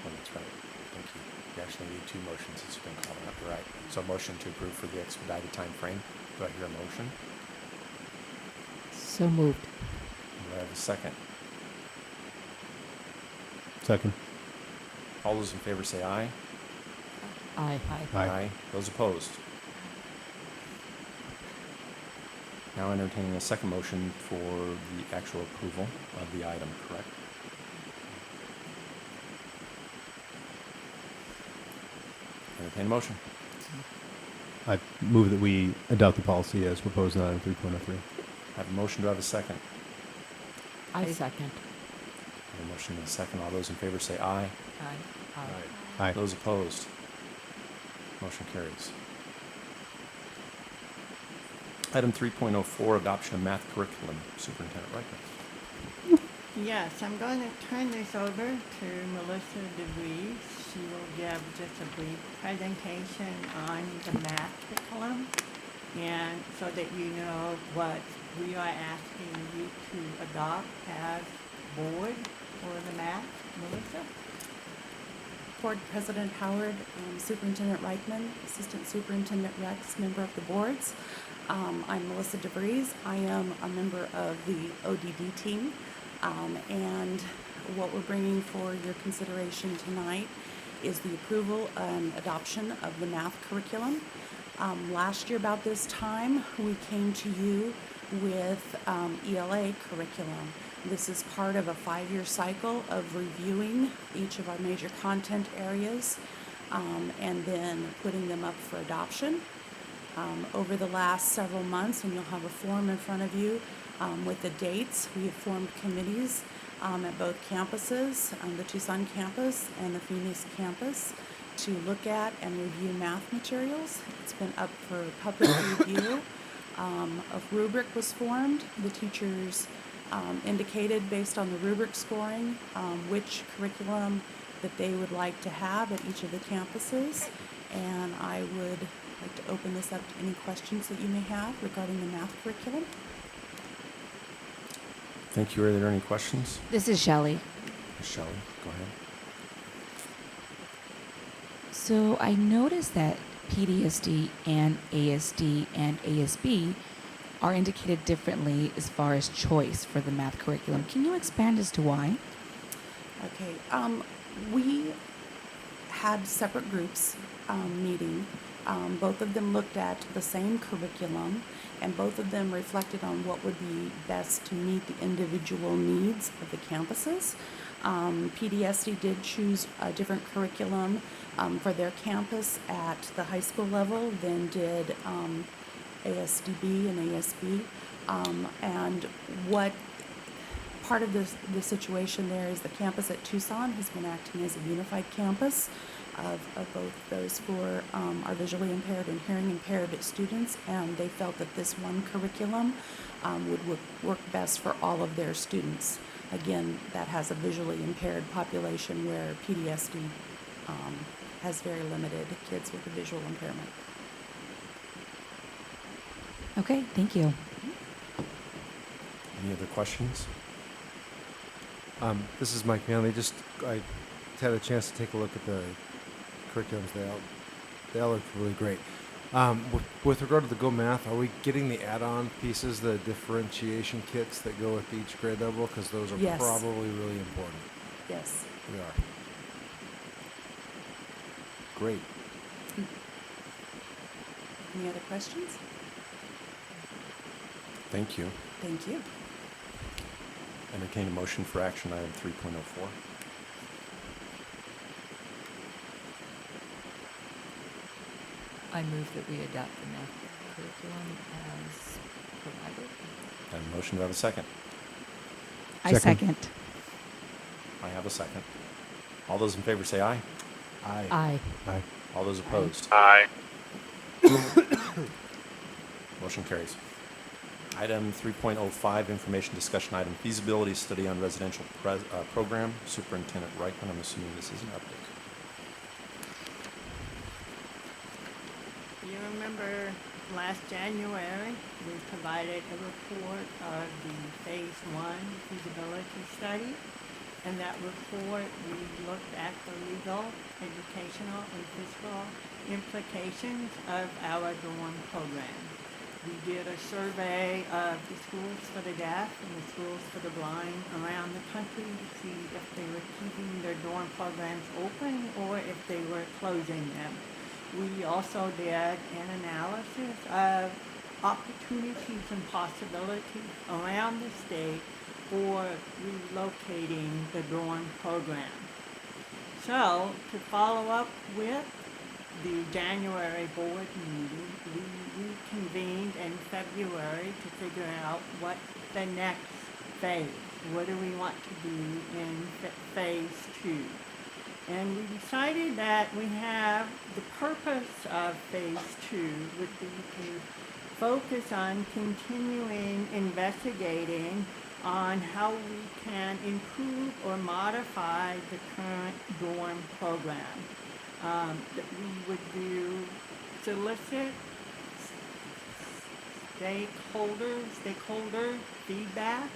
Oh, that's right. Thank you. You actually need 2 motions. It's been called up. You're right. So motion to approve for the expedited time frame. Do I hear a motion?
So moved.
Do I have a second?
Second.
All those in favor say aye.
Aye.
Aye. Those opposed? Now entertaining a second motion for the actual approval of the item, correct? Entertain a motion.
I move that we adopt the policy as proposed in item 3.03.
I have a motion. Do I have a second?
I second.
I have a motion and a second. All those in favor say aye.
Aye.
Those opposed? Motion carries. Item 3.04, adoption of math curriculum. Superintendent Reichman.
Yes, I'm going to turn this over to Melissa DeVries. She will give just a brief presentation on the math curriculum, and so that you know what we are asking you to adopt as board for the math. Melissa?
Board President Howard, Superintendent Reichman, Assistant Superintendent Rex, member of the boards. I'm Melissa DeVries. I am a member of the ODD team, and what we're bringing for your consideration tonight is the approval and adoption of the math curriculum. Last year about this time, we came to you with ELA curriculum. This is part of a 5-year cycle of reviewing each of our major content areas and then putting them up for adoption. Over the last several months, and you'll have a form in front of you with the dates, we have formed committees at both campuses, the Tucson campus and the Phoenix campus, to look at and review math materials. It's been up for public review. A rubric was formed. The teachers indicated based on the rubric scoring which curriculum that they would like to have at each of the campuses. And I would like to open this up to any questions that you may have regarding the math curriculum.
Thank you. Are there any questions?
This is Shelley.
Shelley, go ahead.
So I noticed that PDSD and ASD and ASB are indicated differently as far as choice for the math curriculum. Can you expand as to why?
Okay, we had separate groups meeting. Both of them looked at the same curriculum, and both of them reflected on what would be best to meet the individual needs of the campuses. PDSD did choose a different curriculum for their campus at the high school level than did ASDB and ASB. And what part of the situation there is the campus at Tucson has been acting as a unified campus of both those for our visually impaired and hearing impaired students, and they felt that this one curriculum would work best for all of their students. Again, that has a visually impaired population where PDSD has very limited kids with a visual impairment.
Okay, thank you.
Any other questions?
This is Mike Manley. I had a chance to take a look at the curriculums. They all look really great. With regard to the Go Math, are we getting the add-on pieces, the differentiation kits that go with each grade level? Because those are
Yes.
probably really important.
Yes.
We are.
Great.
Any other questions?
Thank you.
Thank you.
Entertain a motion for action item 3.04.
I move that we adopt the math curriculum as provided.
I have a motion. Do I have a second?
I second.
I have a second. All those in favor say aye.
Aye.
Aye.
Aye.
All those opposed?
Aye.
Motion carries. Item 3.05, information discussion item, feasibility study on residential program. Superintendent Reichman, I'm assuming this is an update.
You remember last January, we provided a report of the Phase 1 feasibility study. In that report, we looked at the legal, educational, and fiscal implications of our dorm program. We did a survey of the schools for the deaf and the schools for the blind around the country to see if they were keeping their dorm programs open or if they were closing them. We also did an analysis of opportunities and possibilities around the state for relocating the dorm program. So, to follow up with the January board meeting, we reconvened in February to figure out what the next phase, what do we want to do in phase 2. And we decided that we have the purpose of phase 2 would be to focus on continuing investigating on how we can improve or modify the current dorm program. That we would do solicit stakeholder feedback,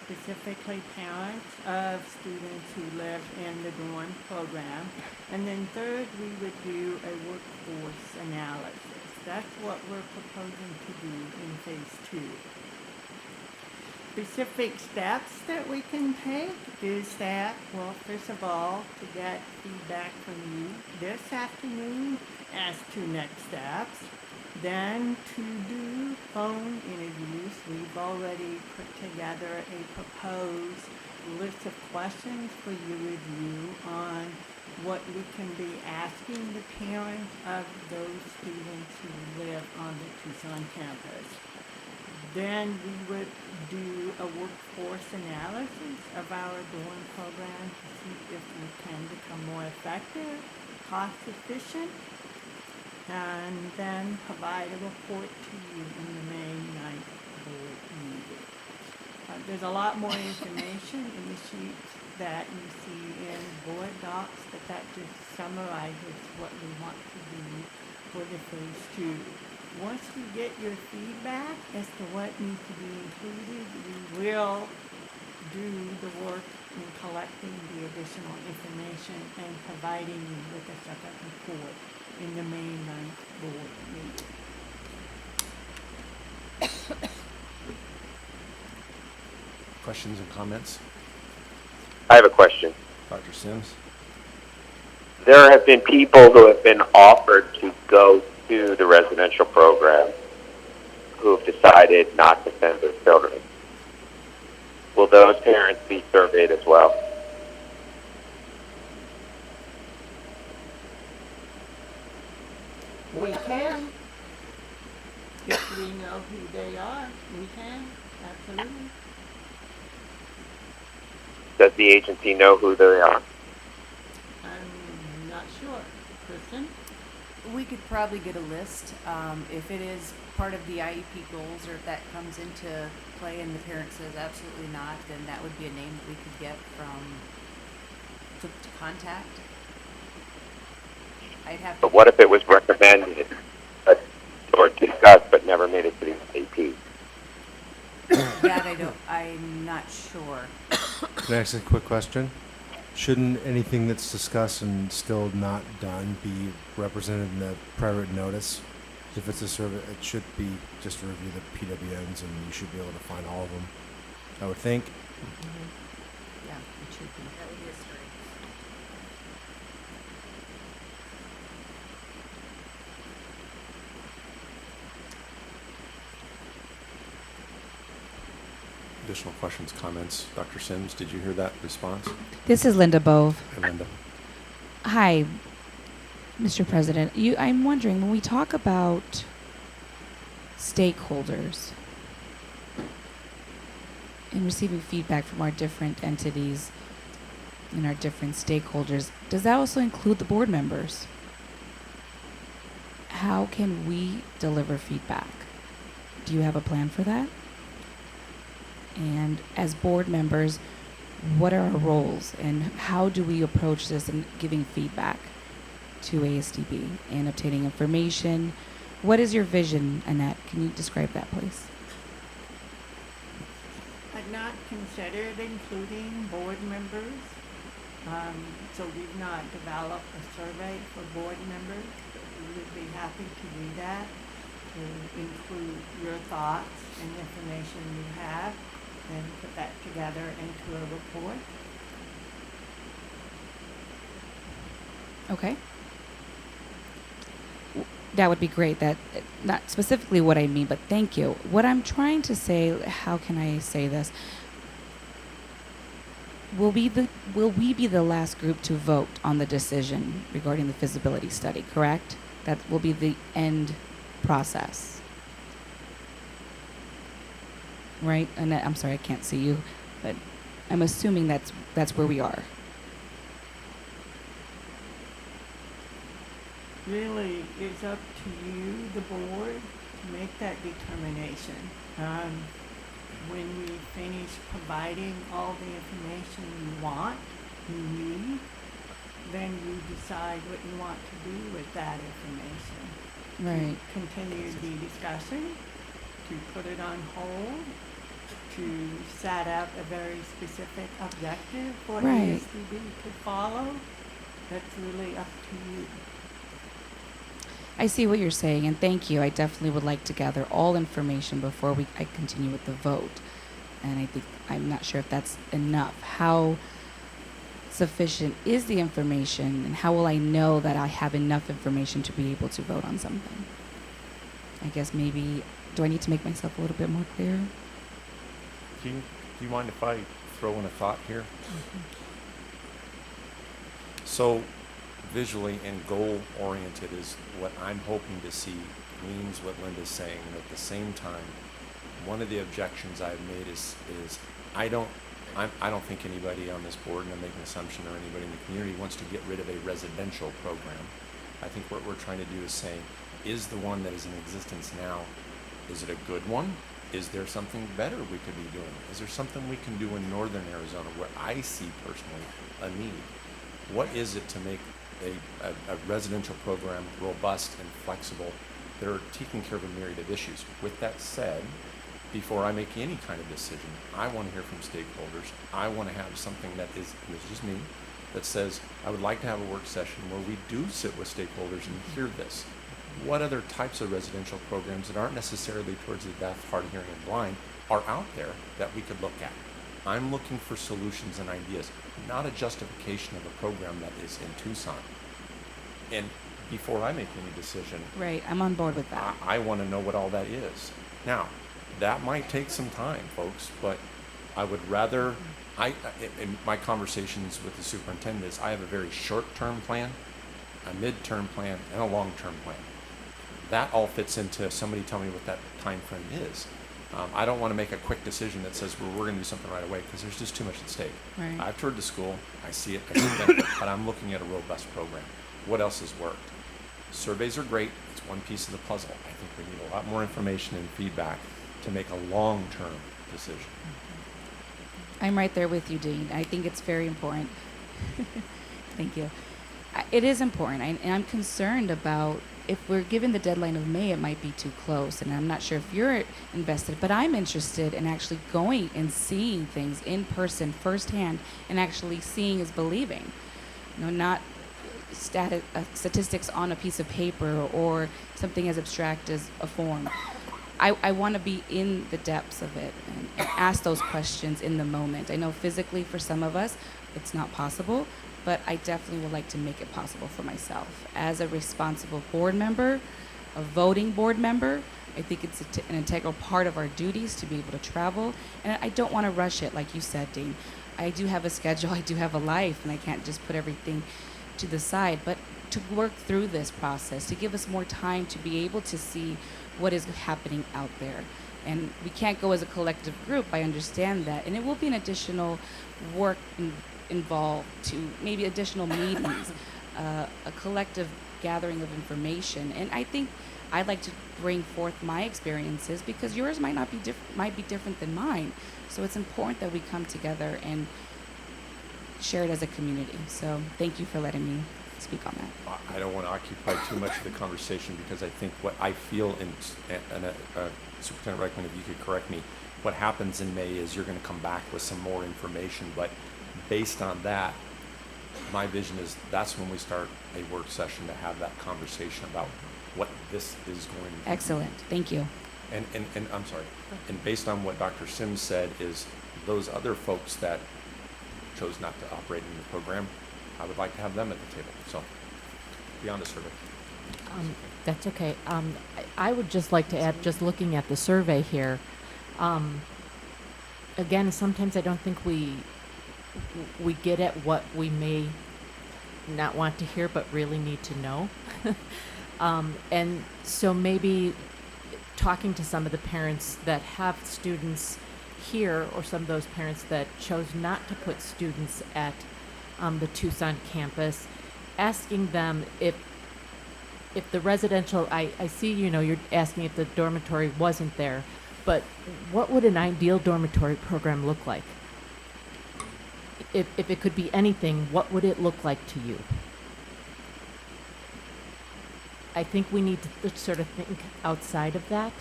specifically parents of students who live in the dorm program. And then third, we would do a workforce analysis. That's what we're proposing to do in phase 2. Specific steps that we can take is that, well, first of all, to get feedback from you this afternoon as to next steps. Then to do phone interviews. We've already put together a proposed list of questions for your review on what we can be asking the parents of those students who live on the Tucson campus. Then we would do a workforce analysis of our dorm program to see if we can become more effective, cost efficient, and then provide a report to you in the May 9th board meeting. There's a lot more information in the sheets that you see in board docs, but that just summarizes what we want to do for the phase 2. Once we get your feedback as to what needs to be included, we will do the work in collecting the additional information and providing you with a separate report in the May 9th board meeting.
Questions and comments?
I have a question.
Dr. Sims?
There have been people who have been offered to go to the residential program who have decided not to send their children. Will those parents be surveyed as well?
We can. If we know who they are, we can, absolutely.
Does the agency know who they are?
I'm not sure. Kristen?
We could probably get a list. If it is part of the IEP goals or if that comes into play and the parent says absolutely not, then that would be a name that we could get to contact. I'd have to.
But what if it was recommended or discussed but never made it to the AP?
That I'm not sure.
Can I ask a quick question? Shouldn't anything that's discussed and still not done be represented in the private notice? If it's a survey, it should be just to review the PWNs, and you should be able to find all of them, I would think.
Mm-hmm. Yeah, it should be. That would be a story.
additional questions, comments? Dr. Sims, did you hear that response?
This is Linda Bove.
Hi, Linda.
Hi, Mr. President. I'm wondering, when we talk about stakeholders and receiving feedback from our different entities and our different stakeholders, does that also include the board members? How can we deliver feedback? Do you have a plan for that? And as board members, what are our roles and how do we approach this in giving feedback to ASDB and obtaining information? What is your vision, Annette? Can you describe that, please?
I'd not considered including board members. So we've not developed a survey for board members. But we would be happy to do that, to include your thoughts and information you have, and put that together into a report.
Okay. That would be great. That not specifically what I mean, but thank you. What I'm trying to say, how can I say this? Will we be the last group to vote on the decision regarding the feasibility study, correct? That will be the end process. Right? Annette, I'm sorry, I can't see you, but I'm assuming that's where we are.
Really, it's up to you, the board, to make that determination. When we finish providing all the information you need, then you decide what you want to do with that information.
Right.
To continue the discussion, to put it on hold, to set up a very specific objective for
Right.
ASDB to follow. That's really up to you.
I see what you're saying, and thank you. I definitely would like to gather all information before I continue with the vote. And I think I'm not sure if that's enough. How sufficient is the information, and how will I know that I have enough information to be able to vote on something? I guess maybe, do I need to make myself a little bit more clear?
Do you mind if I throw in a thought here? So visually and goal-oriented is what I'm hoping to see means what Linda's saying. And at the same time, one of the objections I've made is I don't think anybody on this board, and I'm making an assumption, or anybody in the community wants to get rid of a residential program. I think what we're trying to do is say, is the one that is in existence now, is it a good one? Is there something better we could be doing? Is there something we can do in northern Arizona where I see personally a need? What is it to make a residential program robust and flexible that are taking care of a myriad of issues? With that said, before I make any kind of decision, I want to hear from stakeholders. I want to have something that is, and it's just me, that says I would like to have a work session where we do sit with stakeholders and hear this. What other types of residential programs that aren't necessarily towards the deaf, hard of hearing, and blind are out there that we could look at? I'm looking for solutions and ideas, not a justification of a program that is in Tucson. And before I make any decision,
Right, I'm on board with that.
I want to know what all that is. Now, that might take some time, folks, but I would rather, in my conversations with the superintendent is I have a very short-term plan, a mid-term plan, and a long-term plan. That all fits into somebody tell me what that time frame is. I don't want to make a quick decision that says, well, we're going to do something right away, because there's just too much at stake.
Right.
I've toured the school, I see it, I see the benefit, but I'm looking at a robust program. What else has worked? Surveys are great, it's one piece of the puzzle. I think we need a lot more information and feedback to make a long-term decision.
I'm right there with you, Dean. I think it's very important. Thank you. It is important, and I'm concerned about if we're given the deadline of May, it might be too close, and I'm not sure if you're invested, but I'm interested in actually going and seeing things in person, firsthand, and actually seeing is believing. You know, not statistics on a piece of paper or something as abstract as a form. I want to be in the depths of it and ask those questions in the moment. I know physically for some of us it's not possible, but I definitely would like to make it possible for myself. As a responsible board member, a voting board member. I think it's an integral part of our duties to be able to travel. And I don't want to rush it, like you said, Dean. I do have a schedule, I do have a life, and I can't just put everything to the side. But to work through this process, to give us more time to be able to see what is happening out there. And we can't go as a collective group, I understand that. And it will be an additional work involved to maybe additional meetings, a collective gathering of information. And I think I'd like to bring forth my experiences because yours might not be might be different than mine. So it's important that we come together and share it as a community. So thank you for letting me speak on that.
I don't want to occupy too much of the conversation because I think what I feel, and Superintendent Reichman, if you could correct me, what happens in May is you're going to come back with some more information, but based on that, my vision is that's when we start a work session to have that conversation about what this is going to be.
Excellent. Thank you.
And I'm sorry. And based on what Dr. Sims said is those other folks that chose not to operate in the program, I would like to have them at the table. So beyond the survey.
That's okay. I would just like to add, just looking at the survey here, again, sometimes I don't think we get at what we may not want to hear but really need to know. And so maybe talking to some of the parents that have students here, or some of those parents that chose not to put students at the Tucson campus, asking them if the residential, I see, you're asking if the dormitory wasn't there, but what would an ideal dormitory program look like? If it could be anything, what would it look like to you? I think we need to sort of think outside of that.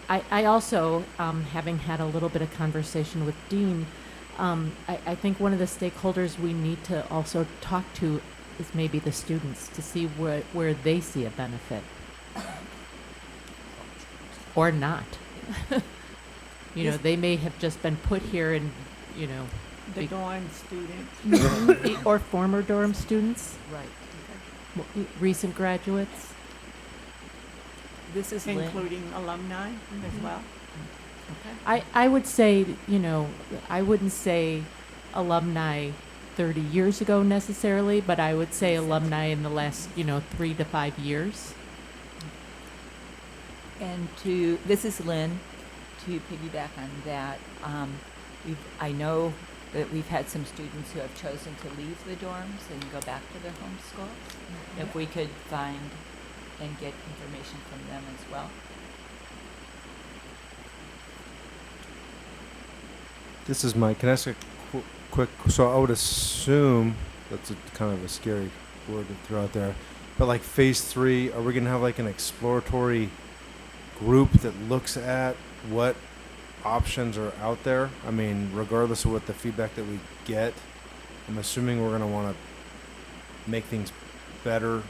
I also, having had a little bit of conversation with Dean, I think one of the stakeholders we need to also talk to is maybe the students to see where they see a benefit. Or not. They may have just been put here and,
The dorm students.
or former dorm students.
Right.
Recent graduates.
This is
including alumni as well.
Okay. I would say, I wouldn't say alumni 30 years ago necessarily, but I would say alumni in the last, 3 to 5 years.
And this is Lynn, to piggyback on that, I know that we've had some students who have chosen to leave the dorms and go back to their home schools. Mm-hmm. If we could find and get information from them as well.
This is Mike. Can I ask a quick? So I would assume that's kind of a scary word to throw out there, but like phase 3, are we going to have like an exploratory group that looks at what options are out there? I mean, regardless of what the feedback that we get, I'm assuming we're going to want to make things better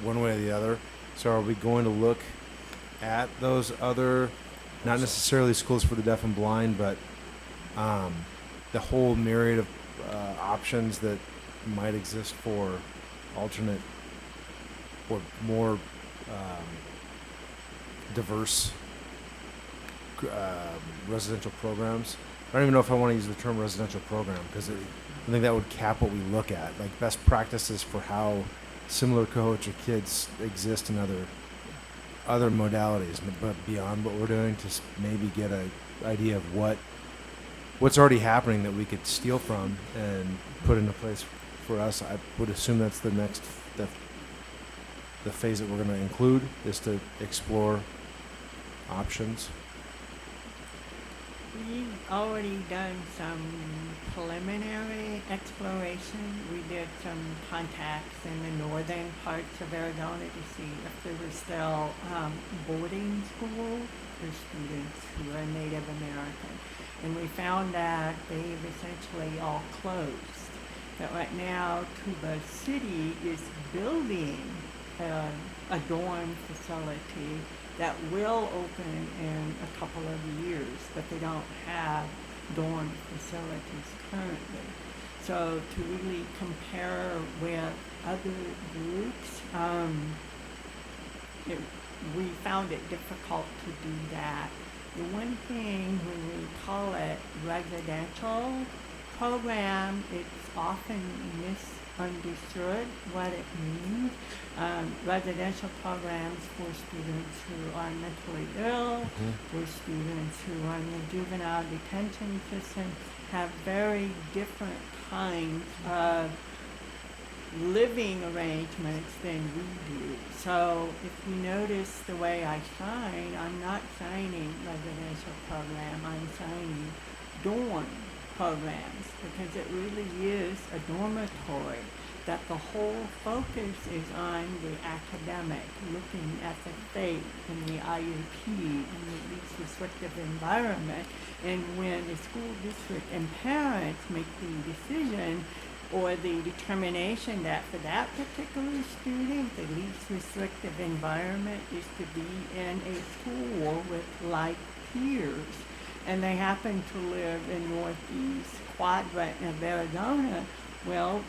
one way or the other. So are we going to look at those other, not necessarily schools for the deaf and blind, but the whole myriad of options that might exist for alternate or more diverse residential programs? I don't even know if I want to use the term residential program because I think that would cap what we look at, like best practices for how similar cohorts of kids exist in other modalities, but beyond what we're doing, to maybe get an idea of what's already happening that we could steal from and put into place for us. I would assume that's the next the phase that we're going to include, is to explore options.
We've already done some preliminary exploration. We did some contacts in the northern parts of Arizona to see if there were still boarding schools for students who are Native American. And we found that they've essentially all closed. But right now, Tuba City is building a dorm facility that will open in a couple of years, but they don't have dorm facilities currently. So to really compare with other groups, we found it difficult to do that. The one thing when we call it residential program, it's often misunderstood what it means. Residential programs for students who are mentally ill, for students who are in the juvenile detention system, have very different kinds of living arrangements than we do. So if you notice the way I sign, I'm not signing residential program, I'm signing dorm programs, because it really is a dormitory, that the whole focus is on the academic, looking at the FAPE and the IEP and the least restrictive environment. And when the school district and parents make the decision or the determination that for that particular student, the least restrictive environment is to be in a school with like peers, and they happen to live in northeast quadrant of Arizona, well,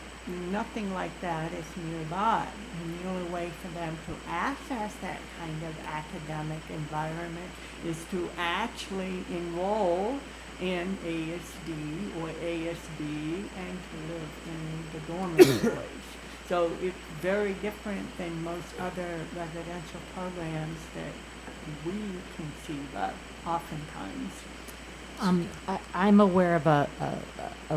nothing like that is nearby. And the only way for them to access that kind of academic environment is to actually enroll in ASD or ASB and to live in the dormitories. So it's very different than most other residential programs that we conceive of oftentimes.
I'm aware of a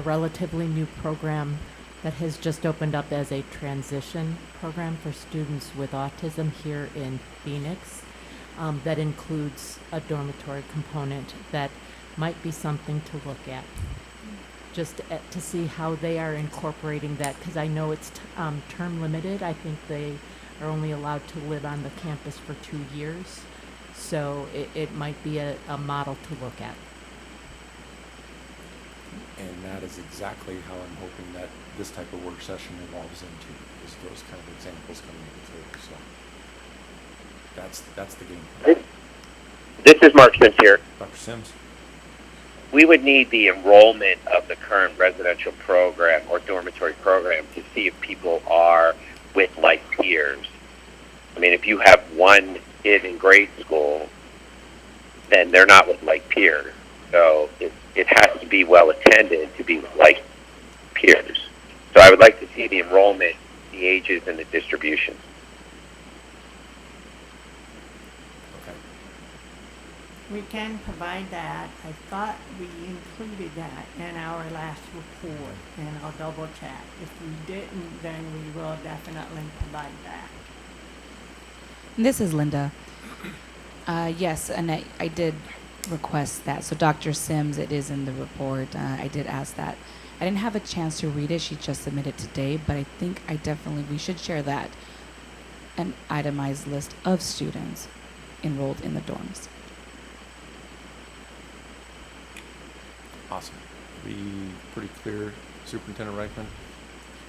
relatively new program that has just opened up as a transition program for students with autism here in Phoenix, that includes a dormitory component that might be something to look at, just to see how they are incorporating that, because I know it's term limited. I think they are only allowed to live on the campus for 2 years, so it might be a model to look at.
And that is exactly how I'm hoping that this type of work session evolves into, is those kind of examples coming to the table. So that's the game plan.
This is Mark Sims here.
Dr. Sims?
We would need the enrollment of the current residential program or dormitory program to see if people are with like peers. I mean, if you have one kid in grade school, then they're not with like peers. So it has to be well attended to be with like peers. So I would like to see the enrollment, the ages, and the distribution.
Okay.
We can provide that. I thought we included that in our last report, and I'll double check. If we didn't, then we will definitely provide that.
This is Linda. Yes, and I did request that. So Dr. Sims, it is in the report. I did ask that. I didn't have a chance to read it. She just submitted today, but I think we should share that, an itemized list of students enrolled in the dorms.
Awesome. Be pretty clear, Superintendent Reichman?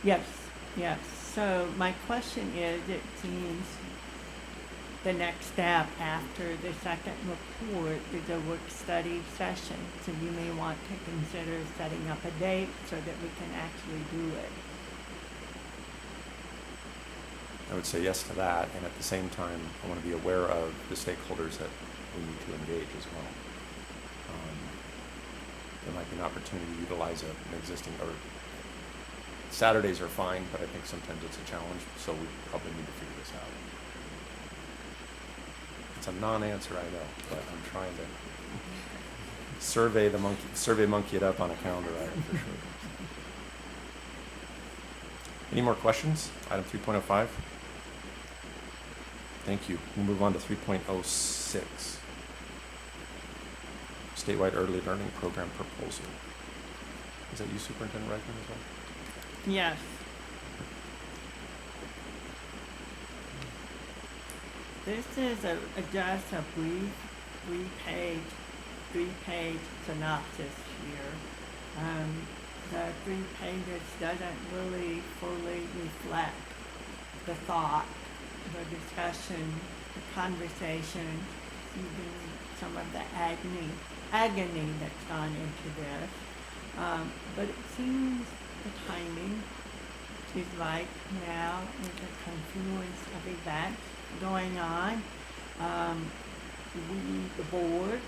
Yes, yes. So my question is, it seems the next step after the second report is a work study session. So you may want to consider setting up a date so that we can actually do it.
I would say yes to that, and at the same time, I want to be aware of the stakeholders that we need to engage as well. There might be an opportunity to utilize an existing, or Saturdays are fine, but I think sometimes it's a challenge, so we probably need to figure this out. It's a non-answer, I know, but I'm trying to survey monkey it up on a calendar item for sure. Any more questions? Item 3.05. Thank you. We'll move on to 3.06. Statewide Early Learning Program Proposal. Is that you, Superintendent Reichman, as well?
Yes. This is just a brief three-page synopsis here. The 3 pages doesn't really fully reflect the thought, the discussion, the conversation, even some of the agony that's gone into this. But it seems the timing is right now with the confluence of events going on. We, the board,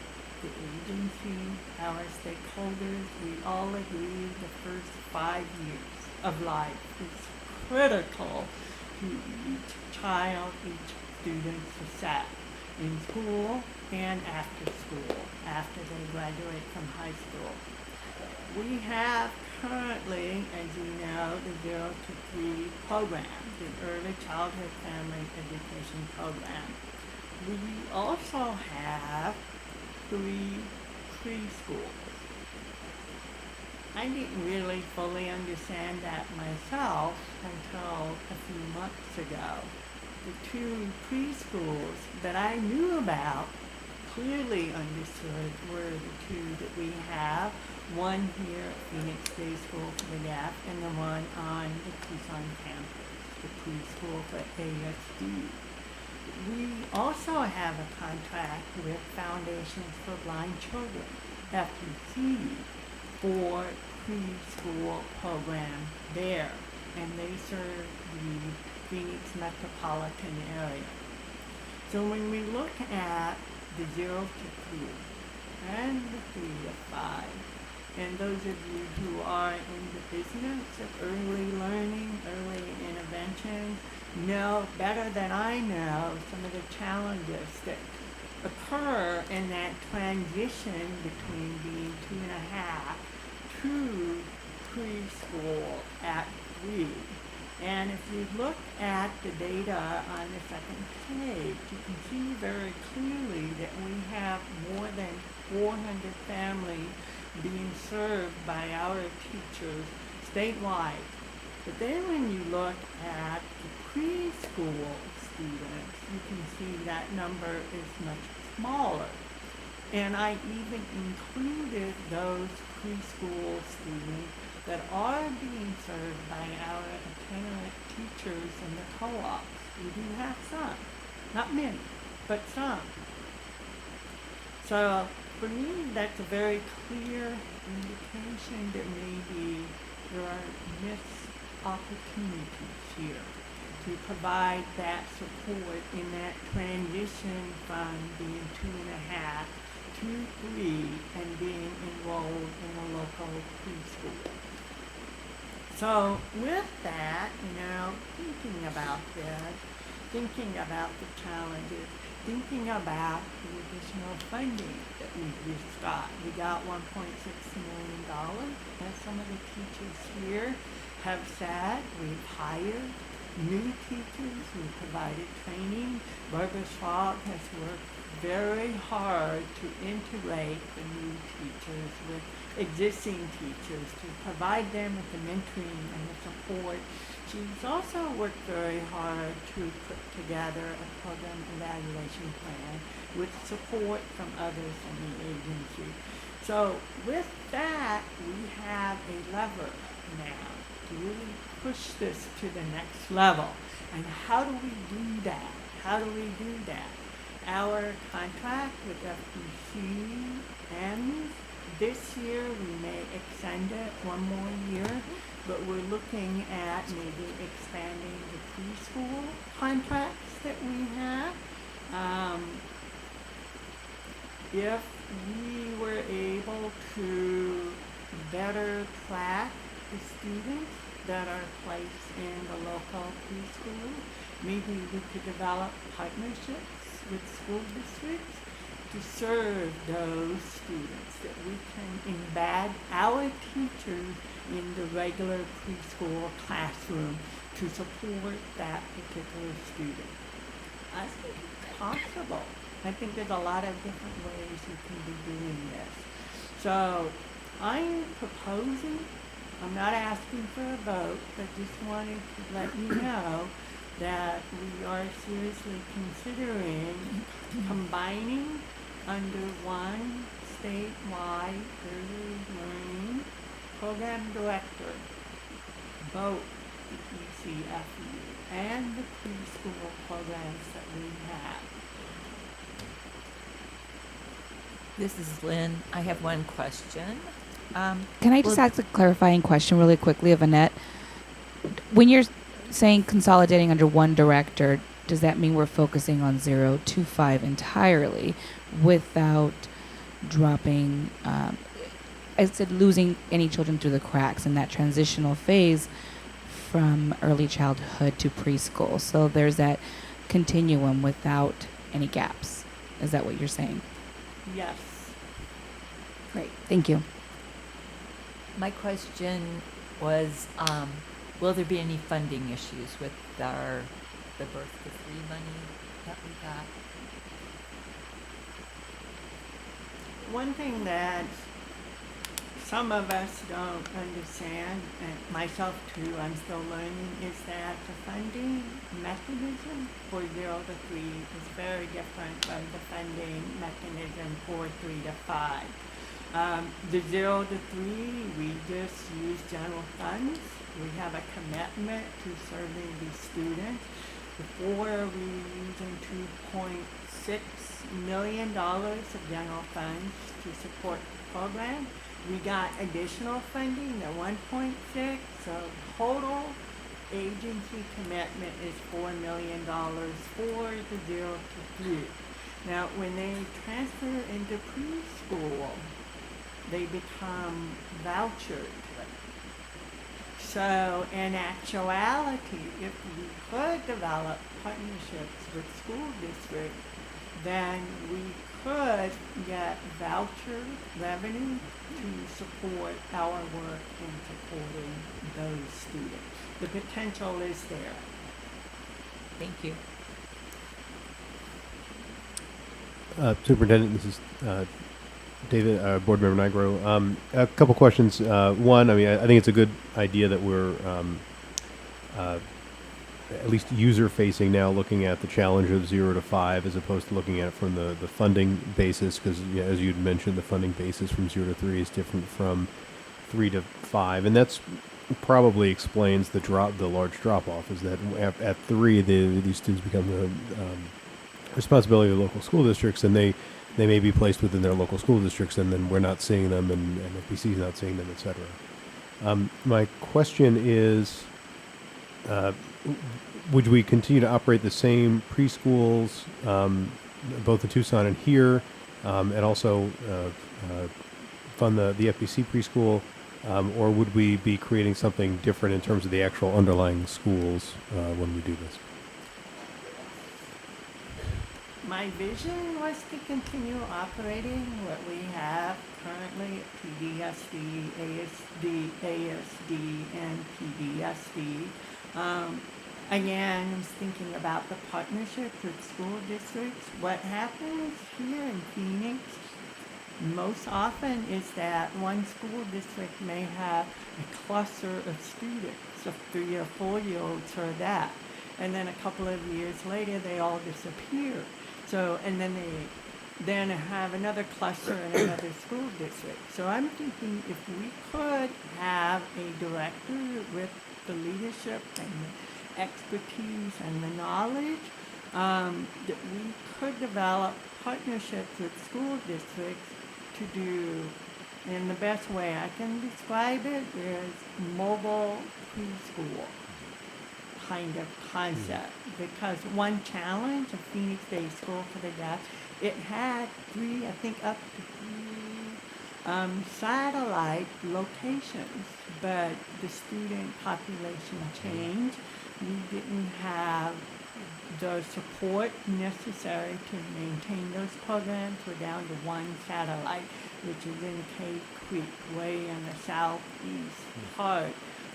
the agency, our stakeholders, we all agree the first 5 years of life is critical to each child, each student's success in school and after school, after they graduate from high school. We have currently, as you know, the 0 to 3 program, the Early Childhood Family Education Program. We also have 3 preschools. I didn't really fully understand that myself until a few months ago. The 2 preschools that I knew about, clearly understood, were the 2 that we have, one here at Phoenix Day School for the Deaf and the one on the Tucson campus, the preschool for ASD. We also have a contract with Foundations for Blind Children, FEC, for preschool program there, and they serve the Phoenix metropolitan area. So when we look at the 0 to 3 and the 3 to 5, and those of you who are in the business of early learning, early intervention, know better than I know some of the challenges that occur in that transition between being 2.5 to preschool at 3. And if you look at the data on the second page, you can see very clearly that we have more than 400 families being served by our teachers statewide. But then when you look at the preschool students, you can see that number is much smaller. And I even included those preschool students that are being served by our itinerant teachers in the co-ops. We do have some, not many, but some. So for me, that's a very clear indication that maybe there are missed opportunities here to provide that support in that transition from being 2.5 to 3 and being enrolled in a local preschool. So with that, thinking about this, thinking about the challenges, thinking about the additional funding that we just got. We got $1.6 million, as some of the teachers here have said. We've hired new teachers, we've provided training. Barbara Schwab has worked very hard to integrate the new teachers with existing teachers, to provide them with the mentoring and the support. She's also worked very hard to put together a program evaluation plan with support from others in the agency. So with that, we have a lever now to really push this to the next level. And how do we do that? How do we do that? Our contract with FEC ends this year. We may extend it one more year, but we're looking at maybe expanding the preschool contracts that we have. If we were able to better track the students that are placed in the local preschool, maybe we could develop partnerships with school districts to serve those students, that we can embed our teachers in the regular preschool classroom to support that particular student. I think it's possible. I think there's a lot of different ways you can be doing this. So I'm proposing, I'm not asking for a vote, but just wanted to let you know that we are seriously considering combining under one statewide early learning program director both the ECFU and the preschool programs that we have.
This is Lynn. I have one question.
Can I just ask a clarifying question really quickly of Annette? When you're saying consolidating under one director, does that mean we're focusing on 0 to 5 entirely without dropping, I said losing any children through the cracks in that transitional phase from early childhood to preschool? So there's that continuum without any gaps. Is that what you're saying?
Yes.
Great. Thank you.
My question was, will there be any funding issues with the birth to 3 money that we got?
One thing that some of us don't understand, and myself too, I'm still learning, is that the funding mechanism for 0 to 3 is very different from the funding mechanism for 3 to 5. The 0 to 3, we just use general funds. We have a commitment to serving these students. Before we were using $2.6 million of general funds to support the program. We got additional funding at 1.6, so total agency commitment is $4 million for the 0 to 3. Now, when they transfer into preschool, they become vouchered. So, in actuality, if we could develop partnerships with school districts, then we could get voucher revenue to support our work in supporting those students. The potential is there.
Thank you.
Superintendent, this is David, Board Member Nigro. A couple questions. One, I mean, I think it's a good idea that we're at least user-facing now, looking at the challenge of 0 to 5, as opposed to looking at it from the funding basis, because as you'd mentioned, the funding basis from 0 to 3 is different from 3 to 5, and that's probably explains the large drop-off. Is that at 3, these students become the responsibility of the local school districts, and they may be placed within their local school districts, and then we're not seeing them, and FPC is not seeing them, etc. My question is, would we continue to operate the same preschools, both in Tucson and here, and also fund the FPC preschool, or would we be creating something different in terms of the actual underlying schools when we do this?
My vision was to continue operating what we have currently at PDSD, ASD, and PDSD. Again, I was thinking about the partnership with school districts. What happens here in Phoenix most often is that one school district may have a cluster of students, of 3 or 4-year-olds for that. And then a couple of years later, they all disappear. So, and then they have another cluster in another school district. So I'm thinking if we could have a director with the leadership and the expertise and the knowledge, that we could develop partnerships with school districts to do, in the best way I can describe it, is mobile preschool kind of concept. Because one challenge of Phoenix Day School for the Deaf, it had 3, I think up to 3 satellite locations, but the student population changed. We didn't have the support necessary to maintain those programs. We're down to 1 satellite, which is in Cave Creek, way in the southeast part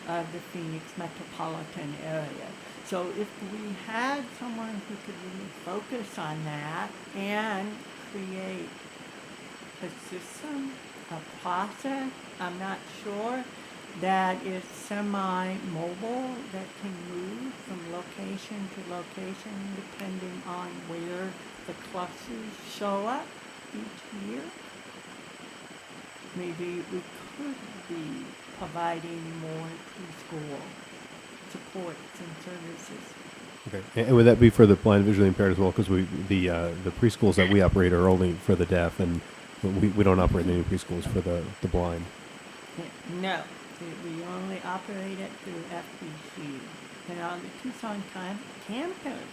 of the Phoenix metropolitan area. So if we had someone who could really focus on that and create a system, a process, I'm not sure, that is semi-mobile, that can move from location to location depending on where the clusters show up each year, maybe we could be providing more preschool supports and services.
Okay, and would that be for the blind, visually impaired as well? Because the preschools that we operate are only for the deaf, and we don't operate any preschools for the blind.
No, we only operate it through FBC. Now, the Tucson campus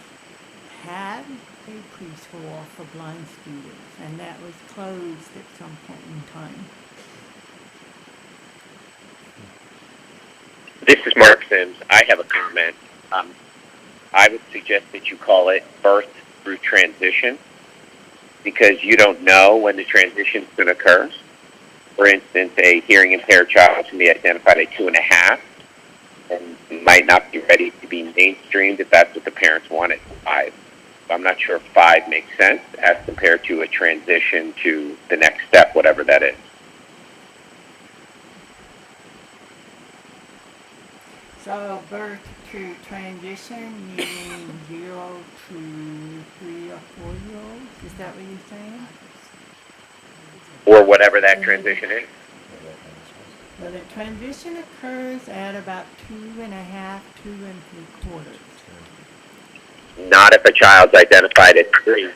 had a preschool for blind students, and that was closed at some point in time.
This is Mark Sims. I have a comment. I would suggest that you call it birth through transition, because you don't know when the transition is going to occur. For instance, a hearing impaired child can be identified at 2.5 and might not be ready to be mainstreamed if that's what the parents want at 5. So I'm not sure if 5 makes sense as compared to a transition to the next step, whatever that is.
So birth to transition, meaning 0 to 3 or 4-year-olds? Is that what you're saying?
Or whatever that transition is.
Well, the transition occurs at about 2.5, 2 3/4.
Not if a child's identified at 3.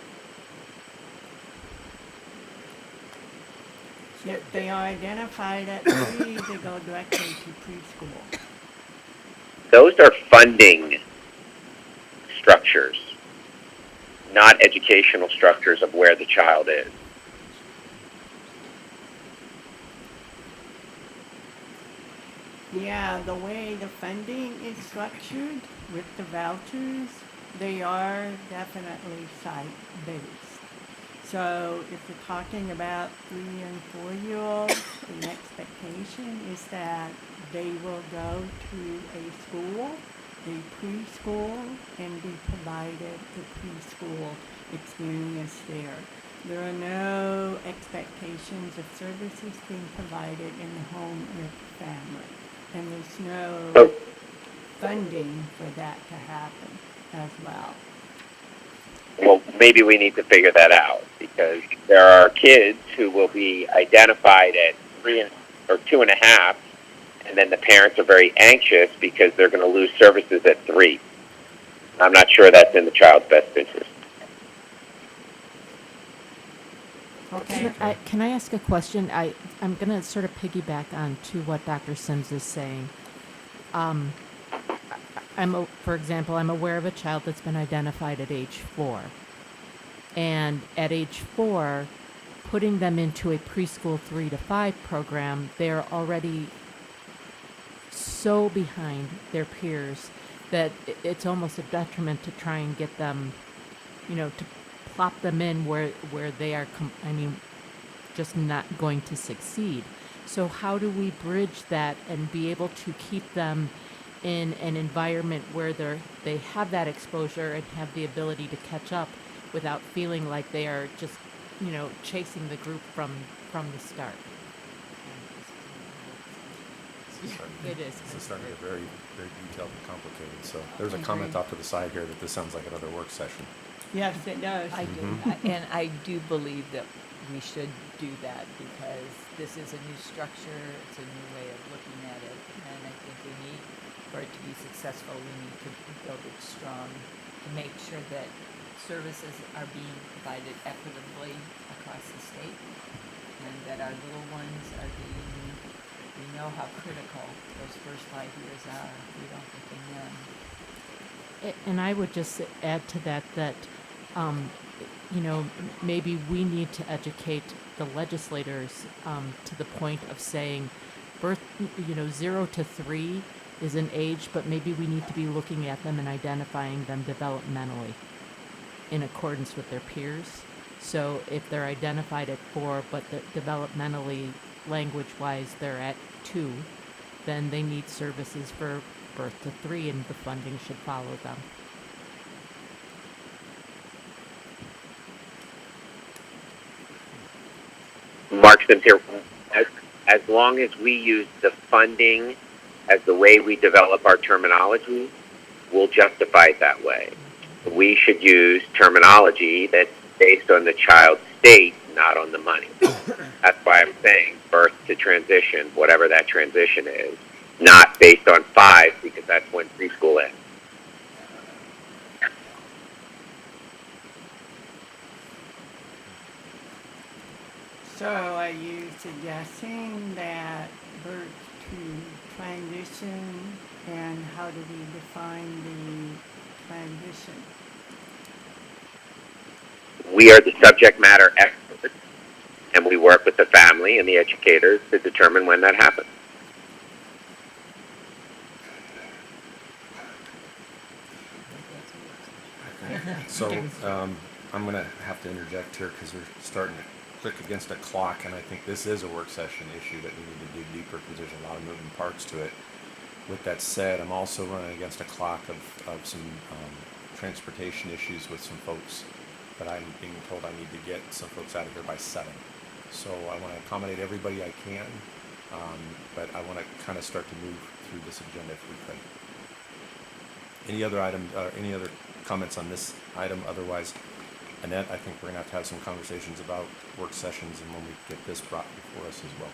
If they are identified at 3, they go directly to preschool.
Those are funding structures, not educational structures of where the child is.
Yeah, the way the funding is structured with the vouchers, they are definitely site-based. So if we're talking about 3 and 4-year-olds, the expectation is that they will go to a school, a preschool, and be provided the preschool experience there. There are no expectations of services being provided in the home with the family. And there's no funding for that to happen as well.
Well, maybe we need to figure that out, because there are kids who will be identified at 3 or 2.5, and then the parents are very anxious because they're going to lose services at 3. I'm not sure that's in the child's best interest.
Okay.
Can I ask a question? I'm going to sort of piggyback on to what Dr. Sims is saying. For example, I'm aware of a child that's been identified at age 4. And at age 4, putting them into a preschool 3 to 5 program, they're already so behind their peers that it's almost a detriment to try and get them, to plop them in where they are, just not going to succeed. So how do we bridge that and be able to keep them in an environment where they have that exposure and have the ability to catch up without feeling like they are just, chasing the group from the start? It is.
This is starting to get very, very detailed and complicated. So there's a comment off to the side here that this sounds like another work session.
Yes, it does.
I do, and I do believe that we should do that, because this is a new structure, it's a new way of looking at it, and I think we need, for it to be successful, we need to build it strong, to make sure that services are being provided equitably across the state, and that our little ones are being, we know how critical those first 5 years are. We don't get them then.
And I would just add to that, maybe we need to educate the legislators to the point of saying birth, 0 to 3 is an age, but maybe we need to be looking at them and identifying them developmentally in accordance with their peers. So if they're identified at 4, but developmentally, language-wise, they're at 2, then they need services for birth to 3, and the funding should follow them.
Mark Sims here. As long as we use the funding as the way we develop our terminology, we'll justify it that way. We should use terminology that's based on the child's state, not on the money. That's why I'm saying birth to transition, whatever that transition is, not based on 5, because that's when preschool ends.
So are you suggesting that Bert to transition, and how do we define the transition?
We are the subject matter experts, and we work with the family and the educators to determine when that happens.
So I'm going to have to interject here because we're starting to click against a clock, and I think this is a work session issue that we need to dig deeper because there's a lot of moving parts to it. With that said, I'm also running against a clock of some transportation issues with some folks that I'm being told I need to get some folks out of here by 7. So I want to accommodate everybody I can, but I want to kind of start to move through this agenda if we could. Any other any other comments on this item? Otherwise, Annette, I think we're going to have some conversations about work sessions and when we get this brought before us as well.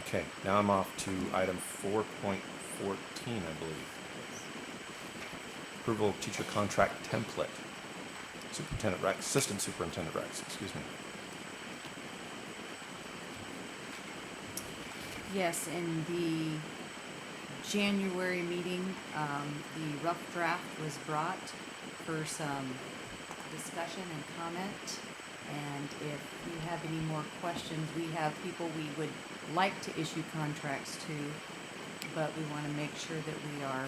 Okay, now I'm off to item 4.14, I believe. Approval of teacher contract template. Superintendent Rex, Assistant Superintendent Rex, excuse me.
Yes, in the January meeting, the rough draft was brought for some discussion and comment. And if you have any more questions, we have people we would like to issue contracts to, but we want to make sure that we are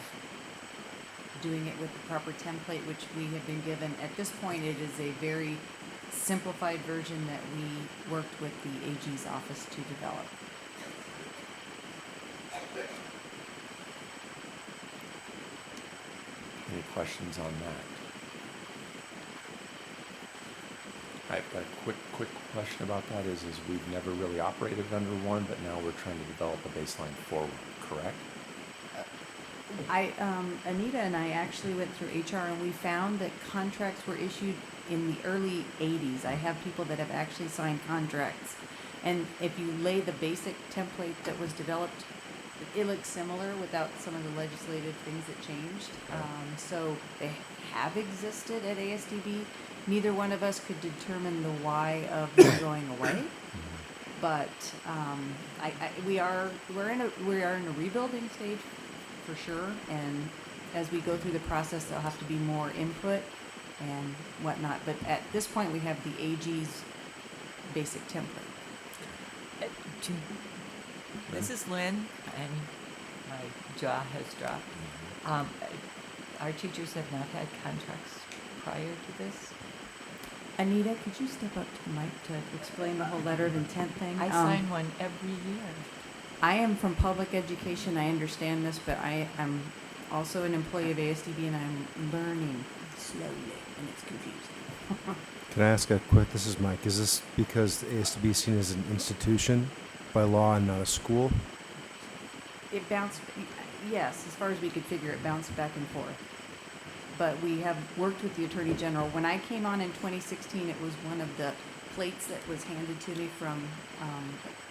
doing it with the proper template, which we have been given. At this point, it is a very simplified version that we worked with the AG's office to develop.
Any questions on that? A quick question about that is we've never really operated under one, but now we're trying to develop a baseline for one, correct?
Anita and I actually went through HR and we found that contracts were issued in the early 80s. I have people that have actually signed contracts. And if you lay the basic template that was developed, it looks similar without some of the legislative things that changed. So they have existed at ASDB. Neither one of us could determine the why of them going away. But we're in a rebuilding stage for sure, and as we go through the process, there'll have to be more input and whatnot. But at this point, we have the AG's basic template.
This is Lynn, and my jaw has dropped. Our teachers have not had contracts prior to this.
Anita, could you step up to the mic to explain the whole letter of intent thing?
I sign one every year.
I am from public education. I understand this, but I'm also an employee of ASDB, and I'm learning slowly, and it's confusing.
Can I ask a quick, this is Mike, is this because the ASDB is seen as an institution by law and not a school?
It bounced, yes, as far as we could figure, it bounced back and forth. But we have worked with the Attorney General. When I came on in 2016, it was one of the plates that was handed to me from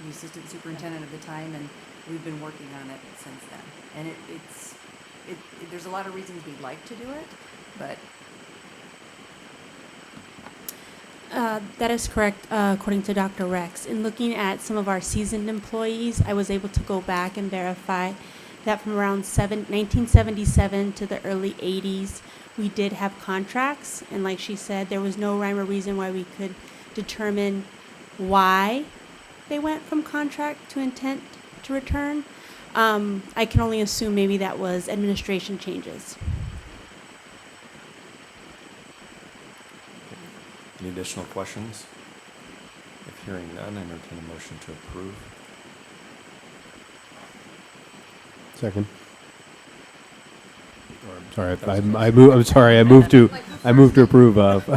the assistant superintendent at the time, and we've been working on it since then. And there's a lot of reasons we'd like to do it, but
That is correct, according to Dr. Rex. In looking at some of our seasoned employees, I was able to go back and verify that from around 1977 to the early 80s, we did have contracts. And like she said, there was no rhyme or reason why we could determine why they went from contract to intent to return. I can only assume maybe that was administration changes.
Any additional questions? If hearing none, I entertain a motion to approve.
Second. Sorry, I move. I'm sorry. I moved to approve of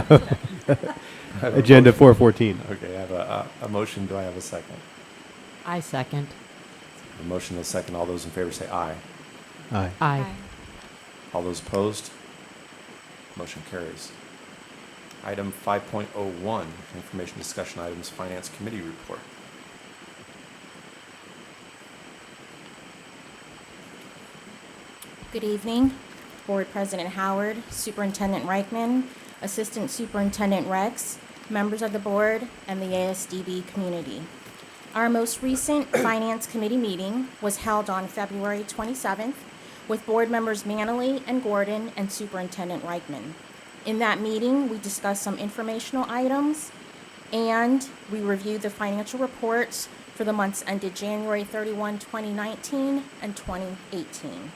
agenda 414.
Okay, I have a motion. Do I have a second?
I second.
A motion and a second. All those in favor say aye.
Aye.
Aye.
All those opposed? Motion carries. Item 5.01, information discussion items, Finance Committee report.
Good evening, Board President Howard, Superintendent Reichman, Assistant Superintendent Rex. members of the board, and the ASDB community. Our most recent Finance Committee meeting was held on February 27th with board members Manley and Gordon and Superintendent Reichman. In that meeting, we discussed some informational items and we reviewed the financial reports for the months ended January 31, 2019 and 2018.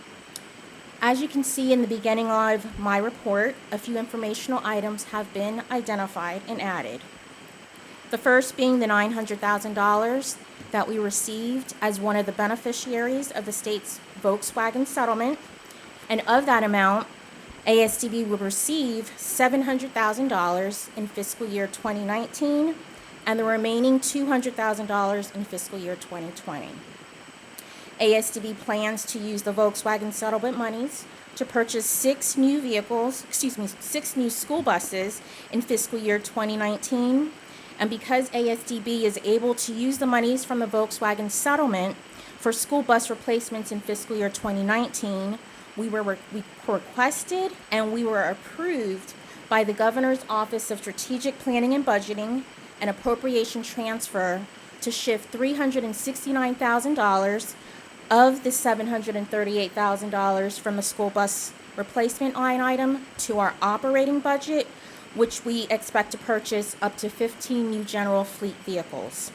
As you can see in the beginning of my report, a few informational items have been identified and added. The first being the $900,000 that we received as one of the beneficiaries of the state's Volkswagen settlement. And of that amount, ASDB will receive $700,000 in fiscal year 2019 and the remaining $200,000 in fiscal year 2020. ASDB plans to use the Volkswagen settlement monies to purchase 6 new school buses in fiscal year 2019. And because ASDB is able to use the monies from the Volkswagen settlement for school bus replacements in fiscal year 2019, we requested and we were approved by the Governor's Office of Strategic Planning and Budgeting an appropriation transfer to shift $369,000 of the $738,000 from the school bus replacement line item to our operating budget, which we expect to purchase up to 15 new general fleet vehicles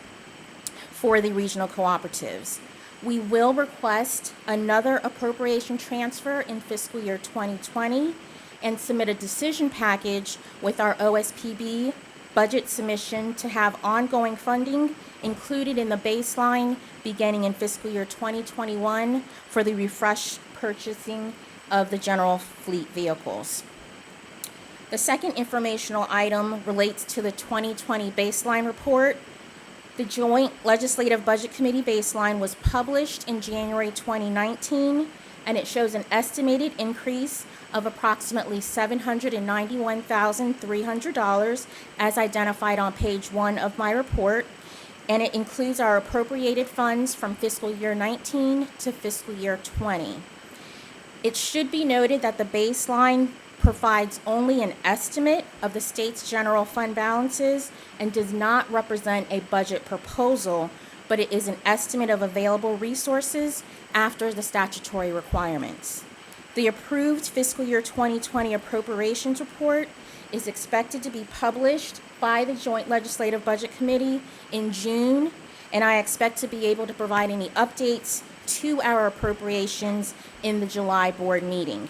for the regional cooperatives. We will request another appropriation transfer in fiscal year 2020 and submit a decision package with our OSPB budget submission to have ongoing funding included in the baseline beginning in fiscal year 2021 for the refresh purchasing of the general fleet vehicles. The second informational item relates to the 2020 baseline report. The Joint Legislative Budget Committee baseline was published in January 2019, and it shows an estimated increase of approximately $791,300 as identified on page 1 of my report, and it includes our appropriated funds from fiscal year 19 to fiscal year 20. It should be noted that the baseline provides only an estimate of the state's general fund balances and does not represent a budget proposal, but it is an estimate of available resources after the statutory requirements. The approved fiscal year 2020 appropriations report is expected to be published by the Joint Legislative Budget Committee in June, and I expect to be able to provide any updates to our appropriations in the July board meeting.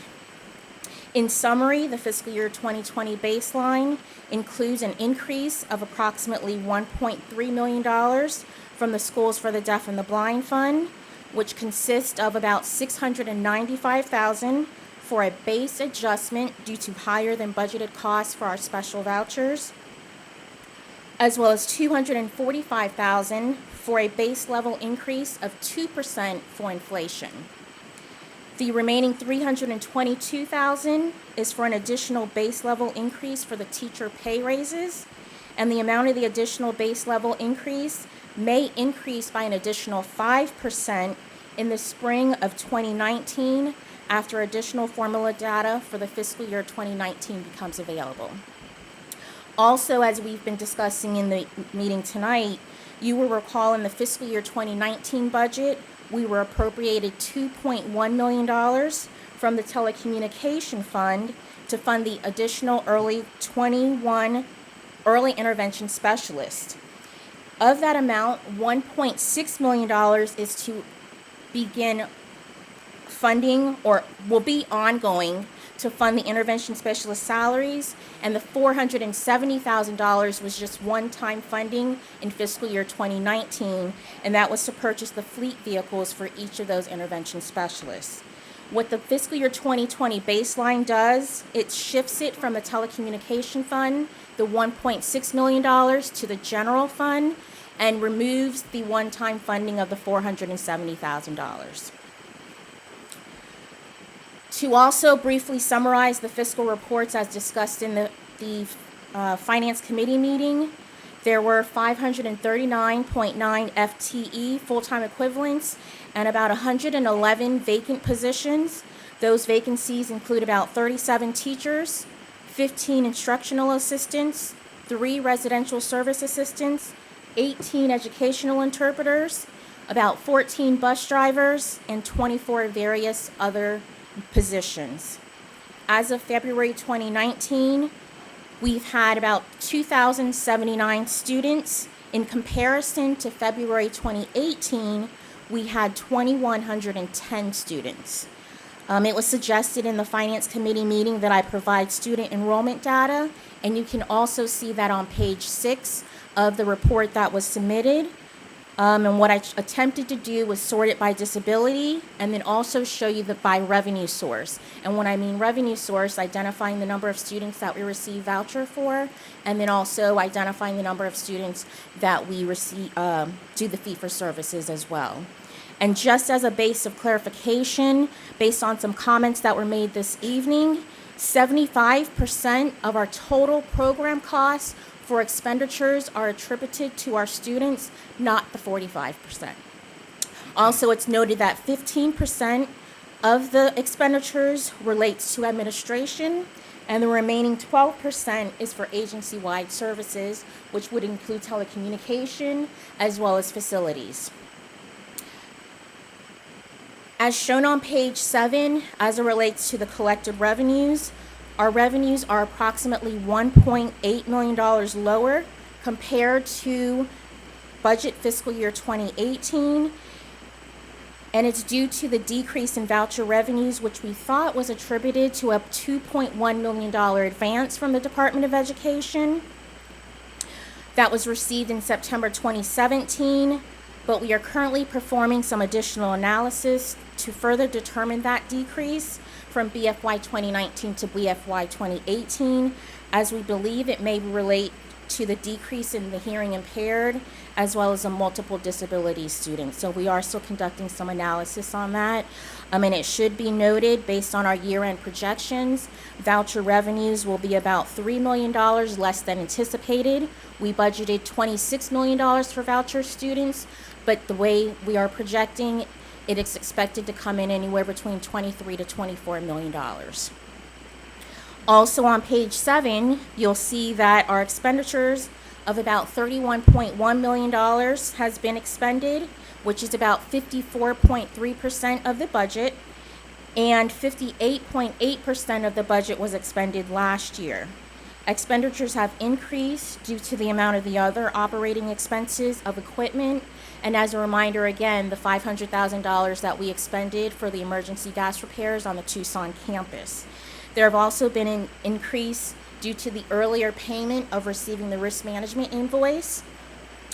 In summary, the fiscal year 2020 baseline includes an increase of approximately $1.3 million from the Schools for the Deaf and the Blind Fund, which consists of about $695,000 for a base adjustment due to higher than budgeted costs for our special vouchers, as well as $245,000 for a base level increase of 2% for inflation. The remaining $322,000 is for an additional base level increase for the teacher pay raises, and the amount of the additional base level increase may increase by an additional 5% in the spring of 2019 after additional formula data for the fiscal year 2019 becomes available. Also, as we've been discussing in the meeting tonight, you will recall in the fiscal year 2019 budget, we were appropriated $2.1 million from the telecommunication fund to fund the additional early 21 early intervention specialists. Of that amount, $1.6 million is to begin funding or will be ongoing to fund the intervention specialist salaries, and the $470,000 was just one-time funding in fiscal year 2019, and that was to purchase the fleet vehicles for each of those intervention specialists. What the fiscal year 2020 baseline does, it shifts it from the telecommunication fund, the $1.6 million, to the general fund, and removes the one-time funding of the $470,000. To also briefly summarize the fiscal reports as discussed in the Finance Committee meeting, there were 539.9 FTE full-time equivalents and about 111 vacant positions. Those vacancies include about 37 teachers, 15 instructional assistants, 3 residential service assistants, 18 educational interpreters, about 14 bus drivers, and 24 various other positions. As of February 2019, we've had about 2,079 students. In comparison to February 2018, we had 2,110 students. It was suggested in the Finance Committee meeting that I provide student enrollment data, and you can also see that on page 6 of the report that was submitted. And what I attempted to do was sort it by disability and then also show you that by revenue source. And when I mean revenue source, identifying the number of students that we receive voucher for, and then also identifying the number of students that we receive, do the fee for services as well. And just as a base of clarification, based on some comments that were made this evening, 75% of our total program costs for expenditures are attributed to our students, not the 45%. Also, it's noted that 15% of the expenditures relates to administration, and the remaining 12% is for agency-wide services, which would include telecommunication as well as facilities. As shown on page 7, as it relates to the collected revenues, our revenues are approximately $1.8 million lower compared to budget fiscal year 2018, and it's due to the decrease in voucher revenues, which we thought was attributed to a $2.1 million advance from the Department of Education that was received in September 2017, but we are currently performing some additional analysis to further determine that decrease from BFY 2019 to BFY 2018, as we believe it may relate to the decrease in the hearing impaired as well as the multiple disability students. So we are still conducting some analysis on that. And it should be noted, based on our year-end projections, voucher revenues will be about $3 million less than anticipated. We budgeted $26 million for voucher students, but the way we are projecting, it is expected to come in anywhere between $23 to $24 million. Also on page 7, you'll see that our expenditures of about $31.1 million has been expended, which is about 54.3% of the budget, and 58.8% of the budget was expended last year. Expenditures have increased due to the amount of the other operating expenses of equipment. And as a reminder, again, the $500,000 that we expended for the emergency gas repairs on the Tucson campus. There have also been an increase due to the earlier payment of receiving the risk management invoice,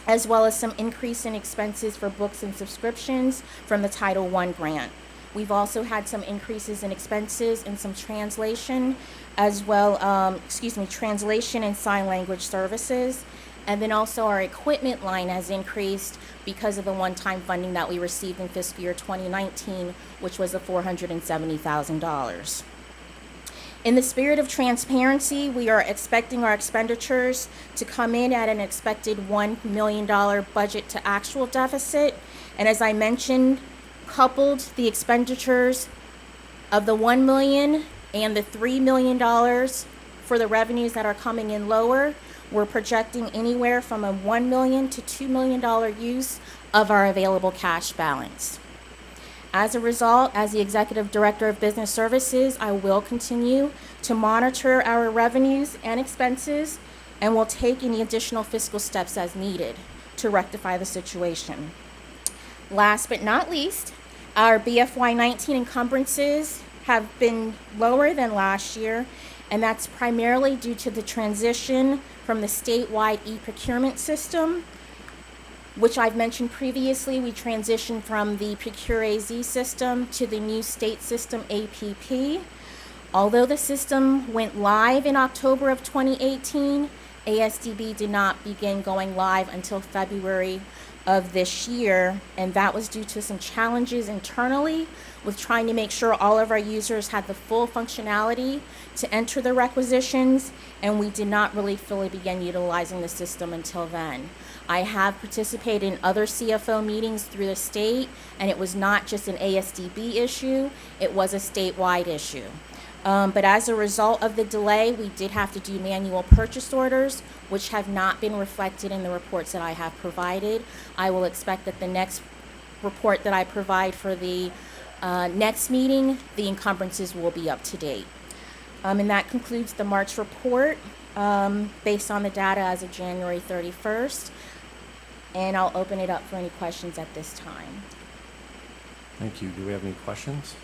as well as some increase in expenses for books and subscriptions from the Title I grant. We've also had some increases in expenses and some translation, as well, translation and sign language services. And then also our equipment line has increased because of the one-time funding that we received in fiscal year 2019, which was the $470,000. In the spirit of transparency, we are expecting our expenditures to come in at an expected $1 million budget to actual deficit. And as I mentioned, coupled the expenditures of the $1 million and the $3 million for the revenues that are coming in lower, we're projecting anywhere from a $1 million to $2 million use of our available cash balance. As a result, as the Executive Director of Business Services, I will continue to monitor our revenues and expenses and will take any additional fiscal steps as needed to rectify the situation. Last but not least, our BFY 19 encumbrances have been lower than last year, and that's primarily due to the transition from the statewide e-procurement system, which I've mentioned previously. We transitioned from the Procure AZ system to the new state system APP. Although the system went live in October of 2018, ASDB did not begin going live until February of this year, and that was due to some challenges internally with trying to make sure all of our users had the full functionality to enter the requisitions, and we did not really fully begin utilizing the system until then. I have participated in other CFO meetings through the state, and it was not just an ASDB issue, it was a statewide issue. But as a result of the delay, we did have to do manual purchase orders, which have not been reflected in the reports that I have provided. I will expect that the next report that I provide for the next meeting, the encumbrances will be up to date. And that concludes the March report based on the data as of January 31st. And I'll open it up for any questions at this time.
Thank you. Do we have any questions?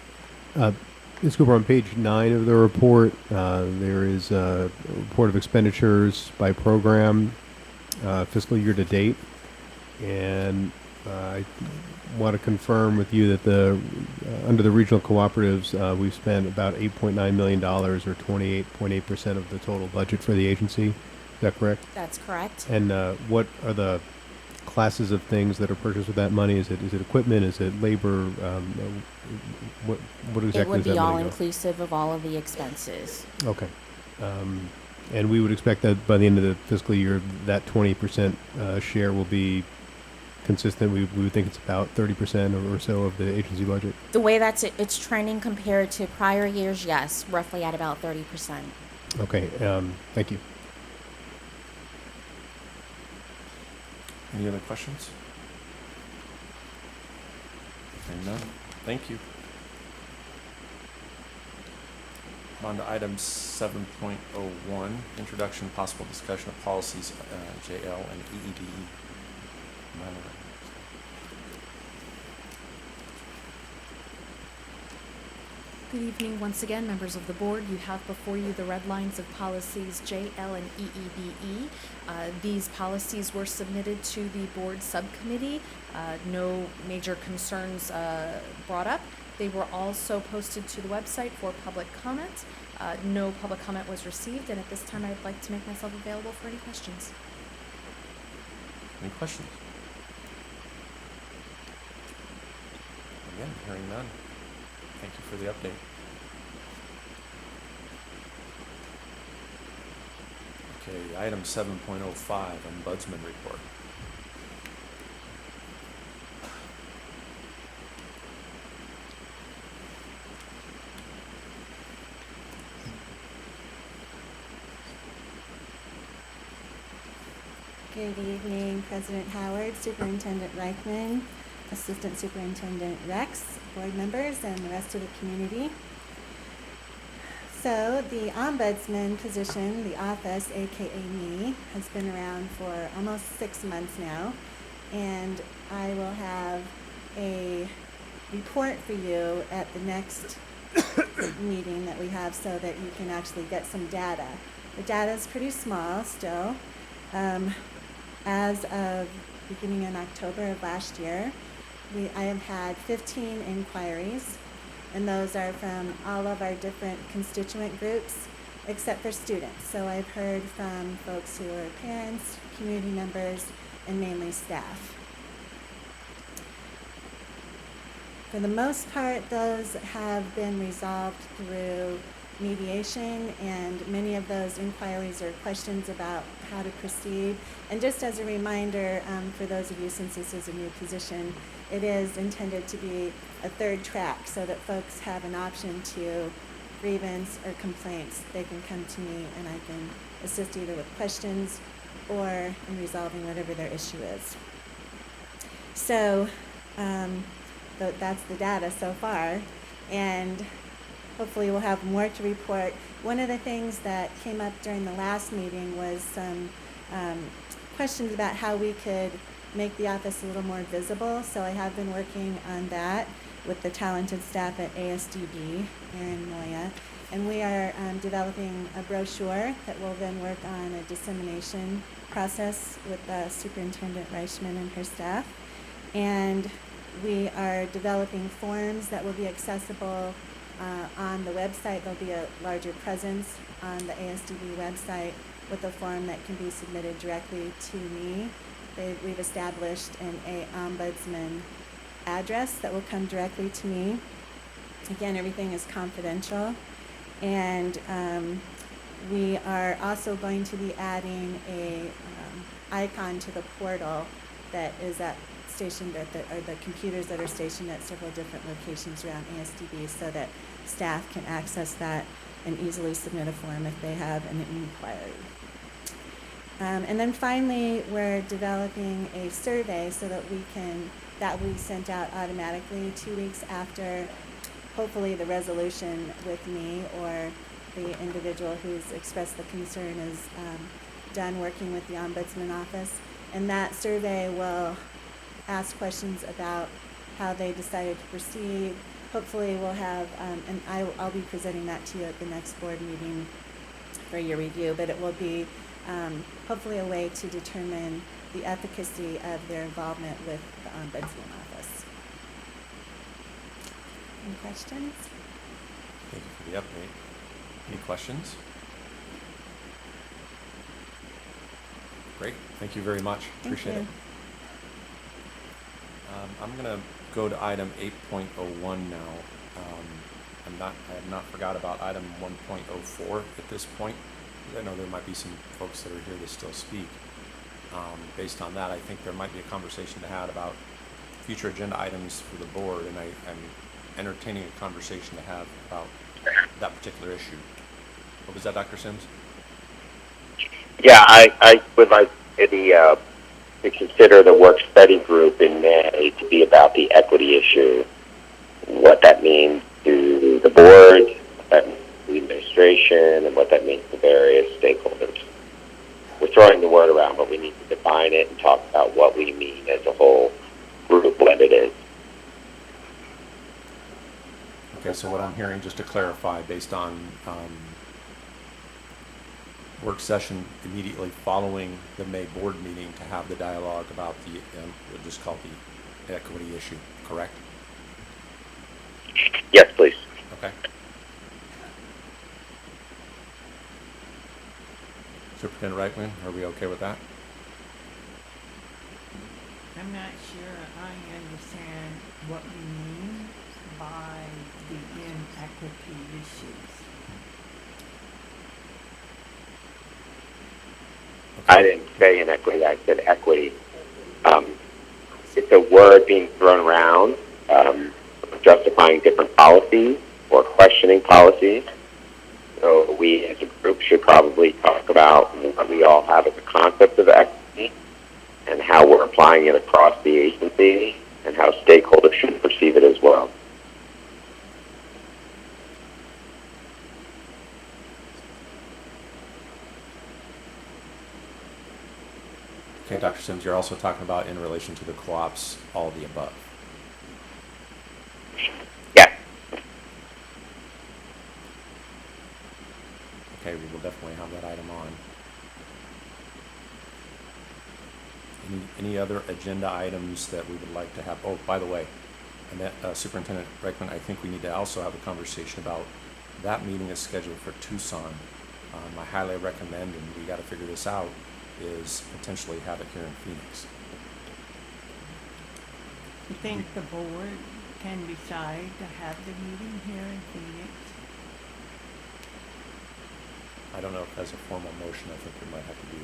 Ms. Cooper, on page 9 of the report, there is a report of expenditures by program, fiscal year to date. And I want to confirm with you that under the regional cooperatives, we've spent about $8.9 million, or 28.8% of the total budget for the agency. Is that correct?
That's correct.
And what are the classes of things that are purchased with that money? Is it equipment? Is it labor? What exactly
It would
does that
be all
money go?
inclusive of all of the expenses.
Okay. And we would expect that by the end of the fiscal year, that 20% share will be consistent. We would think it's about 30% or so of the agency budget.
The way it's trending compared to prior years, yes, roughly at about 30%.
Okay. Thank you.
Any other questions? Hearing none. Thank you. On to item 7.01, introduction, possible discussion of policies, JL and EEDE.
Good evening once again, members of the board. You have before you the red lines of policies JL and EEDE. These policies were submitted to the board subcommittee. No major concerns brought up. They were also posted to the website for public comment. No public comment was received, and at this time I would like to make myself available for any questions.
Any questions? Again, hearing none. Thank you for the update. Okay, item 7.05, Ombudsman report.
Good evening, President Howard, Superintendent Reichman, Assistant Superintendent Rex, board members, and the rest of the community. So the ombudsman position, the office, aka me, has been around for almost 6 months now, and I will have a report for you at the next meeting that we have so that you can actually get some data. The data is pretty small still. As of beginning in October of last year, I have had 15 inquiries, and those are from all of our different constituent groups, except for students. So I've heard from folks who are parents, community members, and mainly staff. For the most part, those have been resolved through mediation, and many of those inquiries are questions about how to proceed. And just as a reminder, for those of you, since this is a new position, it is intended to be a third track so that folks have an option to grievance or complaints. They can come to me and I can assist either with questions or in resolving whatever their issue is. So that's the data so far, and hopefully we'll have more to report. One of the things that came up during the last meeting was some questions about how we could make the office a little more visible. So I have been working on that with the talented staff at ASDB, Erin Moya, and we are developing a brochure that will then work on a dissemination process with Superintendent Reichman and her staff. And we are developing forms that will be accessible on the website. There'll be a larger presence on the ASDB website with a form that can be submitted directly to me. We've established an ombudsman address that will come directly to me. Again, everything is confidential. And we are also going to be adding a icon to the portal that is stationed at the computers that are stationed at several different locations around ASDB, so that staff can access that and easily submit a form if they have an inquiry. And then finally, we're developing a survey so that that will be sent out automatically 2 weeks after, hopefully, the resolution with me or the individual who's expressed the concern is done working with the Ombudsman Office. And that survey will ask questions about how they decided to proceed. Hopefully we'll have, and I'll be presenting that to you at the next board meeting for your review, but it will be hopefully a way to determine the efficacy of their involvement with the Ombudsman Office. Any questions?
Thank you for the update. Any questions? Great. Thank you very much. Appreciate it. I'm going to go to item 8.01 now. I have not forgot about item 1.04 at this point. I know there might be some folks that are here that still speak. Based on that, I think there might be a conversation to have about future agenda items for the board, and I'm entertaining a conversation to have about that particular issue. What was that, Dr. Sims?
Yeah, I would like to consider the work study group in May to be about the equity issue, what that means to the board, what that means to the administration, and what that means to various stakeholders. We're throwing the word around, but we need to define it and talk about what we mean as a whole group, what it is.
Okay, so what I'm hearing, just to clarify, based on work session immediately following the May board meeting to have the dialogue about the, we'll just call it the equity issue, correct?
Yes, please.
Okay. Superintendent Reichman, are we okay with that?
I'm not sure I understand what we mean by the inequity issues.
I didn't say inequity, I said equity. It's a word being thrown around, justifying different policies or questioning policies. So we as a group should probably talk about what we all have as a concept of equity and how we're applying it across the agency and how stakeholders should perceive it as well.
Okay, Dr. Sims, you're also talking about in relation to the co-ops, all of the above.
Yes.
Okay, we will definitely have that item on. Any other agenda items that we would like to have? Oh, by the way, and that, Superintendent Reichman, I think we need to also have a conversation about that meeting is scheduled for Tucson. I highly recommend, and we got to figure this out, is potentially have it here in Phoenix.
You think the board can decide to have the meeting here in Phoenix?
I don't know if as a formal motion, I think there might have to be.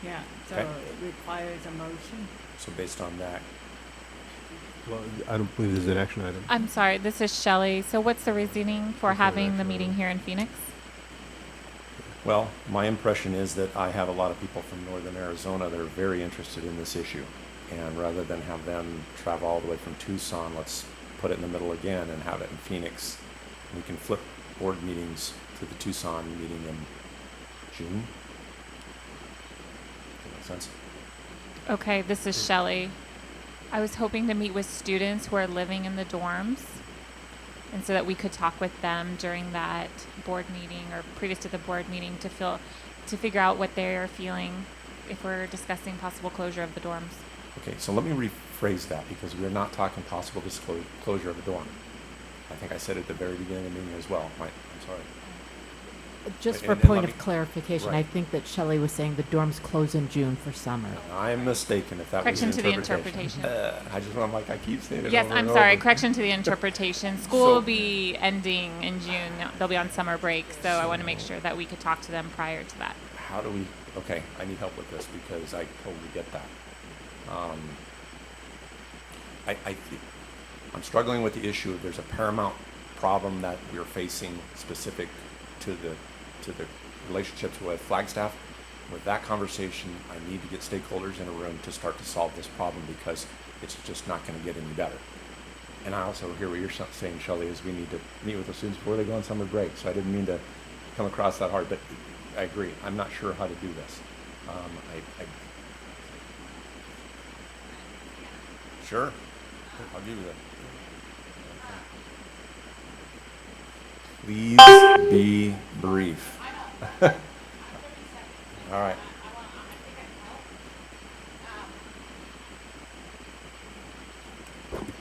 Yeah, so
Okay.
it requires a motion.
So based on that,
Well, I don't believe there's an action item.
I'm sorry, this is Shelley. So what's the reasoning for
There's no
having the
action
meeting
item.
here in Phoenix?
well, my impression is that I have a lot of people from northern Arizona that are very interested in this issue. And rather than have them travel all the way from Tucson, let's put it in the middle again and have it in Phoenix. We can flip board meetings to the Tucson meeting in June. Does that make sense?
Okay, this is Shelley. I was hoping to meet with students who are living in the dorms, and so that we could talk with them during that board meeting or previous to the board meeting to figure out what they're feeling if we're discussing possible closure of the dorms.
Okay, so let me rephrase that because we're not talking possible closure of a dorm. I think I said at the very beginning of the meeting as well. I'm sorry.
Just
And-
for
and
point
let
of
me-
clarification, I
right.
think that Shelley was saying the dorms close in June for summer.
I'm mistaken if that
Correction
was
to
the
the
interpretation. I'm like, I keep saying it
Yes,
over
I'm
and
sorry.
over.
Correction to the interpretation. School
So-
will be ending in June. They'll be on summer break, so I want to make sure that we could talk to them prior to that.
How do we, okay, I need help with this because I totally get that. I'm struggling with the issue of there's a paramount problem that we're facing specific to the relationships with Flagstaff. With that conversation, I need to get stakeholders in a room to start to solve this problem because it's just not going to get any better. And I also hear what you're saying, Shelley, is we need to meet with the students before they go on summer break. So I didn't mean to come across that hard, but I agree. I'm not sure how to do this. Sure, I'll give you that. Please be brief. All right.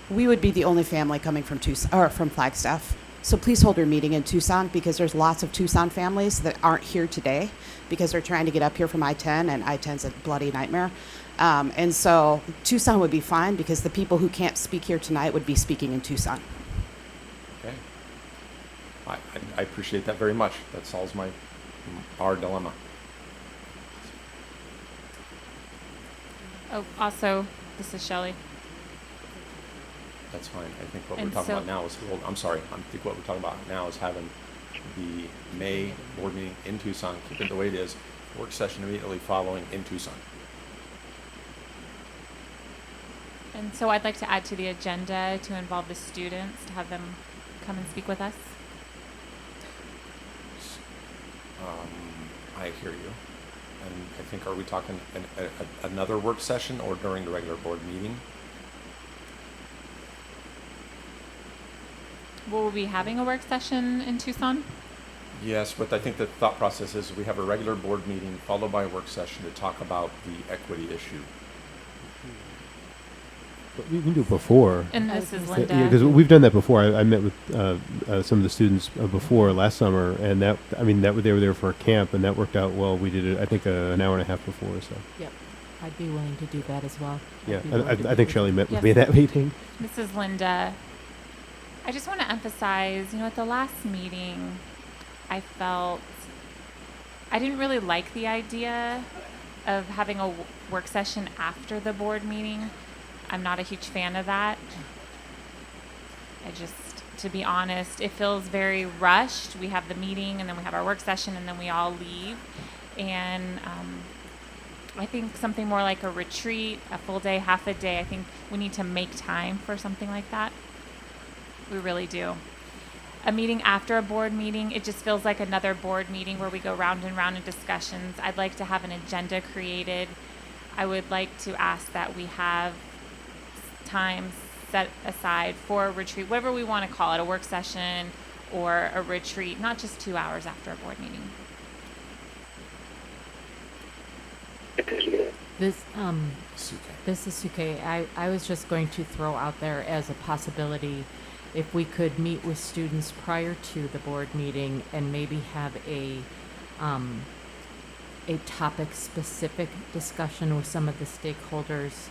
We would be the only family coming from Tucson, or from Flagstaff. So please hold your meeting in Tucson because there's lots of Tucson families that aren't here today because they're trying to get up here from I-10, and I-10's a bloody nightmare. And so Tucson would be fine because the people who can't speak here tonight would be speaking in Tucson.
Okay. I appreciate that very much. That solves our dilemma.
Oh, also, this is Shelley.
That's fine. I think what
And
we're talking
so-
about now is, I'm sorry, I think what we're talking about now is having the May board meeting in Tucson, keep it the way it is, work session immediately following in Tucson.
And so I'd like to add to the agenda to involve the students, to have them come and speak with us.
I hear you. And I think, are we talking another work session or during the regular board meeting?
Will we be having a work session in Tucson?
Yes, but I think the thought process is we have a regular board meeting followed by a work session to talk about the equity issue.
But we can do it before.
And this is Linda.
Yeah, because we've done that before. I met with some of the students before last summer, and they were there for a camp, and that worked out well. We did it, I think, an hour and a half before. So.
Yep, I'd be willing to do that as well.
Yeah,
I'd be willing to
I
do
think
that.
Shelley met with
Yes.
me at that meeting.
This is Linda. I just want to emphasize, at the last meeting, I felt I didn't really like the idea of having a work session after the board meeting. I'm not a huge fan of that. To be honest, it feels very rushed. We have the meeting and then we have our work session and then we all leave. And I think something more like a retreat, a full day, half a day, I think we need to make time for something like that. We really do. A meeting after a board meeting, it just feels like another board meeting where we go round and round in discussions. I'd like to have an agenda created. I would like to ask that we have time set aside for a retreat, whatever we want to call it, a work session or a retreat, not just 2 hours after a board meeting.
This is Suke. I was just going to throw out there as a possibility if we could meet with students prior to the board meeting and maybe have a topic-specific discussion with some of the stakeholders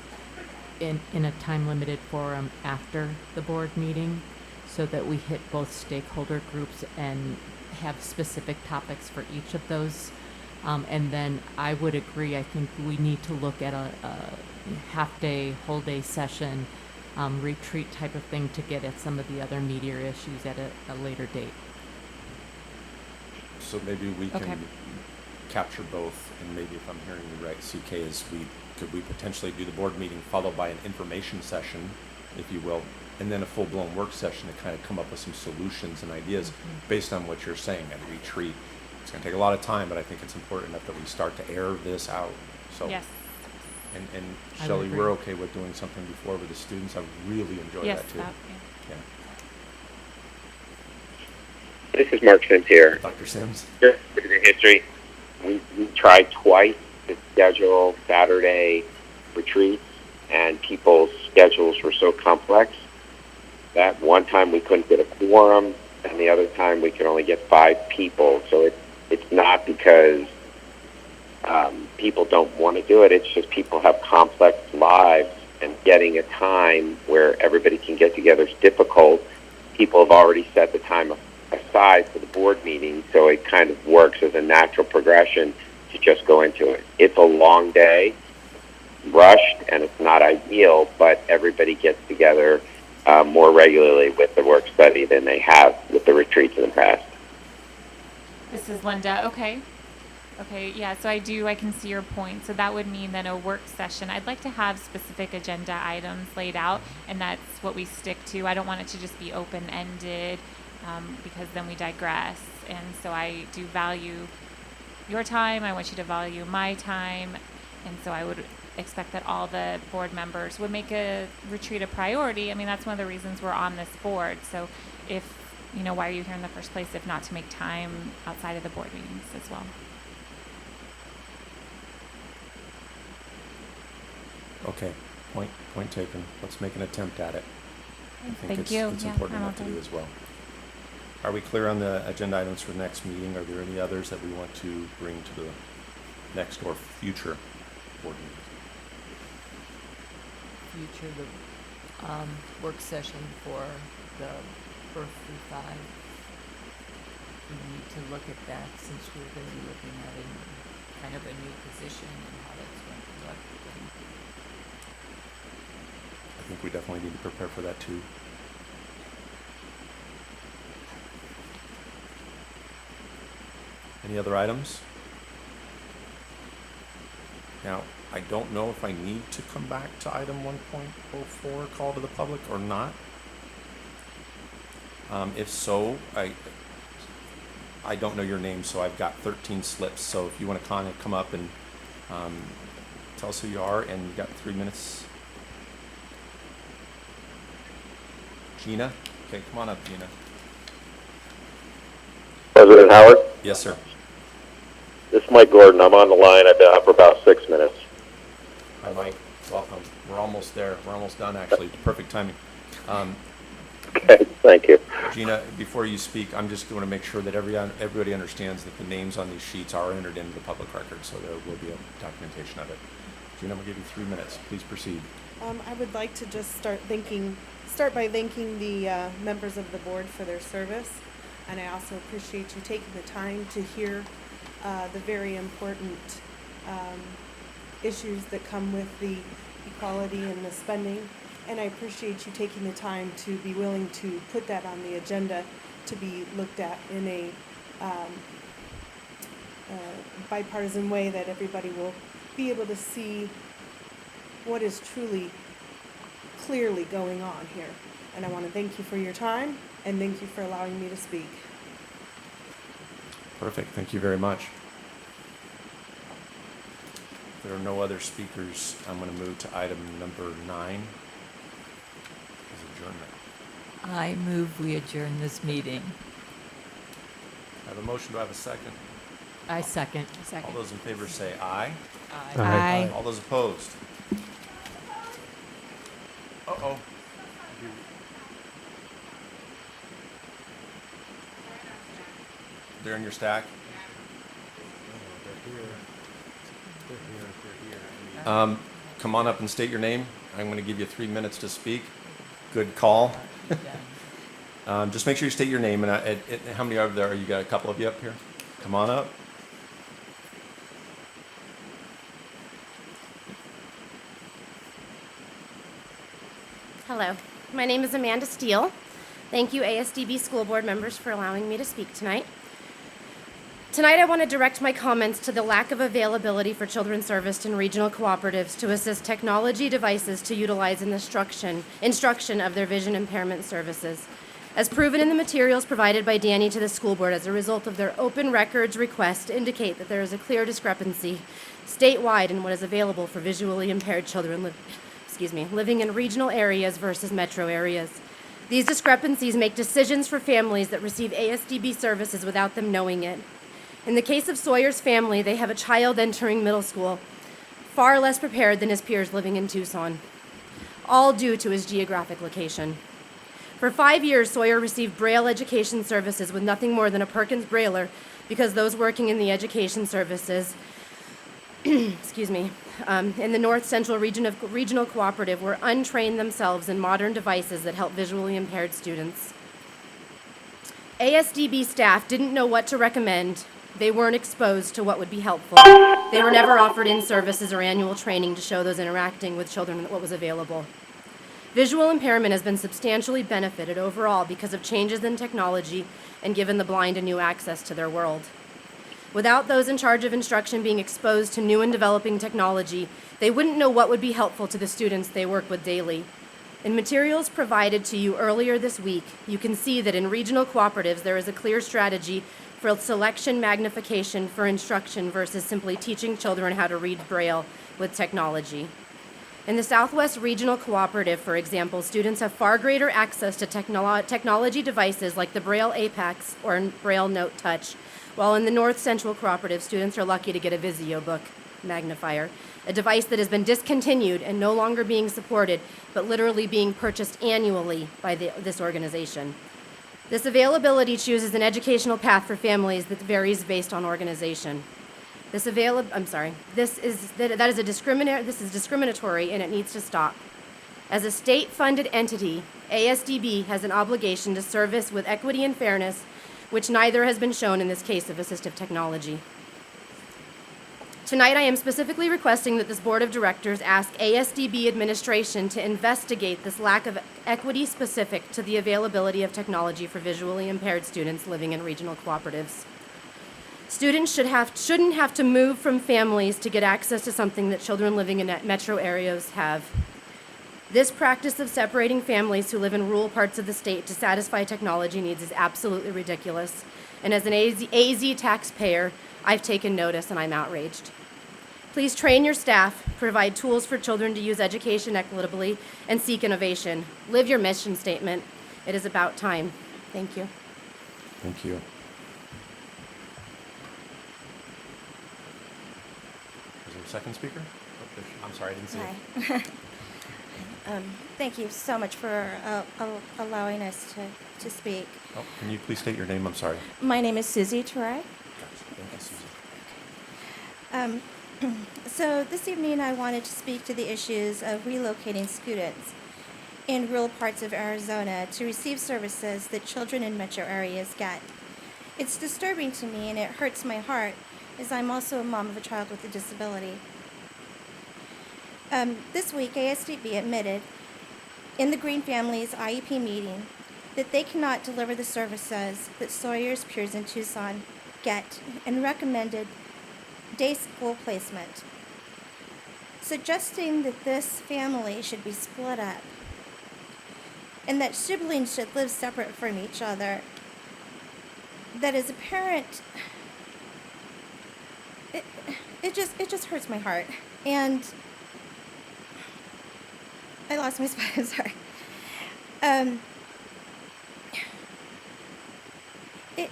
in a time-limited forum after the board meeting so that we hit both stakeholder groups and have specific topics for each of those. And then I would agree, I think we need to look at a half-day, whole-day session, retreat type of thing to get at some of the other meatier issues at a later date.
So maybe we can
Okay.
capture both, and maybe if I'm hearing you right, CK, is could we potentially do the board meeting followed by an information session, if you will, and then a full-blown work session to kind of come up with some solutions and ideas based on what you're saying at a retreat. It's going to take a lot of time, but I think it's important enough that we start to air this out. So,
Yes.
And
I would
Shelley,
agree.
we're okay with doing something before with the students. I really enjoy
Yes,
that too. Yeah.
This is Mark Sims here.
Dr. Sims.
Just for the history, we tried twice to schedule Saturday retreats, and people's schedules were so complex that one time we couldn't get a quorum, and the other time we could only get 5 people. So it's not because people don't want to do it. It's just people have complex lives, and getting a time where everybody can get together is difficult. People have already set the time aside for the board meeting, so it kind of works as a natural progression to just go into it. It's a long day, rushed, and it's not ideal, but everybody gets together more regularly with the work study than they have with the retreats in the past.
This is Linda. Okay. Okay, yeah, so I can see your point. So that would mean then a work session. I'd like to have specific agenda items laid out, and that's what we stick to. I don't want it to just be open-ended because then we digress. And so I do value your time. I want you to value my time. And so I would expect that all the board members would make a retreat a priority. I mean, that's one of the reasons we're on this board. So why are you here in the first place if not to make time outside of the board meetings as well?
Okay, point taken. Let's make an attempt at it. I think
Thank
it's
you.
important enough to do as well. Are we clear on the agenda items for the next meeting? Are there any others that we want to bring to the next or future board meetings?
Future, the work session for the birth through 5. We need to look at that since we're going to be looking at kind of a new position and how that's going to look.
I think we definitely need to prepare for that too. Any other items? Now, I don't know if I need to come back to item 1.04, call to the public, or not. If so, I don't know your name, so I've got 13 slips. So if you want to kind of come up and tell us who you are, and you've got 3 minutes. Gina? Okay, come on up, Gina.
President Howard?
Yes, sir.
This is Mike Gordon. I'm on the line. I've been on for about 6 minutes.
Hi, Mike. Welcome. We're almost there. We're almost done, actually. Perfect timing.
Okay, thank you.
Gina, before you speak, I'm just going to make sure that everybody understands that the names on these sheets are entered into the public record, so there will be a documentation of it. Gina, I'm going to give you 3 minutes. Please proceed.
I would like to just start by thanking the members of the board for their service, and I also appreciate you taking the time to hear the very important issues that come with the equality and the spending. And I appreciate you taking the time to be willing to put that on the agenda to be looked at in a bipartisan way that everybody will be able to see what is truly clearly going on here. And I want to thank you for your time and thank you for allowing me to speak.
Perfect. Thank you very much. If there are no other speakers, I'm going to move to item number 9. Adjournment.
I move we adjourn this meeting.
I have a motion. Do I have a second?
I second.
All those in favor say aye.
Aye. Aye.
All those opposed? Uh-oh. They're in your stack? Come on up and state your name. I'm going to give you 3 minutes to speak. Good call. Just make sure you state your name. And how many are there? You got a couple of you up here? Come on up.
Hello, my name is Amanda Steele. Thank you, ASDB school board members, for allowing me to speak tonight. Tonight, I want to direct my comments to the lack of availability for children serviced in regional cooperatives to assist technology devices to utilize in the instruction of their vision impairment services. As proven in the materials provided by Danny to the school board as a result of their open records request indicate that there is a clear discrepancy statewide in what is available for visually impaired children living in regional areas versus metro areas. These discrepancies make decisions for families that receive ASDB services without them knowing it. In the case of Sawyer's family, they have a child entering middle school, far less prepared than his peers living in Tucson, all due to his geographic location. For 5 years, Sawyer received Braille education services with nothing more than a Perkins Brailler because those working in the education services in the North Central Regional Cooperative were untrained themselves in modern devices that help visually impaired students. ASDB staff didn't know what to recommend. They weren't exposed to what would be helpful. They were never offered in-services or annual training to show those interacting with children what was available. Visual impairment has been substantially benefited overall because of changes in technology and given the blind a new access to their world. Without those in charge of instruction being exposed to new and developing technology, they wouldn't know what would be helpful to the students they work with daily. In materials provided to you earlier this week, you can see that in regional cooperatives there is a clear strategy for selection magnification for instruction versus simply teaching children how to read Braille with technology. In the Southwest Regional Cooperative, for example, students have far greater access to technology devices like the Braille Apex or Braille Note Touch, while in the North Central Cooperative, students are lucky to get a VisioBook magnifier, a device that has been discontinued and no longer being supported, but literally being purchased annually by this organization. This availability chooses an educational path for families that varies based on organization. This is discriminatory and it needs to stop. As a state-funded entity, ASDB has an obligation to service with equity and fairness, which neither has been shown in this case of assistive technology. Tonight, I am specifically requesting that this board of directors ask ASDB administration to investigate this lack of equity specific to the availability of technology for visually impaired students living in regional cooperatives. Students shouldn't have to move from families to get access to something that children living in metro areas have. This practice of separating families who live in rural parts of the state to satisfy technology needs is absolutely ridiculous. And as an AZ taxpayer, I've taken notice and I'm outraged. Please train your staff, provide tools for children to use education equitably, and seek innovation. Live your mission statement. It is about time. Thank you.
Thank you. Is there a second speaker? Oh, I'm sorry, I didn't see it.
Hi. Thank you so much for allowing us to speak.
Oh, can you please state your name? I'm sorry.
My name is Susie Turay.
Thank you, Susie.
So this evening I wanted to speak to the issues of relocating students in rural parts of Arizona to receive services that children in metro areas get. It's disturbing to me and it hurts my heart as I'm also a mom of a child with a disability. This week, ASDB admitted in the Green Family's IEP meeting that they cannot deliver the services that Sawyer's peers in Tucson get and recommended day school placement, suggesting that this family should be split up and that siblings should live separate from each other. That as a parent, it just hurts my heart. And I lost my spot, I'm sorry.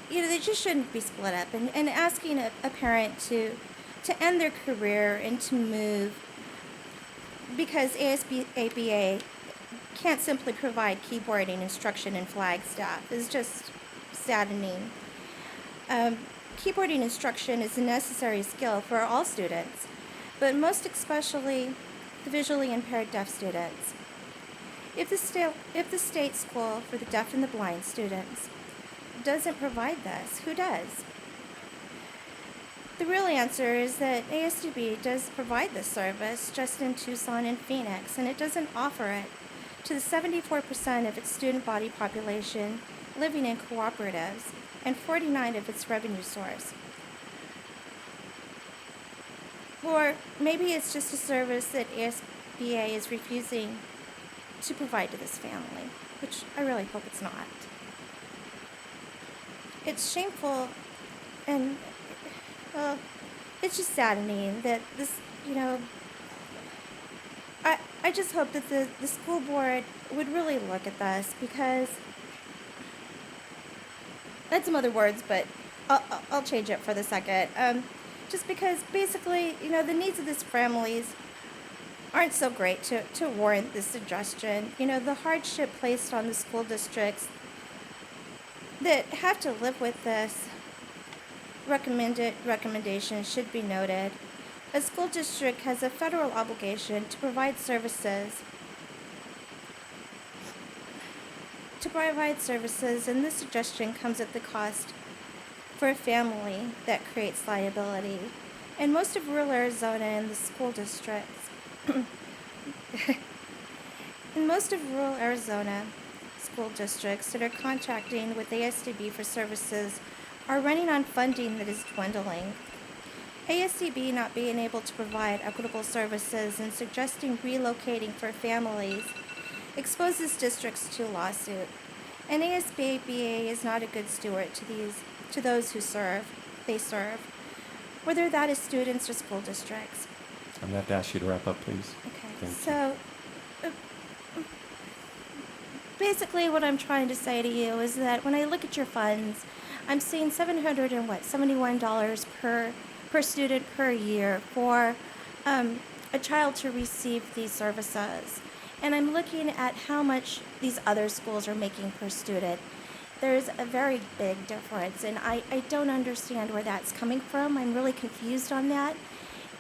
They just shouldn't be split up. And asking a parent to end their career and to move because ASDB can't simply provide keyboarding instruction in Flagstaff is just saddening. Keyboarding instruction is a necessary skill for all students, but most especially the visually impaired deaf students. If the state school for the deaf and the blind students doesn't provide this, who does? The real answer is that ASDB does provide this service just in Tucson and Phoenix, and it doesn't offer it to the 74% of its student body population living in cooperatives and 49% of its revenue source. Or maybe it's just a service that ASBA is refusing to provide to this family, which I really hope it's not. It's shameful and it's just saddening that this, I just hope that the school board would really look at this because I had some other words, but I'll change it for the second. Just because basically, the needs of these families aren't so great to warrant this suggestion. The hardship placed on the school districts that have to live with this recommendation should be noted. A school district has a federal obligation to provide services, and this suggestion comes at the cost for a family that creates liability. And most of rural Arizona and the school districts In most of rural Arizona, school districts that are contracting with ASDB for services are running on funding that is dwindling. ASDB not being able to provide equitable services and suggesting relocating for families exposes districts to lawsuit. And ASDB is not a good steward to those who they serve, whether that is students or school districts.
I'm going to have to ask you to wrap up, please.
Okay,
Thank you.
so basically what I'm trying to say to you is that when I look at your funds, I'm seeing $71 per student per year for a child to receive these services. And I'm looking at how much these other schools are making per student. There's a very big difference, and I don't understand where that's coming from. I'm really confused on that.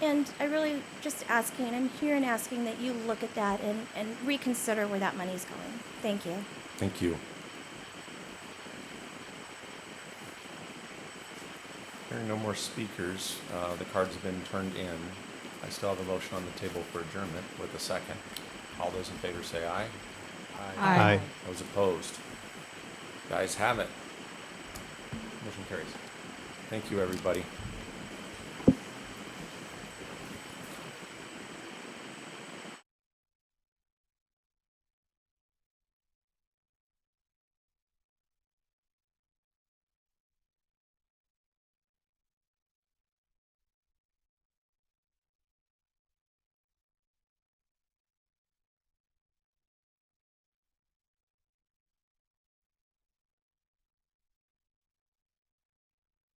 And I really just I'm here and asking that you look at that and reconsider where that money's going. Thank you.
Thank you. Hearing no more speakers, the cards have been turned in. I still have a motion on the table for adjournment with a second. All those in favor say aye.
Aye.
Those opposed? Guys have it. Motion carries. Thank you, everybody.